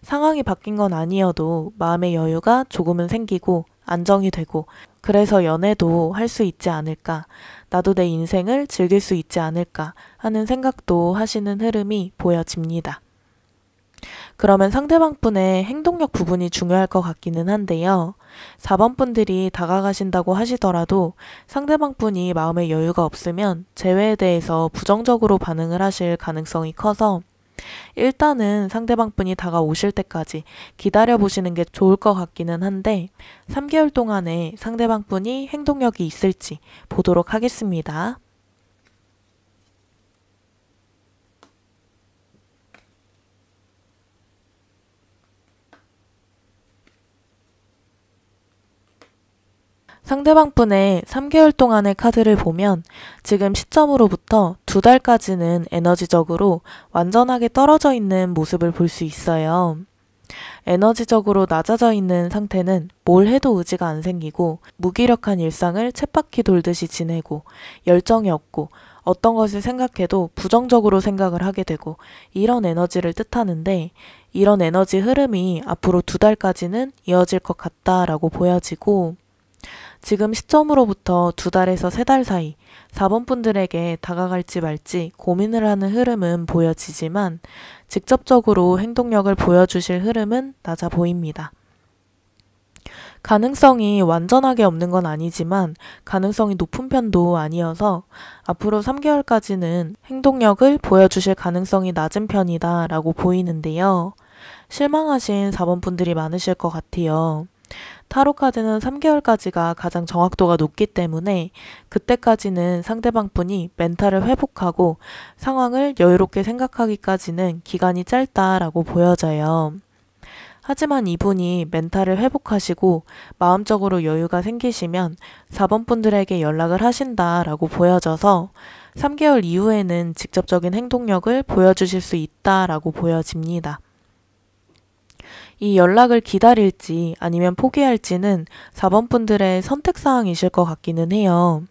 상황이 바뀐 건 아니어도 마음의 여유가 조금은 생기고 안정이 되고 그래서 연애도 할 수 있지 않을까, 나도 내 인생을 즐길 수 있지 않을까 하는 생각도 하시는 흐름이 보여집니다. 그러면 상대방 분의 행동력 부분이 중요할 것 같기는 한데요. 4번 분들이 다가가신다고 하시더라도 상대방 분이 마음의 여유가 없으면 재회에 대해서 부정적으로 반응을 하실 가능성이 커서 일단은 상대방 분이 다가오실 때까지 기다려보시는 게 좋을 것 같기는 한데 3개월 동안에 상대방 분이 행동력이 있을지 보도록 하겠습니다. 상대방 분의 3개월 동안의 카드를 보면 지금 시점으로부터 2달까지는 에너지적으로 완전하게 떨어져 있는 모습을 볼 수 있어요. 에너지적으로 낮아져 있는 상태는 뭘 해도 의지가 안 생기고 무기력한 일상을 쳇바퀴 돌듯이 지내고 열정이 없고 어떤 것을 생각해도 부정적으로 생각을 하게 되고 이런 에너지를 뜻하는데 이런 에너지 흐름이 앞으로 2달까지는 이어질 것 같다라고 보여지고 지금 시점으로부터 2달에서 3달 사이 4번 분들에게 다가갈지 말지 고민을 하는 흐름은 보여지지만 직접적으로 행동력을 보여주실 흐름은 낮아 보입니다. 가능성이 완전하게 없는 건 아니지만 가능성이 높은 편도 아니어서 앞으로 3개월까지는 행동력을 보여주실 가능성이 낮은 편이다 라고 보이는데요. 실망하신 4번 분들이 많으실 것 같아요. 타로 카드는 3개월까지가 가장 정확도가 높기 때문에 그때까지는 상대방 분이 멘탈을 회복하고 상황을 여유롭게 생각하기까지는 기간이 짧다라고 보여져요. 하지만 이분이 멘탈을 회복하시고 마음적으로 여유가 생기시면 4번 분들에게 연락을 하신다라고 보여져서 3개월 이후에는 직접적인 행동력을 보여주실 수 있다라고 보여집니다. 이 연락을 기다릴지 아니면 포기할지는 4번 분들의 선택사항이실 것 같기는 해요.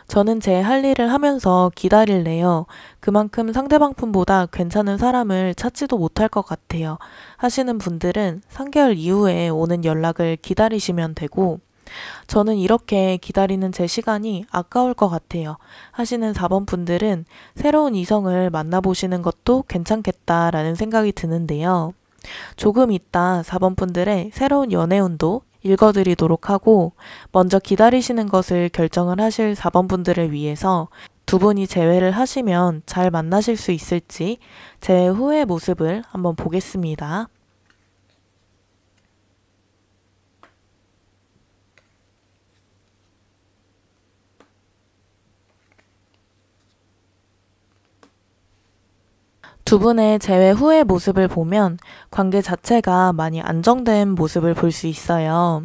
저는 제 할 일을 하면서 기다릴래요. 그만큼 상대방 분보다 괜찮은 사람을 찾지도 못할 것 같아요. 하시는 분들은 3개월 이후에 오는 연락을 기다리시면 되고 저는 이렇게 기다리는 제 시간이 아까울 것 같아요. 하시는 4번 분들은 새로운 이성을 만나보시는 것도 괜찮겠다라는 생각이 드는데요. 조금 이따 4번 분들의 새로운 연애운도 읽어드리도록 하고 먼저 기다리시는 것을 결정을 하실 4번 분들을 위해서 두 분이 재회를 하시면 잘 만나실 수 있을지 재회 후의 모습을 한번 보겠습니다. 두 분의 재회 후의 모습을 보면 관계 자체가 많이 안정된 모습을 볼 수 있어요.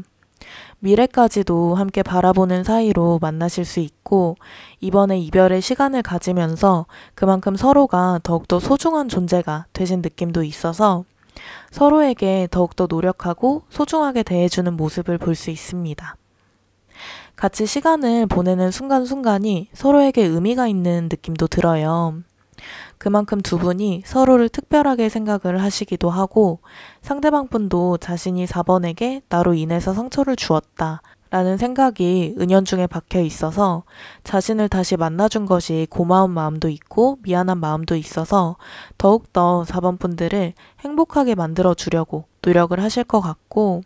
미래까지도 함께 바라보는 사이로 만나실 수 있고 이번에 이별의 시간을 가지면서 그만큼 서로가 더욱더 소중한 존재가 되신 느낌도 있어서 서로에게 더욱더 노력하고 소중하게 대해주는 모습을 볼 수 있습니다. 같이 시간을 보내는 순간순간이 서로에게 의미가 있는 느낌도 들어요. 그만큼 두 분이 서로를 특별하게 생각을 하시기도 하고 상대방 분도 자신이 4번에게 나로 인해서 상처를 주었다 라는 생각이 은연중에 박혀 있어서 자신을 다시 만나준 것이 고마운 마음도 있고 미안한 마음도 있어서 더욱더 4번 분들을 행복하게 만들어 주려고 노력을 하실 것 같고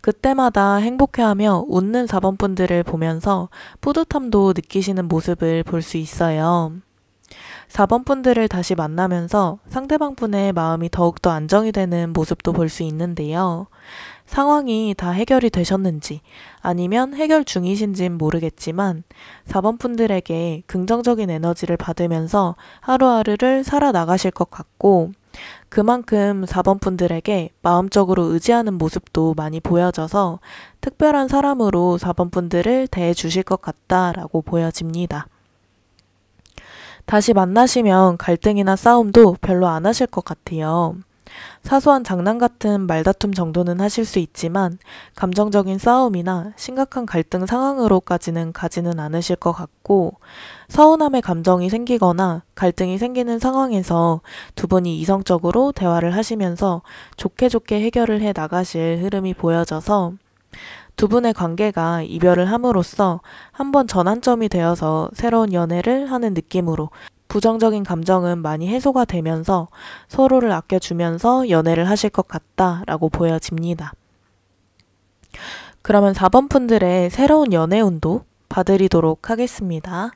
그때마다 행복해하며 웃는 4번 분들을 보면서 뿌듯함도 느끼시는 모습을 볼 수 있어요. 4번 분들을 다시 만나면서 상대방 분의 마음이 더욱더 안정이 되는 모습도 볼 수 있는데요. 상황이 다 해결이 되셨는지 아니면 해결 중이신진 모르겠지만 4번 분들에게 긍정적인 에너지를 받으면서 하루하루를 살아나가실 것 같고 그만큼 4번 분들에게 마음적으로 의지하는 모습도 많이 보여져서 특별한 사람으로 4번 분들을 대해주실 것 같다라고 보여집니다. 다시 만나시면 갈등이나 싸움도 별로 안 하실 것 같아요. 사소한 장난 같은 말다툼 정도는 하실 수 있지만 감정적인 싸움이나 심각한 갈등 상황으로까지는 가지는 않으실 것 같고 서운함의 감정이 생기거나 갈등이 생기는 상황에서 두 분이 이성적으로 대화를 하시면서 좋게 해결을 해 나가실 흐름이 보여져서 두 분의 관계가 이별을 함으로써 한번 전환점이 되어서 새로운 연애를 하는 느낌으로 부정적인 감정은 많이 해소가 되면서 서로를 아껴주면서 연애를 하실 것 같다라고 보여집니다. 그러면 4번 분들의 새로운 연애운도 봐드리도록 하겠습니다.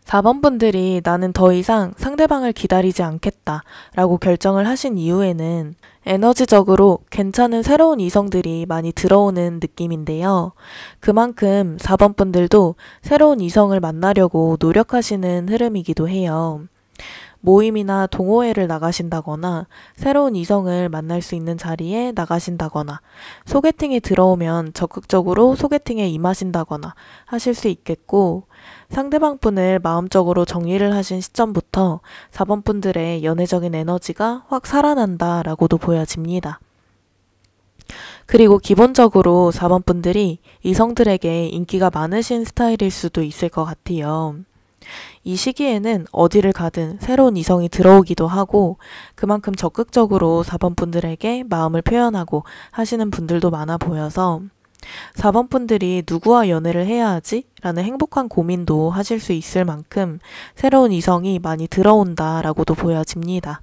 사 번 분들이 나는 더 이상 상대방을 기다리지 않겠다 라고 결정을 하신 이후에는 에너지적으로 괜찮은 새로운 이성들이 많이 들어오는 느낌인데요. 그만큼 4번 분들도 새로운 이성을 만나려고 노력하시는 흐름이기도 해요. 모임이나 동호회를 나가신다거나 새로운 이성을 만날 수 있는 자리에 나가신다거나 소개팅이 들어오면 적극적으로 소개팅에 임하신다거나 하실 수 있겠고 상대방 분을 마음적으로 정리를 하신 시점부터 4번 분들의 연애적인 에너지가 확 살아난다라고도 보여집니다. 그리고 기본적으로 4번 분들이 이성들에게 인기가 많으신 스타일일 수도 있을 것 같아요. 이 시기에는 어디를 가든 새로운 이성이 들어오기도 하고 그만큼 적극적으로 4번 분들에게 마음을 표현하고 하시는 분들도 많아 보여서 4번 분들이 누구와 연애를 해야 하지? 라는 행복한 고민도 하실 수 있을 만큼 새로운 이성이 많이 들어온다 라고도 보여집니다.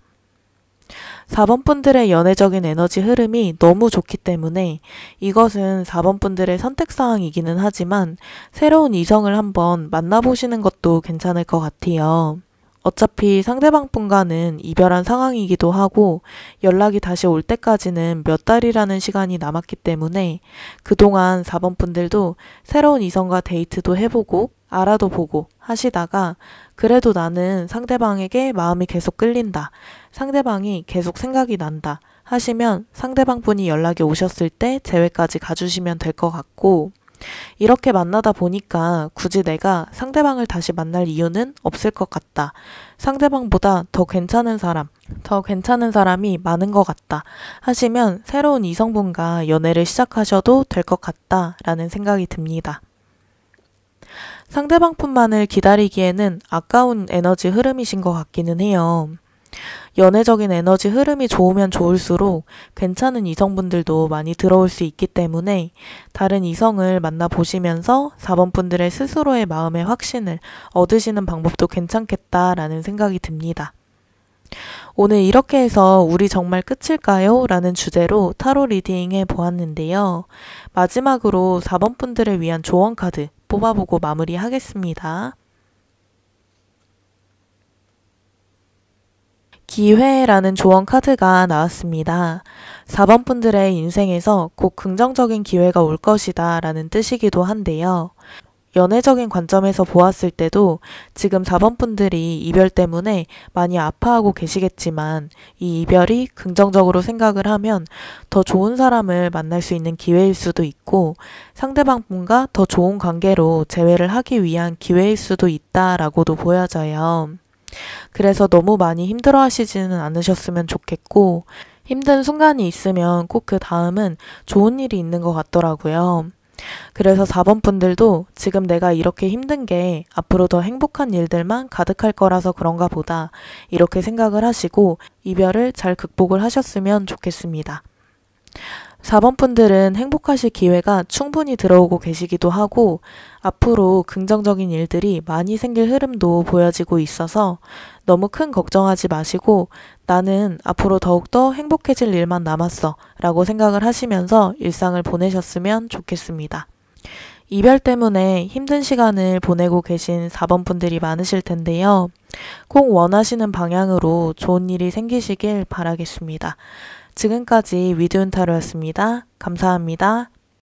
4번 분들의 연애적인 에너지 흐름이 너무 좋기 때문에 이것은 4번 분들의 선택사항이기는 하지만 새로운 이성을 한번 만나보시는 것도 괜찮을 것 같아요. 어차피 상대방 분과는 이별한 상황이기도 하고 연락이 다시 올 때까지는 몇 달이라는 시간이 남았기 때문에 그동안 4번 분들도 새로운 이성과 데이트도 해보고 알아도 보고 하시다가 그래도 나는 상대방에게 마음이 계속 끌린다. 상대방이 계속 생각이 난다. 하시면 상대방 분이 연락이 오셨을 때 재회까지 가주시면 될 것 같고 이렇게 만나다 보니까 굳이 내가 상대방을 다시 만날 이유는 없을 것 같다. 상대방보다 더 괜찮은 사람이 많은 것 같다. 하시면 새로운 이성분과 연애를 시작하셔도 될 것 같다. 라는 생각이 듭니다. 상대방뿐만을 기다리기에는 아까운 에너지 흐름이신 것 같기는 해요. 연애적인 에너지 흐름이 좋으면 좋을수록 괜찮은 이성분들도 많이 들어올 수 있기 때문에 다른 이성을 만나보시면서 4번 분들의 스스로의 마음의 확신을 얻으시는 방법도 괜찮겠다라는 생각이 듭니다. 오늘 이렇게 해서 우리 정말 끝일까요? 라는 주제로 타로 리딩 해보았는데요. 마지막으로 4번 분들을 위한 조언 카드 뽑아보고 마무리하겠습니다. 기회라는 조언 카드가 나왔습니다. 4번 분들의 인생에서 곧 긍정적인 기회가 올 것이다 라는 뜻이기도 한데요. 연애적인 관점에서 보았을 때도 지금 4번 분들이 이별 때문에 많이 아파하고 계시겠지만 이 이별이 긍정적으로 생각을 하면 더 좋은 사람을 만날 수 있는 기회일 수도 있고 상대방 분과 더 좋은 관계로 재회를 하기 위한 기회일 수도 있다라고도 보여져요. 그래서 너무 많이 힘들어 하시지는 않으셨으면 좋겠고 힘든 순간이 있으면 꼭 그 다음은 좋은 일이 있는 것 같더라고요. 그래서 4번 분들도 지금 내가 이렇게 힘든 게 앞으로 더 행복한 일들만 가득할 거라서 그런가 보다 이렇게 생각을 하시고 이별을 잘 극복을 하셨으면 좋겠습니다. 4번 분들은 행복하실 기회가 충분히 들어오고 계시기도 하고 앞으로 긍정적인 일들이 많이 생길 흐름도 보여지고 있어서 너무 큰 걱정하지 마시고 나는 앞으로 더욱더 행복해질 일만 남았어 라고 생각을 하시면서 일상을 보내셨으면 좋겠습니다. 이별 때문에 힘든 시간을 보내고 계신 4번 분들이 많으실 텐데요. 꼭 원하시는 방향으로 좋은 일이 생기시길 바라겠습니다. 지금까지 위드운 타로였습니다. 감사합니다.